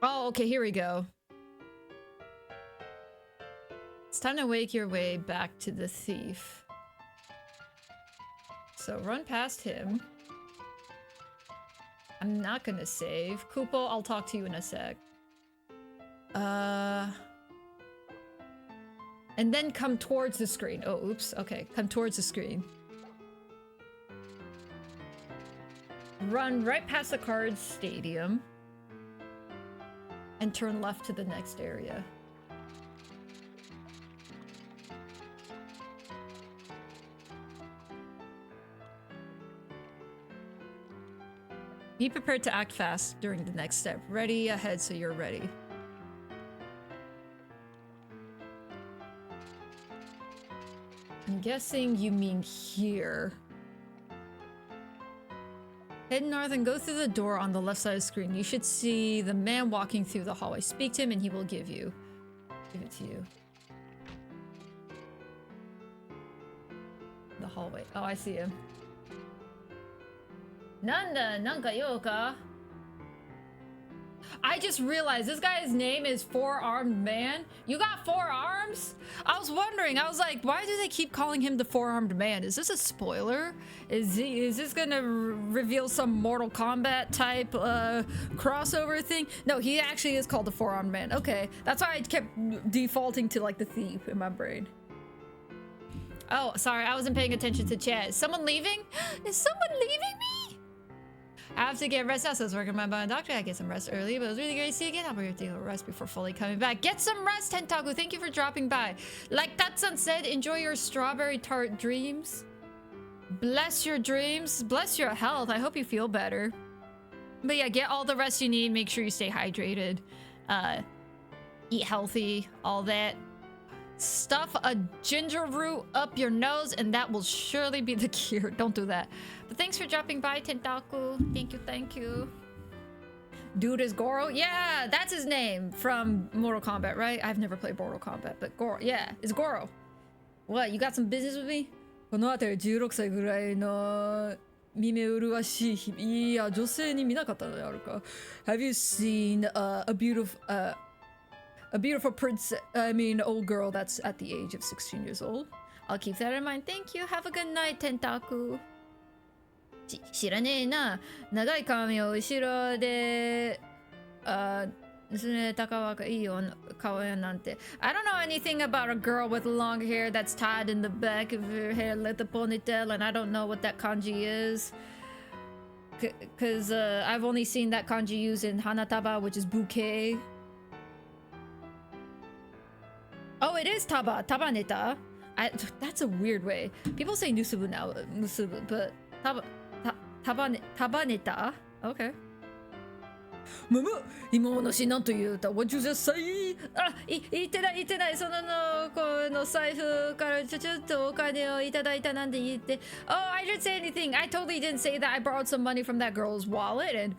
Oh, okay, here we go. It's time to make your way back to the thief. So run past him. I'm not gonna save. Kupo, I'll talk to you in a sec. And then come towards the screen. Oh, oops. Okay, come towards the screen. Run right past the Cards Stadium. And turn left to the next area. Be prepared to act fast during the next step. Ready ahead so you're ready. I'm guessing you mean here. Head north and go through the door on the left side of the screen. You should see the man walking through the hallway. Speak to him and he will give it to you. The hallway. Oh, I see him. Nanda, nanka yoka. I just realized this guy's name is Four-Armed Man. You got 4 arms? I was wondering. I was like, why do they keep calling him the Four-Armed Man? Is this a spoiler? Is this gonna reveal some Mortal Kombat type crossover thing? No, he actually is called the Four-Armed Man. Okay, that's why I kept defaulting to like the thief in my brain. Oh, sorry, I wasn't paying attention to chat. Is someone leaving? Is someone leaving me? I have to get rest out, so I was working my body doctor. I get some rest early, but it was really great to see you again. I'll be taking a rest before fully coming back. Get some rest, Tentaku. Thank you for dropping by. Like Tatsun said, enjoy your strawberry tart dreams. Bless your dreams. Bless your health. I hope you feel better. But yeah, get all the rest you need. Make sure you stay hydrated. Eat healthy. All that. Stuff a ginger root up your nose and that will surely be the cure. Don't do that. But thanks for dropping by, Tentaku. Thank you, thank you. Dude is Goro? Yeah, that's his name from Mortal Kombat, right? I've never played Mortal Kombat, but Goro. Yeah, it's Goro. What, you got some business with me? この辺り16歳ぐらいの耳麗しい日々。いや、女性に見なかったのであるか。Have you seen a beautiful princess, old girl that's at the age of 16 years old. I'll keep that in mind. Thank you. Have a good night, Tentaku. 知らねえな。長い髪を後ろで、娘たかわかいいよ、顔やなんて。I don't know anything about a girl with long hair that's tied in the back of her hair like the ponytail, and I don't know what that kanji is. Because I've only seen that kanji used in Hanataba, which is bouquet. Oh, it is taba. Tabaneta. That's a weird way. People say nusubu now, nusubu, but tabaneta. Okay. Mumu, 今のしなんと言うた What you just say? 言ってない。その子の財布からちょっとお金をいただいたなんて言って Oh, I didn't say anything. I totally didn't say that. I borrowed some money from that girl's wallet and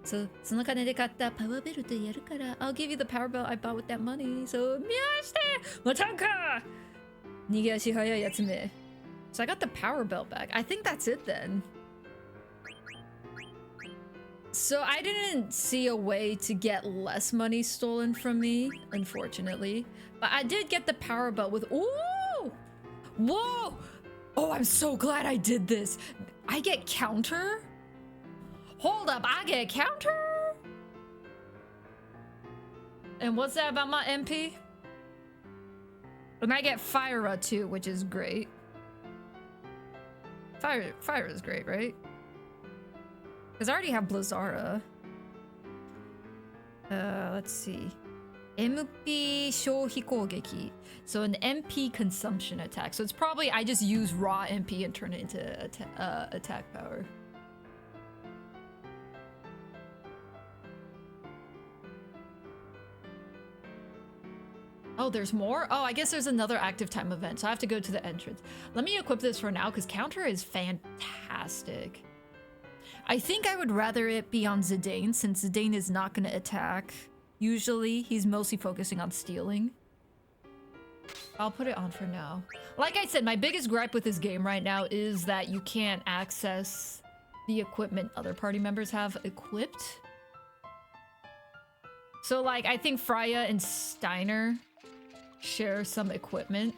その金で買ったパワーベルトやるから I'll give you the power belt I bought with that money. So 見ましてまたんか逃げ足早いやつめ So I got the power belt back. I think that's it then. So I didn't see a way to get less money stolen from me, unfortunately. But I did get the power belt with... Ooh! Whoa! Oh, I'm so glad I did this. I get counter? Hold up, I get counter? And what's that about my MP? And I get Fyra too, which is great. Fyra is great, right? Because I already have Blizzara. Let's see. MP 消費攻撃. So an MP consumption attack. So it's probably I just use raw MP and turn it into attack power. Oh, there's more? Oh, I guess there's another active time event, so I have to go to the entrance. Let me equip this for now, because counter is fantastic. I think I would rather it be on Zidane, since Zidane is not going to attack. Usually, he's mostly focusing on stealing. I'll put it on for now. Like I said, my biggest gripe with this game right now is that you can't access the equipment other party members have equipped. So, like, I think Freya and Steiner share some equipment.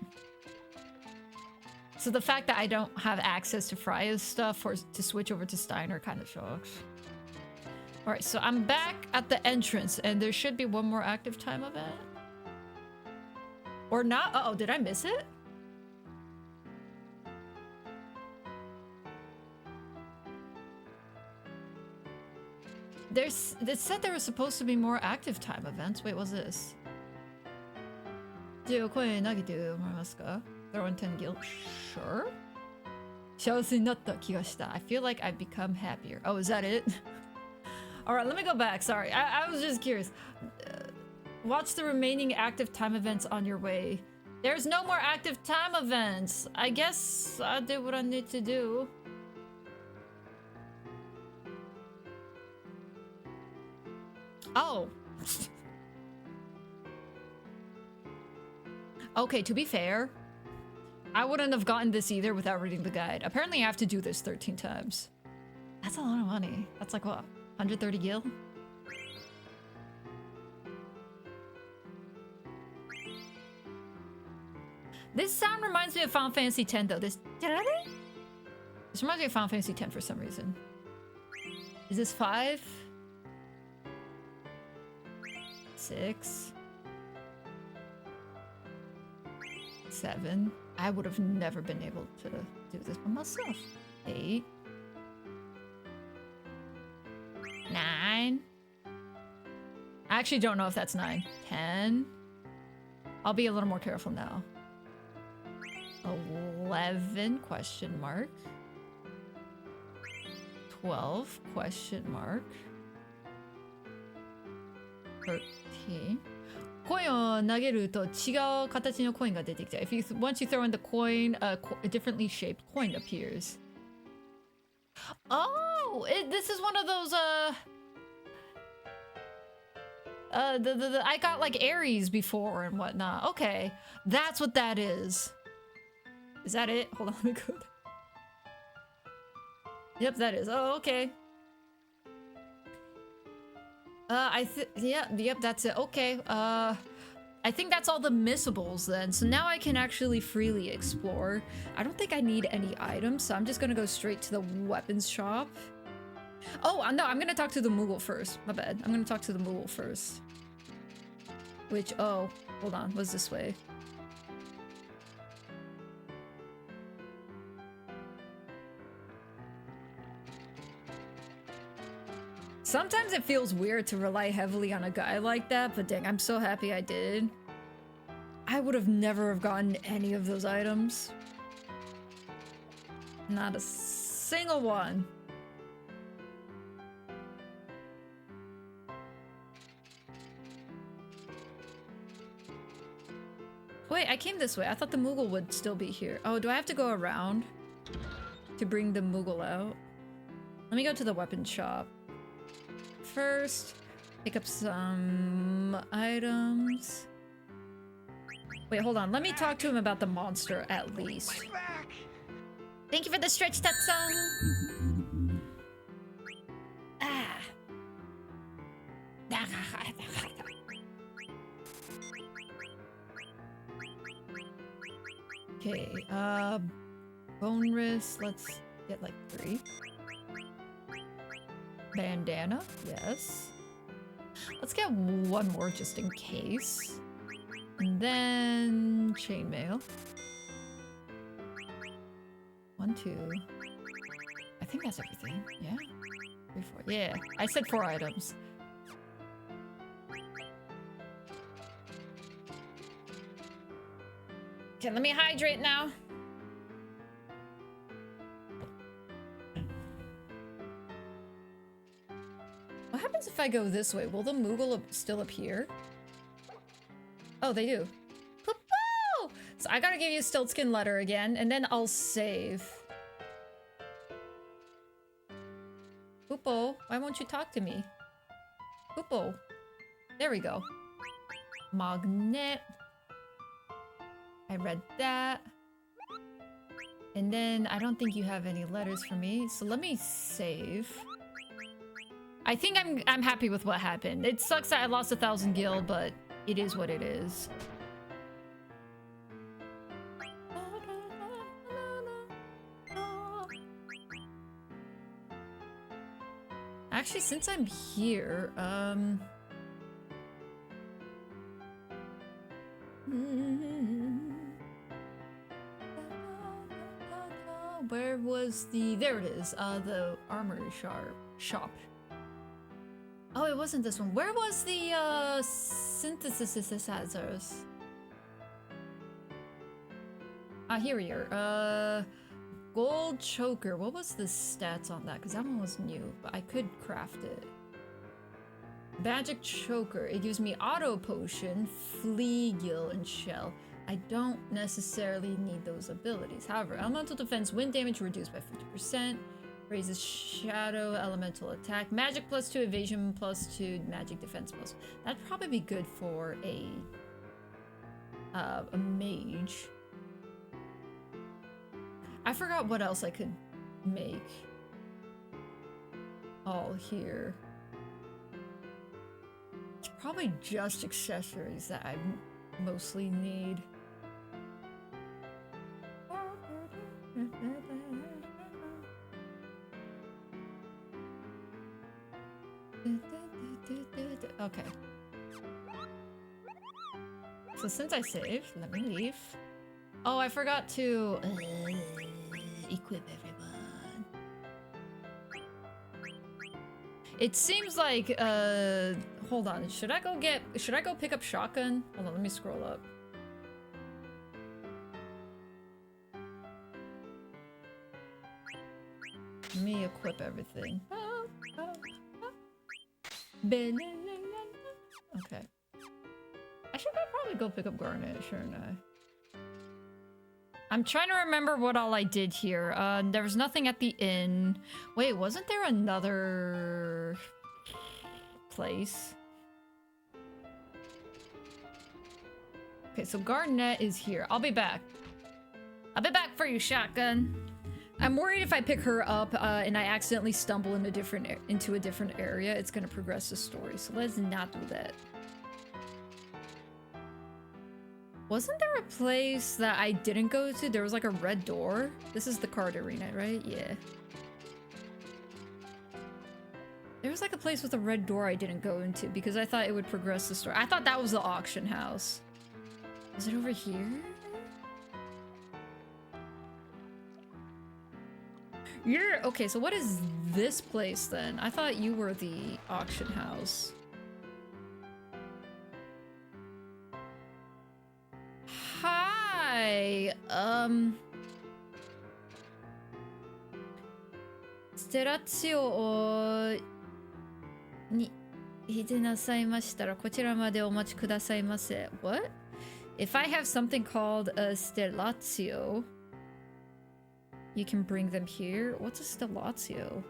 So the fact that I don't have access to Freya's stuff or to switch over to Steiner kind of shocks. Alright, so I'm back at the entrance and there should be one more active time event. Or not? Uh-oh, did I miss it? It said there was supposed to be more active time events. Wait, what's this? 15コイン投げてもらえますか? Throw in 10 gil. Sure. 幸せになった気がした. I feel like I've become happier. Oh, is that it? Alright, let me go back. Sorry, I was just curious. Watch the remaining active time events on your way. There's no more active time events. I guess I did what I need to do. Oh. Okay, to be fair, I wouldn't have gotten this either without reading the guide. Apparently I have to do this 13 times. That's a lot of money. That's like what? 130 gil? This sound reminds me of Final Fantasy X though. This reminds me of Final Fantasy X for some reason. Is this 5? 6? 7? I would have never been able to do this by myself. 8? 9? I actually don't know if that's 9. 10? I'll be a little more careful now. 11 question mark. 12 question mark. 13. コインを投げると違う形のコインが出てきた. Once you throw in the coin, a differently shaped coin appears. Oh, this is one of those I got like Aries before and whatnot. Okay, that's what that is. Is that it? Hold on, let me go. Yep, that is. Oh, okay. Yep, that's it. Okay, I think that's all the missables then. So now I can actually freely explore. I don't think I need any items, so I'm just gonna go straight to the weapons shop. Oh, no, I'm gonna talk to the Moogle first. My bad. I'm gonna talk to the Moogle first. Which, oh, hold on, what's this way? Sometimes it feels weird to rely heavily on a guy like that, but dang, I'm so happy I did. I would have never have gotten any of those items. Not a single one. Wait, I came this way. I thought the Moogle would still be here. Oh, do I have to go around to bring the Moogle out? Let me go to the weapon shop. First, pick up some items. Wait, hold on. Let me talk to him about the monster at least. Thank you for the stretch, Tatsung. Ah. Okay, bone wrist, let's get like 3. Bandana, yes. Let's get 1 more just in case. And then chainmail. 1, 2. I think that's everything. Yeah. 3, 4. Yeah, I said 4 items. Okay, let me hydrate now. What happens if I go this way? Will the Moogle still appear? Oh, they do. Poo-poo! So I gotta give you a Stiltskin letter again, and then I'll save. Poopo, why won't you talk to me? Poopo. There we go. Magnet. I read that. And then I don't think you have any letters for me, so let me save. I think I'm happy with what happened. It sucks that I lost 1,000 gil, but it is what it is. Actually, since I'm here, where was the... There it is, the armory shop. Oh, it wasn't this one. Where was the, synthesizers? Ah, here we are. Gold choker. What was the stats on that? Because that one was new, but I could craft it. Magic choker. It gives me auto potion, flea gill, and shell. I don't necessarily need those abilities. However, elemental defense, wind damage reduced by 50%. Raises shadow elemental attack. Magic +2, evasion +2, magic defense +. That'd probably be good for a mage. I forgot what else I could make. All here. It's probably just accessories that I mostly need. Okay. So since I saved, let me leave. Oh, I forgot to equip everyone. It seems like hold on. Should I go pick up shotgun? Hold on, let me scroll up. Let me equip everything. Okay. I should probably go pick up Garnet, shouldn't I? I'm trying to remember what all I did here. There was nothing at the inn. Wait, wasn't there another place? Okay, so Garnet is here. I'll be back. I'll be back for you, shotgun. I'm worried if I pick her up and I accidentally stumble into a different area, it's gonna progress the story. So let's not do that. Wasn't there a place that I didn't go to? There was like a red door. This is the card arena, right? Yeah. There was like a place with a red door I didn't go into because I thought it would progress the story. I thought that was the auction house. Is it over here? You're okay, so what is this place then? I thought you were the auction house. Hi. Sterazio ni hite nasaimashitara kochira made omachi kudasaimasu. What? If I have something called a Sterazio, you can bring them here. What's a Sterazio?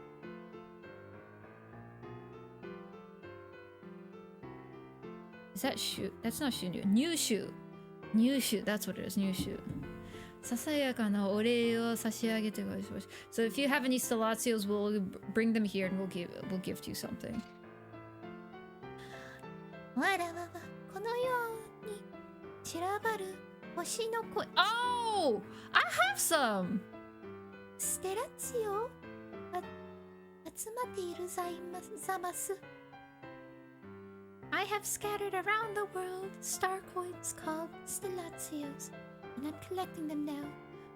Is that shoot? That's not shoot. New shoot. New shoot. That's what it is. New shoot. Sasayaka na orei o sashiagete gashimashita. So if you have any Stelazios, we'll bring them here and we'll gift you something. わらわはこのように散らばる星の声。 Oh! I have some! ステラツィオ集まっているざます。I have scattered around the world star coins called stellatios, and I'm collecting them now.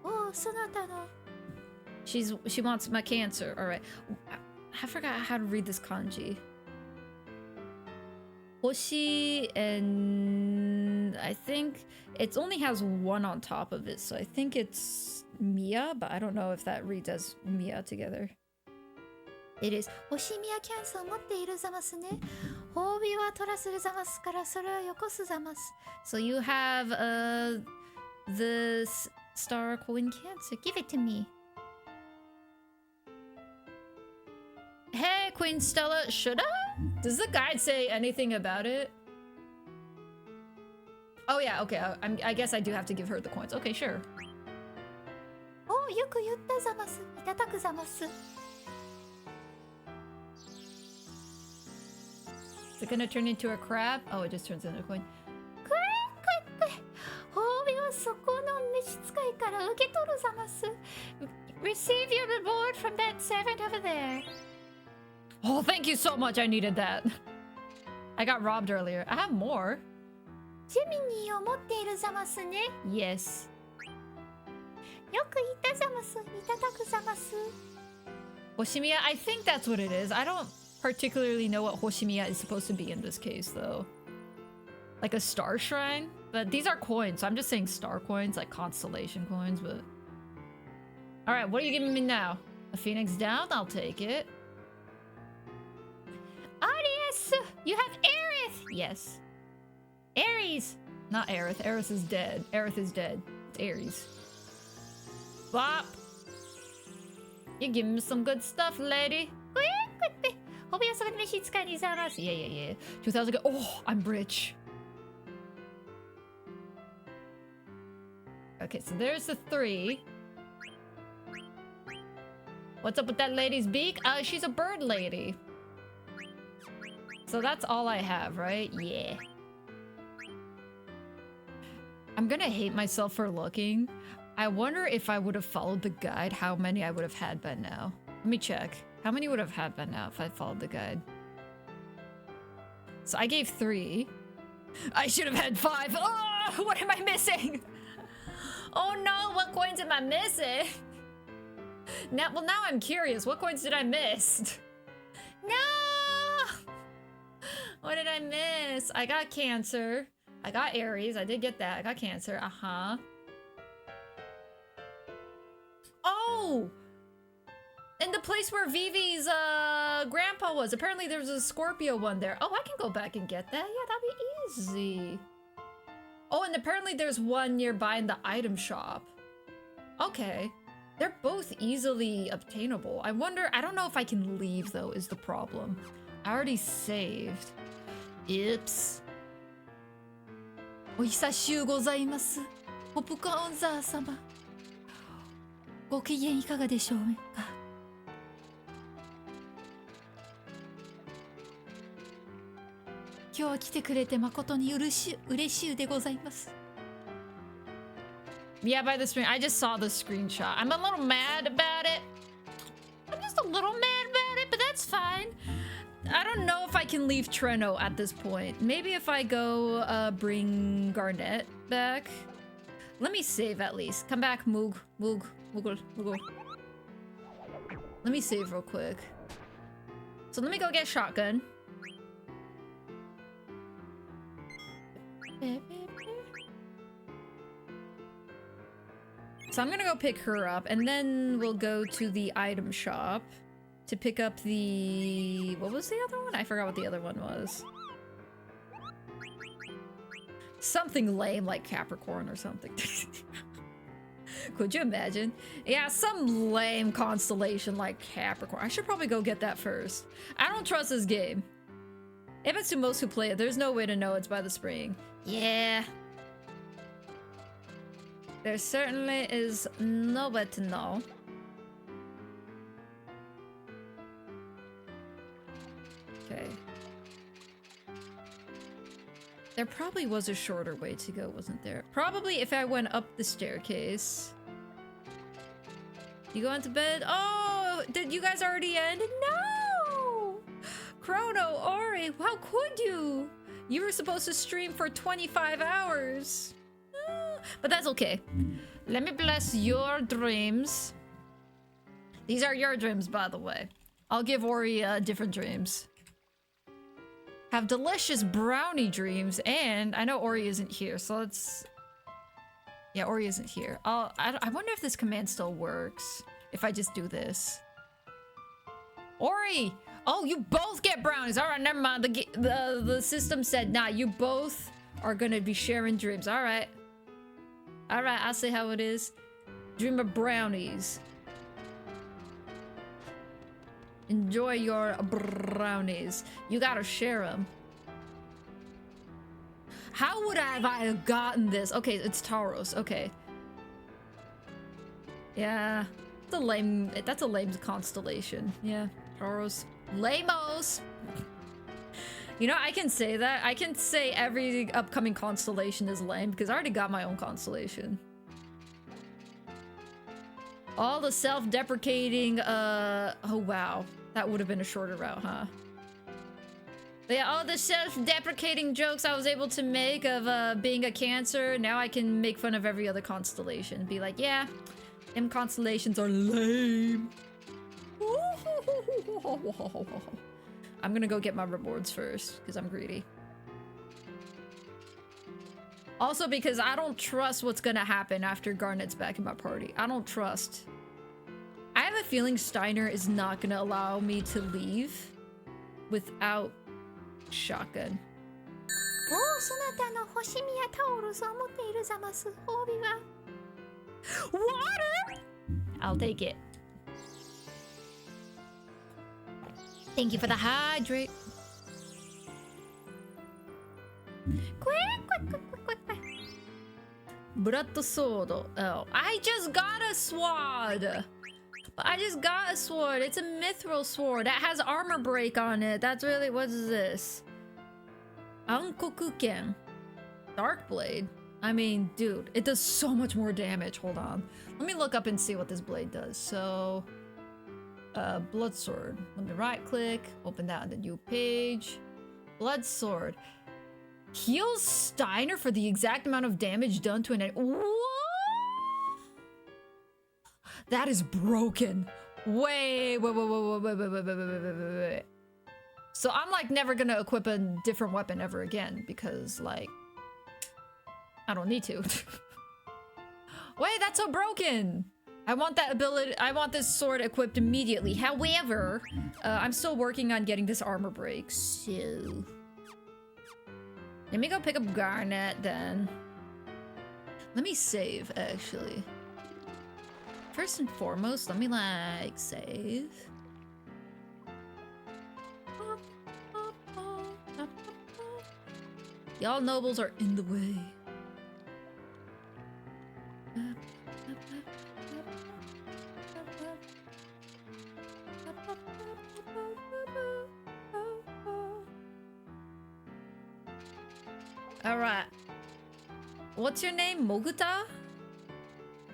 Oh, そなたの She wants my cancer. Alright. I forgot how to read this kanji. Hoshi, and I think it only has one on top of it, so I think it's Mia, but I don't know if that reads as Mia together. It is 星宮キャンスを持っているざますね。褒美は取らせるざますからそれをよこすざます。 So you have the star coin cancer. Give it to me. Hey, Queen Stella, should I? Does the guide say anything about it? Oh yeah, okay. I guess I do have to give her the coins. Okay, sure. およく言ったざます。いただくざます。 Is it gonna turn into a crab? Oh, it just turns into a coin. くえくえくえ。褒美はそこの召使いから受け取るざます。Receive your reward from that servant over there. Oh, thank you so much. I needed that. I got robbed earlier. I have more. ジェミニーを持っているざますね。 Yes. よく言ったざます。いただくざます。 Hoshimiya, I think that's what it is. I don't particularly know what Hoshimiya is supposed to be in this case, though. Like a star shrine? But these are coins, so I'm just saying star coins, like constellation coins, but... Alright, what are you giving me now? A phoenix down? I'll take it. Arius! You have Aerith! Yes. Ares! Not Aerith. Aerith is dead. Aerith is dead. It's Ares. Bop! You're giving me some good stuff, lady. くえくえ。褒美はそこの召使いにざます。 Yeah. 2,000 good. Oh, I'm rich. Okay, so there's the 3. What's up with that lady's beak? She's a bird lady. So that's all I have, right? Yeah. I'm gonna hate myself for looking. I wonder if I would have followed the guide, how many I would have had by now. Let me check. How many would I have had by now if I followed the guide? So I gave 3. I should have had 5. Oh, what am I missing? Oh no, what coins am I missing? Now I'm curious. What coins did I miss? No! What did I miss? I got Cancer. I got Aries. I did get that. I got Cancer. Uh-huh. Oh! In the place where Vivi's grandpa was. Apparently there's a Scorpio one there. Oh, I can go back and get that. Yeah, that'd be easy. Oh, and apparently there's one nearby in the item shop. Okay. They're both easily obtainable. I wonder, I don't know if I can leave though, is the problem. I already saved. Oops. お久しゅうございます。ポップコーンザー様。ご機嫌いかがでしょうか。今日は来てくれて誠に嬉しゅうでございます。Yeah, by the screen. I just saw the screenshot. I'm a little mad about it. I'm just a little mad about it, but that's fine. I don't know if I can leave Treno at this point. Maybe if I go bring Garnet back. Let me save at least. Come back, Moog. Let me save real quick. So let me go get shotgun. So I'm gonna go pick her up, and then we'll go to the item shop to pick up the... What was the other one? I forgot what the other one was. Something lame like Capricorn or something. Could you imagine? Yeah, some lame constellation like Capricorn. I should probably go get that first. I don't trust this game. If it's to most who play it, there's no way to know it's by the spring. Yeah. There certainly is no way to know. Okay. There probably was a shorter way to go, wasn't there? Probably if I went up the staircase. You going to bed? Oh, did you guys already end? No! Chrono, Ori, how could you? You were supposed to stream for 25 hours. But that's okay. Let me bless your dreams. These are your dreams, by the way. I'll give Ori different dreams. Have delicious brownie dreams, and I know Ori isn't here, so let's... Yeah, Ori isn't here. I wonder if this command still works. If I just do this. Ori! Oh, you both get brownies. All right, never mind. The system said, nah, you both are gonna be sharing dreams. All right. All right, I'll say how it is. Dream of brownies. Enjoy your brownies. You gotta share them. How would I have gotten this? Okay, it's Tauros. Okay. Yeah. That's a lame constellation. Yeah, Tauros. Lamos! You know, I can say that. I can say every upcoming constellation is lame because I already got my own constellation. All the self-deprecating, oh wow. That would have been a shorter route, huh? But yeah, all the self-deprecating jokes I was able to make of being a Cancer, now I can make fun of every other constellation. Be like, yeah, them constellations are lame. I'm gonna go get my rewards first, because I'm greedy. Also because I don't trust what's gonna happen after Garnet's back in my party. I don't trust. I have a feeling Steiner is not gonna allow me to leave without shotgun. Water! I'll take it. Thank you for the hydrate. Blood sword. Oh, I just got a sword. I just got a sword. It's a mithril sword that has armor break on it. That's really, what is this? Ankokuken. Dark blade. I mean, dude, it does so much more damage. Hold on. Let me look up and see what this blade does. So, blood sword. Let me right click, open that on the new page. Blood sword. Heals Steiner for the exact amount of damage done to an enemy. What? That is broken. Wait. So I'm like never gonna equip a different weapon ever again because like I don't need to. Wait, that's so broken. I want that ability. I want this sword equipped immediately. However, I'm still working on getting this armor break. So let me go pick up Garnet then. Let me save actually. First and foremost, let me like save. Y'all nobles are in the way. Alright. What's your name? Moguta?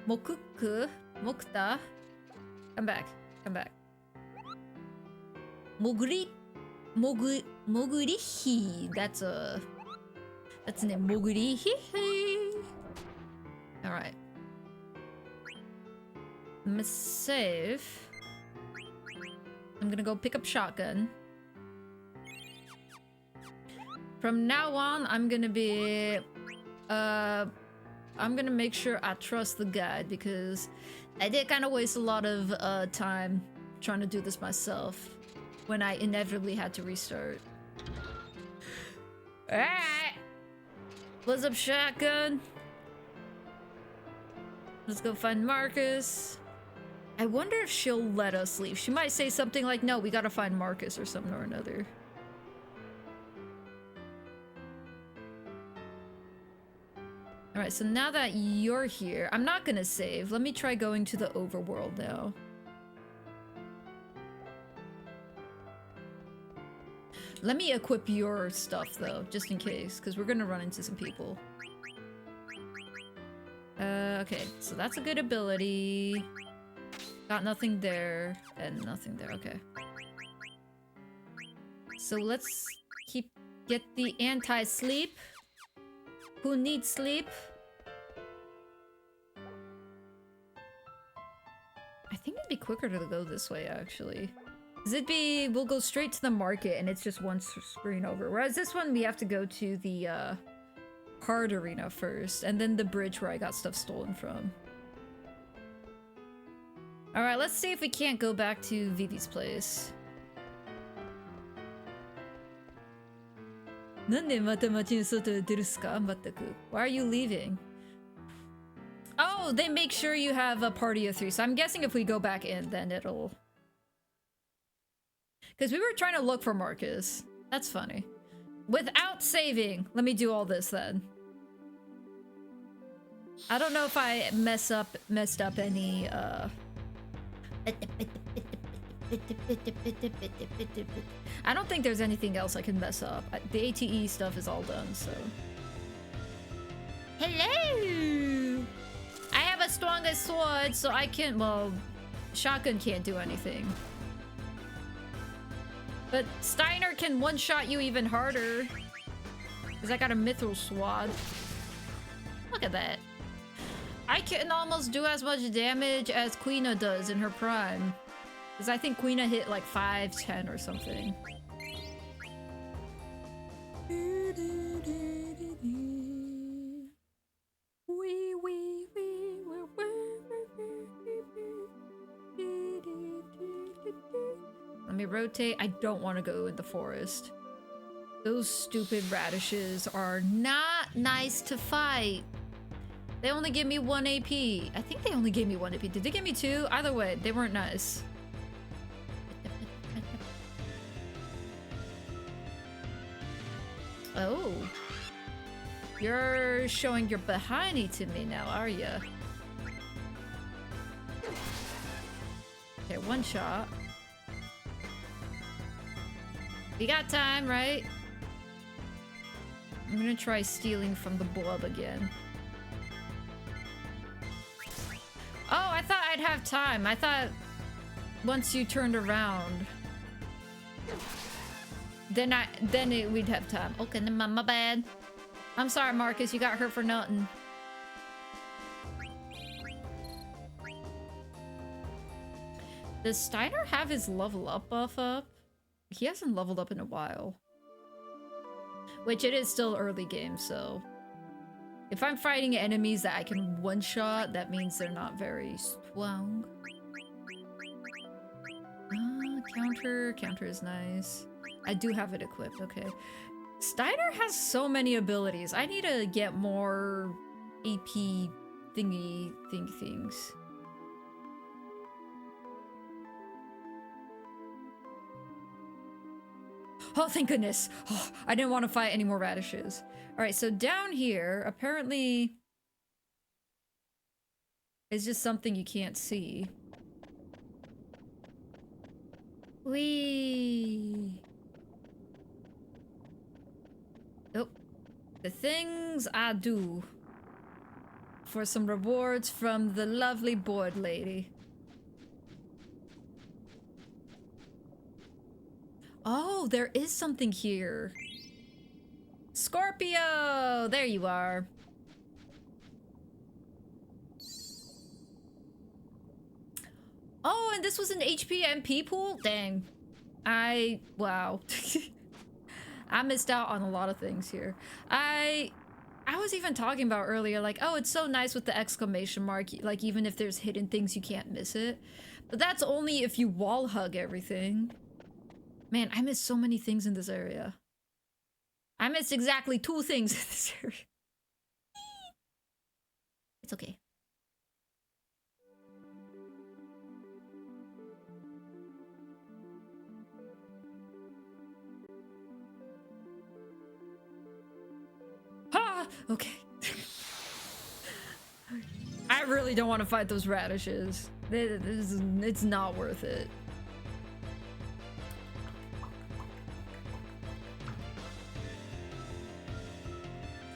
Mokuku? Mokta? Come back. Come back. Mogurihi. That's a name. Mogurihi. Alright. I'm gonna save. I'm gonna go pick up shotgun. From now on, I'm gonna be... I'm gonna make sure I trust the guide because I did kind of waste a lot of time trying to do this myself when I inevitably had to restart. Alright! What's up, shotgun? Let's go find Marcus. I wonder if she'll let us leave. She might say something like, no, we gotta find Marcus or something or another. Alright, so now that you're here, I'm not gonna save. Let me try going to the overworld now. Let me equip your stuff though, just in case, because we're gonna run into some people. Okay, so that's a good ability. Got nothing there, and nothing there, okay. So let's get the anti-sleep. Who needs sleep? I think it'd be quicker to go this way, actually. We'll go straight to the market and it's just one screen over. Whereas this one, we have to go to the card arena first, and then the bridge where I got stuff stolen from. Alright, let's see if we can't go back to Vivi's place. Why are you leaving? Oh, they make sure you have a party of 3, so I'm guessing if we go back in, then it'll... Because we were trying to look for Marcus. That's funny. Without saving. Let me do all this then. I don't know if I messed up any, I don't think there's anything else I can mess up. The ATE stuff is all done, so... Hello! I have a stronger sword, so I can... Well, shotgun can't do anything. But Steiner can one-shot you even harder. Because I got a mithril sword. Look at that. I can almost do as much damage as Quina does in her prime. Because I think Quina hit like 510 or something. Let me rotate. I don't want to go in the forest. Those stupid radishes are not nice to fight. They only give me 1 AP. I think they only gave me 1 AP. Did they give me 2? Either way, they weren't nice. Oh. You're showing your behindy to me now, are you? Okay, one shot. We got time, right? I'm gonna try stealing from the blob again. Oh, I thought I'd have time. I thought once you turned around, then we'd have time. Okay, then my bad. I'm sorry, Marcus. You got hurt for nothing. Does Steiner have his level up buff up? He hasn't leveled up in a while. Which it is still early game, so... If I'm fighting enemies that I can one-shot, that means they're not very strong. Counter is nice. I do have it equipped, okay. Steiner has so many abilities. I need to get more AP things. Oh, thank goodness. Oh, I didn't want to fight any more radishes. Alright, so down here, apparently... it's just something you can't see. Whee! Oh. The things I do. For some rewards from the lovely board lady. Oh, there is something here. Scorpio! There you are. Oh, and this was an HP MP pool? Dang. Wow. I missed out on a lot of things here. I was even talking about earlier, like, oh, it's so nice with the exclamation mark. Like, even if there's hidden things, you can't miss it. But that's only if you wall hug everything. Man, I missed so many things in this area. I missed exactly 2 things in this area. It's okay. Ah! Okay. I really don't want to fight those radishes. It's not worth it.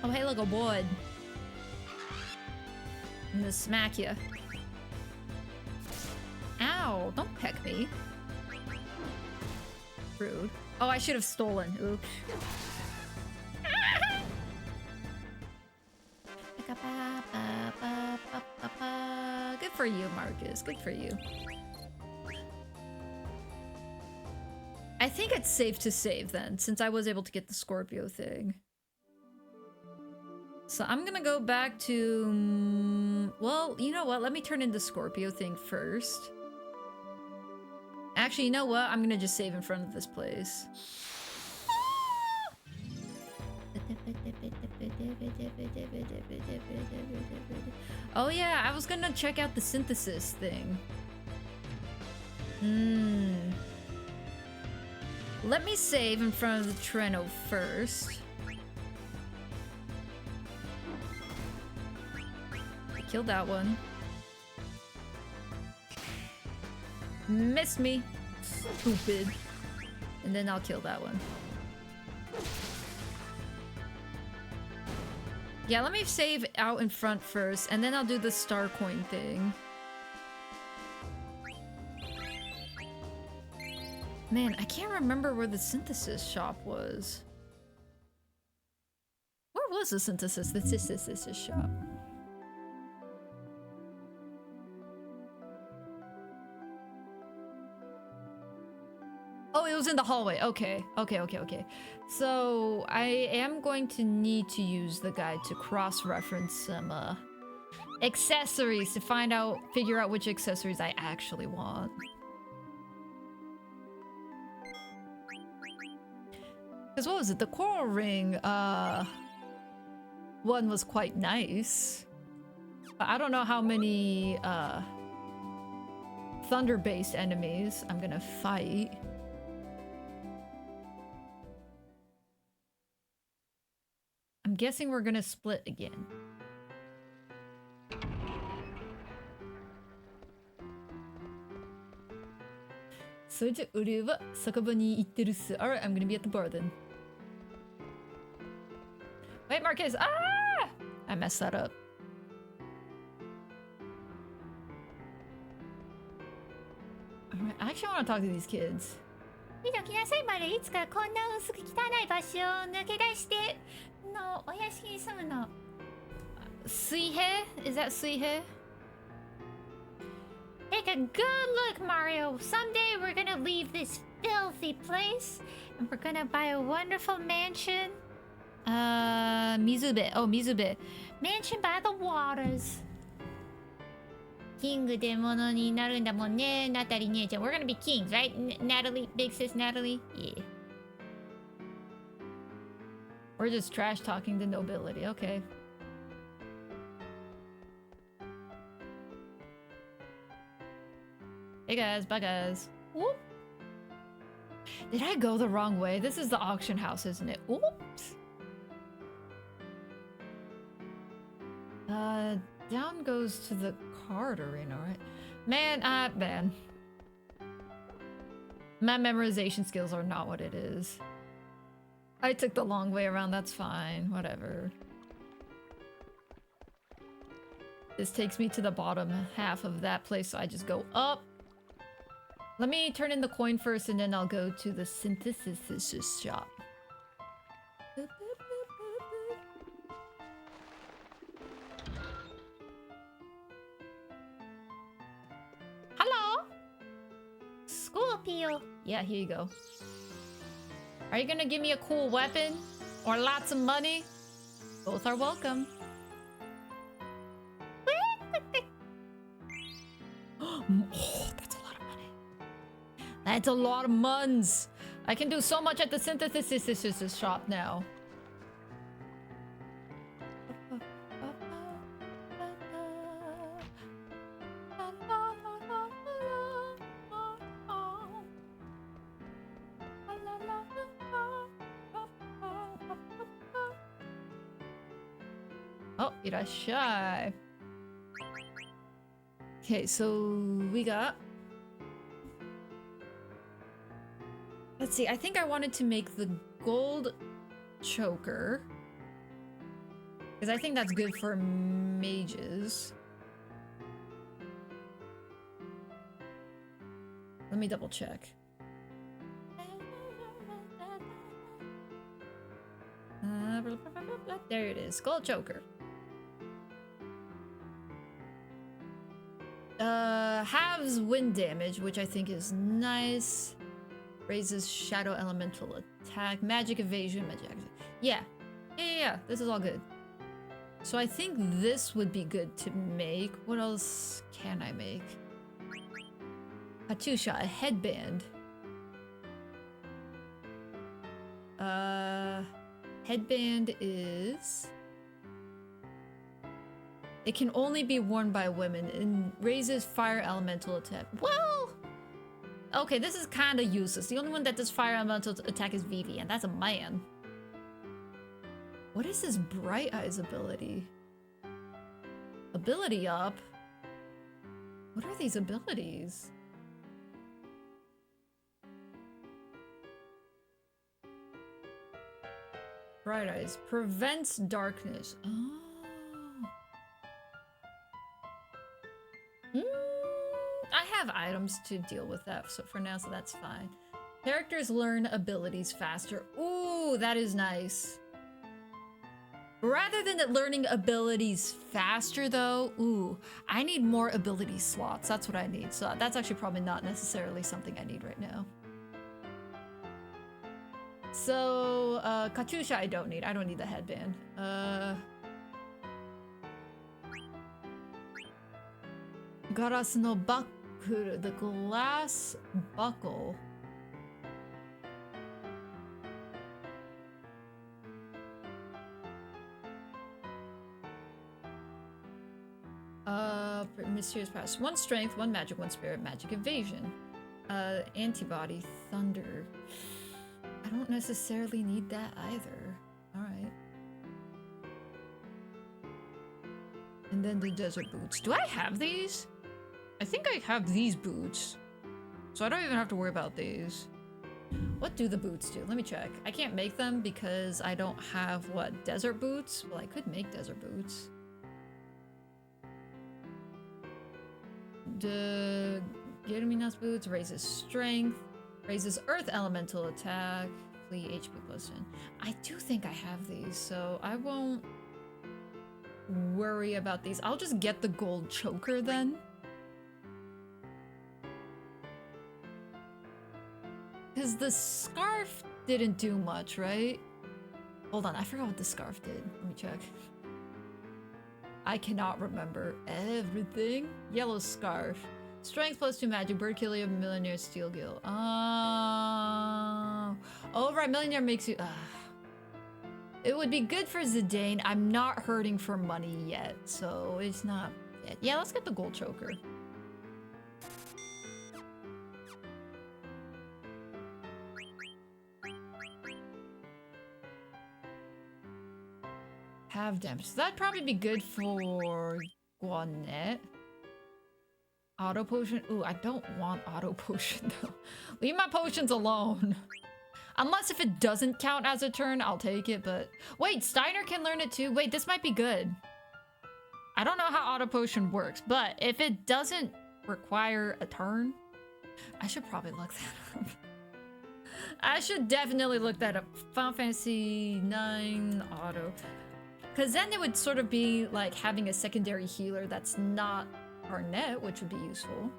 Oh, hey, look, a wood. I'm gonna smack you. Ow, don't peck me. Rude. Oh, I should have stolen. Oops. Good for you, Marcus. Good for you. I think it's safe to save then, since I was able to get the Scorpio thing. So I'm gonna go back to... well, you know what? Let me turn in the Scorpio thing first. Actually, you know what? I'm gonna just save in front of this place. Oh yeah, I was gonna check out the synthesis thing. Let me save in front of the Treno first. I killed that one. Missed me. Stupid. And then I'll kill that one. Yeah, let me save out in front first, and then I'll do the star coin thing. Man, I can't remember where the synthesis shop was. Where was the synthesis shop? Oh, it was in the hallway. Okay. So I am going to need to use the guide to cross-reference some accessories to figure out which accessories I actually want. Because what was it? The coral ring one was quite nice. But I don't know how many thunder-based enemies I'm gonna fight. I'm guessing we're gonna split again. Alright, I'm gonna be at the bar then. Wait, Marcus! Ah! I messed that up. Alright, I actually want to talk to these kids. 見ときなさいまでいつかこんな薄く汚い場所を抜け出してのお屋敷に住むの Suihe? Is that Suihe? Take a good look, Mario. Someday we're gonna leave this filthy place and we're gonna buy a wonderful mansion. Mizube. Oh, Mizube. Mansion by the waters. キングでものになるんだもんね、ナタリー姉ちゃん。We're gonna be kings, right? Natalie, big sis Natalie? Yeah. We're just trash talking the nobility. Okay. Hey guys, bye guys. Whoop. Did I go the wrong way? This is the auction house, isn't it? Oops. Down goes to the card arena, right? Man, man. My memorization skills are not what it is. I took the long way around, that's fine. Whatever. This takes me to the bottom half of that place, so I just go up. Let me turn in the coin first, and then I'll go to the synthesis shop. Hello? Scorpio. Yeah, here you go. Are you gonna give me a cool weapon? Or lots of money? Both are welcome. Oh, that's a lot of money. That's a lot of muns. I can do so much at the synthesis shop now. Oh, irashai. Okay, so we got... Let's see, I think I wanted to make the gold choker. Because I think that's good for mages. Let me double check. There it is. Gold Choker. Halves wind damage, which I think is nice. Raises shadow elemental attack, magic evasion, magic. Yeah. This is all good. So I think this would be good to make. What else can I make? Katusha, a headband. Headband is... It can only be worn by women and raises fire elemental attack. Well... Okay, this is kind of useless. The only one that does fire elemental attack is Vivi, and that's a man. What is this Bright Eyes ability? Ability up? What are these abilities? Bright Eyes. Prevents darkness. Oh. I have items to deal with that so for now, so that's fine. Characters learn abilities faster. Ooh, that is nice. Rather than learning abilities faster though, ooh, I need more ability slots. That's what I need. So that's actually probably not necessarily something I need right now. So, Katusha I don't need. I don't need the headband. Garas no Bakuru, the glass buckle. Mysterious past. 1 strength, 1 magic, 1 spirit, magic evasion. Antibody, thunder. I don't necessarily need that either. Alright. And then the desert boots. Do I have these? I think I have these boots. So I don't even have to worry about these. What do the boots do? Let me check. I can't make them because I don't have, what, desert boots? Well, I could make desert boots. The Germinas boots raises strength, raises earth elemental attack, flee HP plus 10. I do think I have these, so I won't worry about these. I'll just get the gold choker then. Because the scarf didn't do much, right? Hold on, I forgot what the scarf did. Let me check. I cannot remember everything. Yellow scarf. Strength plus 2 magic. Bird killer, millionaire, steel gill. Oh, right. Millionaire makes you... It would be good for Zidane. I'm not hurting for money yet, so it's not... Yeah, let's get the gold choker. Have damage. So that'd probably be good for Guanet. Auto potion. Ooh, I don't want auto potion though. Leave my potions alone. Unless if it doesn't count as a turn, I'll take it, but... Wait, Steiner can learn it too? Wait, this might be good. I don't know how auto potion works, but if it doesn't require a turn, I should probably look that up. I should definitely look that up. Final Fantasy 9 auto. Because then it would sort of be like having a secondary healer that's not Arnett, which would be useful.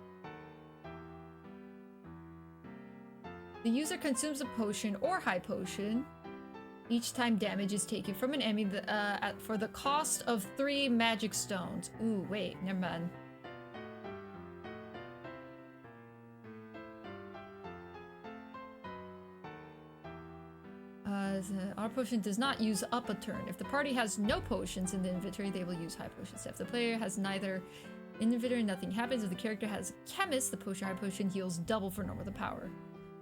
The user consumes a potion or high potion each time damage is taken from an enemy for the cost of 3 magic stones. Ooh, wait, never mind. Our potion does not use up a turn. If the party has no potions in the inventory, they will use high potions. If the player has neither in the inventory, nothing happens. If the character has chemist, the potion high potion heals double for normal the power.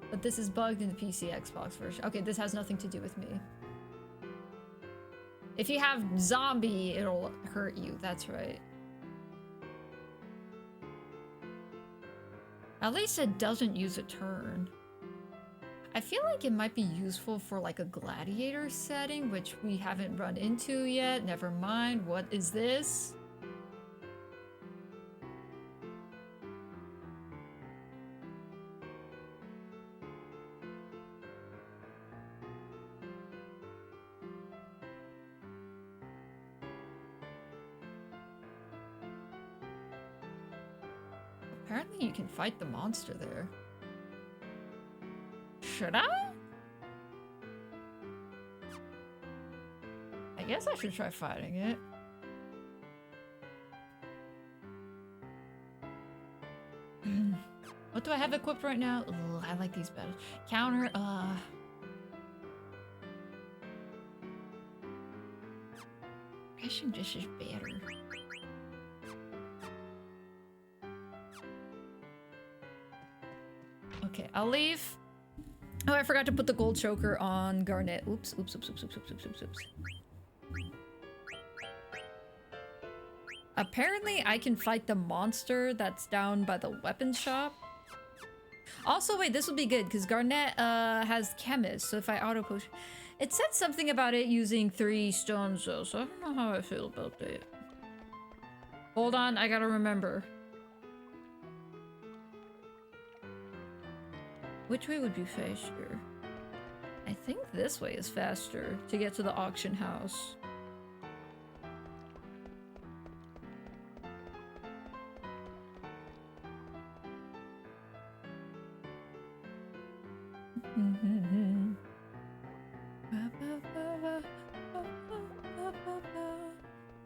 But this is bugged in the PC Xbox version. Okay, this has nothing to do with me. If you have zombie, it'll hurt you. That's right. At least it doesn't use a turn. I feel like it might be useful for like a gladiator setting, which we haven't run into yet. Never mind. What is this? Apparently you can fight the monster there. Should I? I guess I should try fighting it. What do I have equipped right now? Ugh, I like these better. Counter, guessing this is better. Okay, I'll leave. Oh, I forgot to put the gold choker on Garnet. Oops, oops, oops, oops, oops, oops, oops, oops, oops. Apparently, I can fight the monster that's down by the weapon shop. Also, wait, this will be good because Garnet has Chemist, so if I auto push, it said something about it using 3 stones though, so I don't know how I feel about that. Hold on, I gotta remember. Which way would be faster? I think this way is faster to get to the auction house.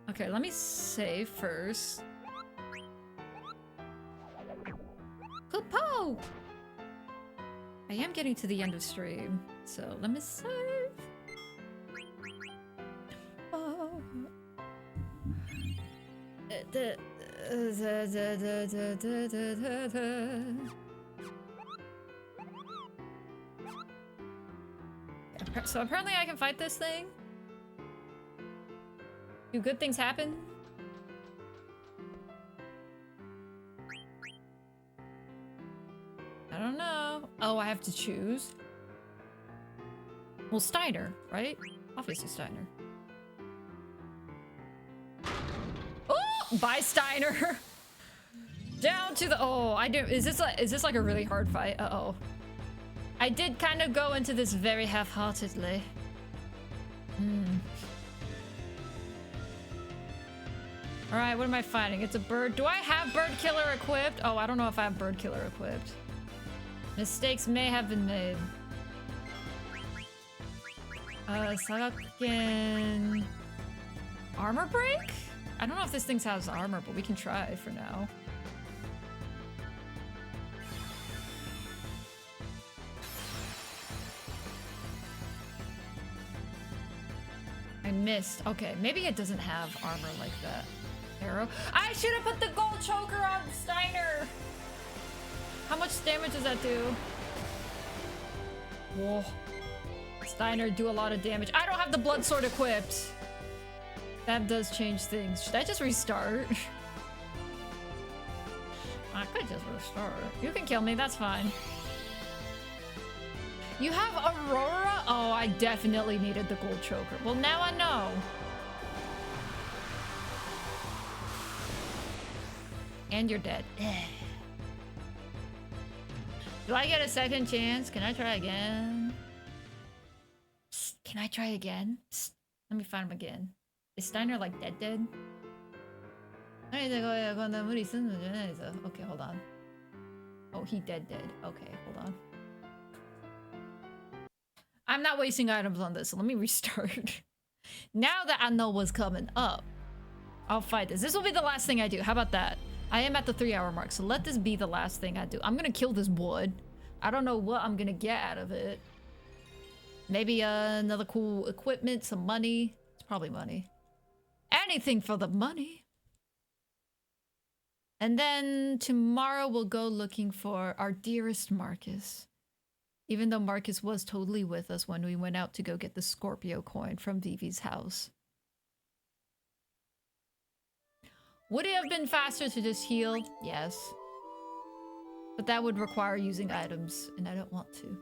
Okay, let me save first. Kupo! I am getting to the end of stream, so let me save. Oh. So apparently I can fight this thing. Do good things happen? I don't know. Oh, I have to choose. Well, Steiner, right? Obviously Steiner. Oh, bye Steiner. Down to the. Oh, I do. Is this like a really hard fight? Uh-oh. I did kind of go into this very half-heartedly. Alright, what am I fighting? It's a bird. Do I have bird killer equipped? Oh, I don't know if I have bird killer equipped. Mistakes may have been made. Sagaken... Armor break? I don't know if this thing has armor, but we can try for now. I missed. Okay, maybe it doesn't have armor like that. Arrow. I should have put the gold choker on Steiner! How much damage does that do? Whoa. Steiner do a lot of damage. I don't have the blood sword equipped. That does change things. Should I just restart? I could just restart. You can kill me, that's fine. You have Aurora? Oh, I definitely needed the gold choker. Well, now I know. And you're dead. Do I get a second chance? Can I try again? Psst, can I try again? Psst, let me find him again. Is Steiner like dead? Okay, hold on. Oh, he dead. Okay, hold on. I'm not wasting items on this, so let me restart. Now that I know what's coming up, I'll fight this. This will be the last thing I do. How about that? I am at the 3-hour mark, so let this be the last thing I do. I'm gonna kill this wood. I don't know what I'm gonna get out of it. Maybe another cool equipment, some money. It's probably money. Anything for the money. And then tomorrow we'll go looking for our dearest Marcus. Even though Marcus was totally with us when we went out to go get the Scorpio coin from Vivi's house. Would it have been faster to just heal? Yes. But that would require using items, and I don't want to.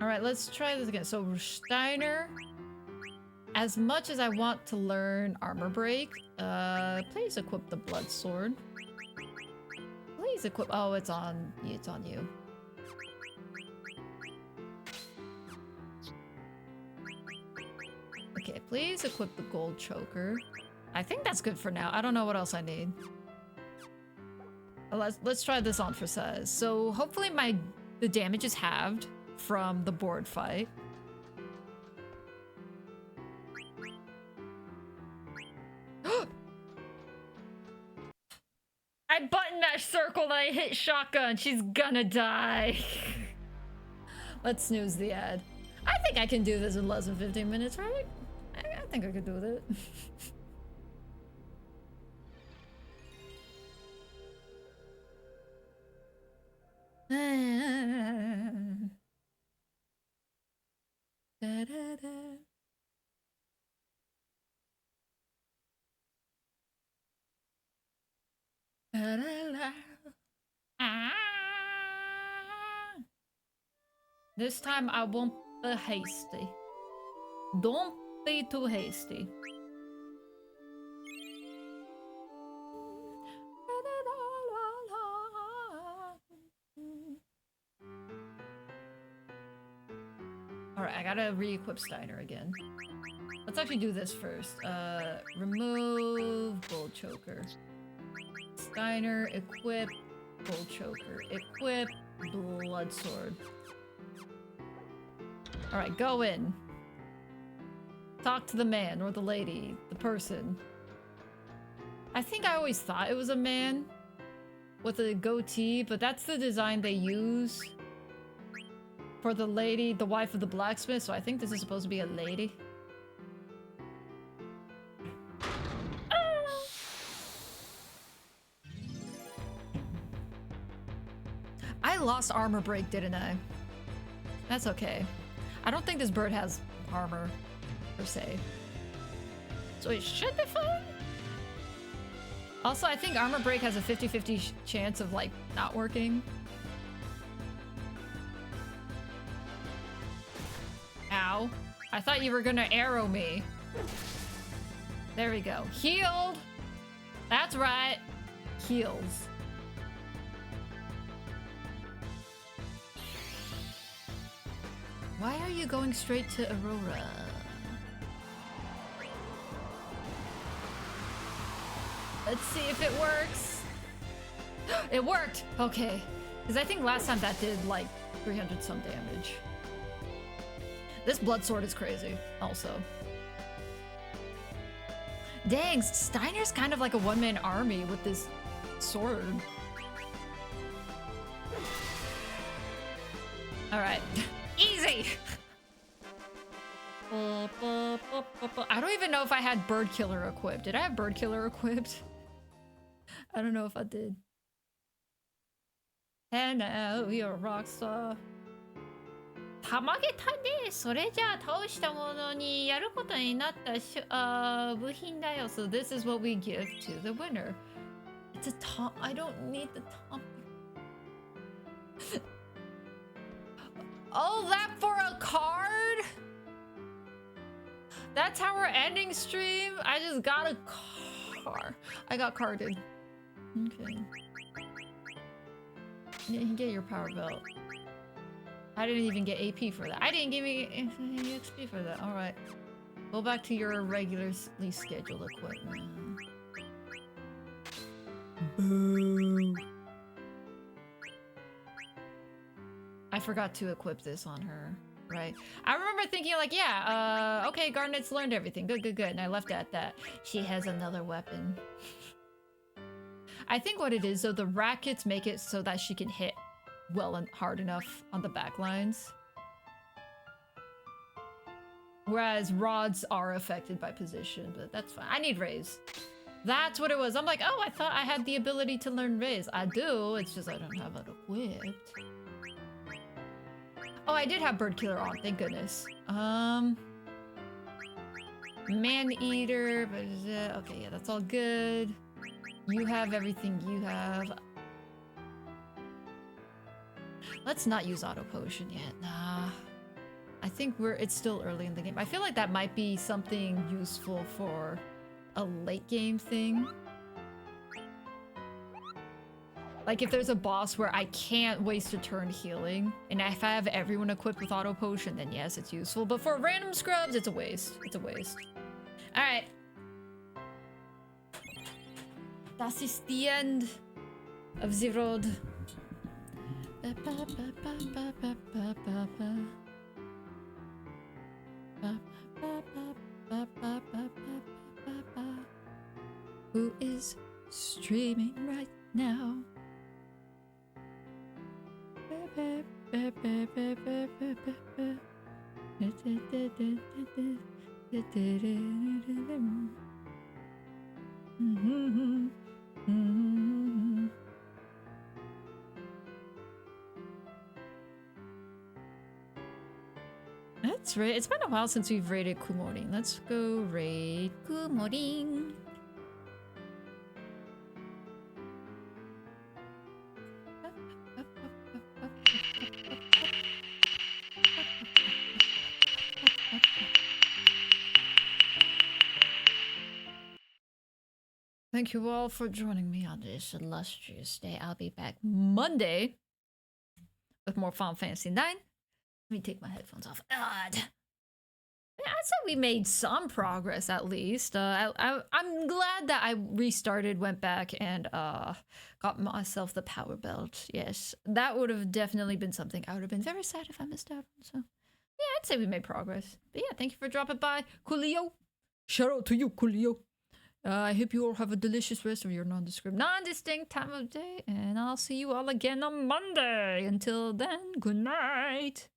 All right, let's try this again. So Steiner, as much as I want to learn armor break, please equip the blood sword. Please equip. Oh, it's on you. Okay, please equip the gold choker. I think that's good for now. I don't know what else I need. Let's try this on for size. So hopefully the damage is halved from the board fight. I button mashed circle and I hit shotgun. She's gonna die. Let's snooze the ad. I think I can do this in less than 15 minutes, right? I think I could do it. This time I won't be hasty. Don't be too hasty. Alright, I gotta re-equip Steiner again. Let's actually do this first. Remove gold choker. Steiner, equip gold choker. Equip blood sword. Alright, go in. Talk to the man or the lady, the person. I think I always thought it was a man with a goatee, but that's the design they use for the lady, the wife of the blacksmith, so I think this is supposed to be a lady. I lost armor break, didn't I? That's okay. I don't think this bird has armor, per se. So it should be fine. Also, I think armor break has a 50-50 chance of, like, not working. Ow. I thought you were gonna arrow me. There we go. Healed! That's right. Heals. Why are you going straight to Aurora? Let's see if it works. It worked! Okay. Because I think last time that did like 300 some damage. This blood sword is crazy, also. Dang, Steiner's kind of like a one-man army with this sword. Alright. Easy! I don't even know if I had Bird Killer equipped. Did I have Bird Killer equipped? I don't know if I did. And now you're a rock star. たまげたで、それじゃあ倒したものにやることになった部品だよ. So this is what we give to the winner. It's a top. I don't need the top. Oh, that for a card? That's how we're ending stream? I just got a car. I got carded. Okay. Yeah, you can get your power belt. I didn't even get AP for that. I didn't give me any XP for that. Alright. Go back to your regularly scheduled equipment. Boo. I forgot to equip this on her. Right. I remember thinking like, yeah, okay, Garnet's learned everything. Good, good, good. And I left it at that. She has another weapon. I think what it is, though, the rackets make it so that she can hit well and hard enough on the back lines. Whereas rods are affected by position, but that's fine. I need raise. That's what it was. I'm like, oh, I thought I had the ability to learn raise. I do, it's just I don't have it equipped. Oh, I did have Bird Killer on, thank goodness. Man-Eater, but okay, yeah, that's all good. You have everything you have. Let's not use Auto Potion yet, nah. I think it's still early in the game. I feel like that might be something useful for a late game thing. Like if there's a boss where I can't waste a turn healing, and if I have everyone equipped with auto potion, then yes, it's useful. But for random scrubs, it's a waste. It's a waste. All right. Das ist the end of the road. Who is streaming right now? That's right. It's been a while since we've raided Kumorin. Let's go raid Kumorin. Thank you all for joining me on this illustrious day. I'll be back Monday with more Final Fantasy IX. Let me take my headphones off. God. Yeah, I'd say we made some progress at least. I'm glad that I restarted, went back, and got myself the power belt. Yes, that would have definitely been something I would have been very sad if I missed out. So, yeah, I'd say we made progress. But yeah, thank you for dropping by, Coolio. Shout out to you, Coolio. I hope you all have a delicious rest of your non-distinct time of day, and I'll see you all again on Monday. Until then, good night.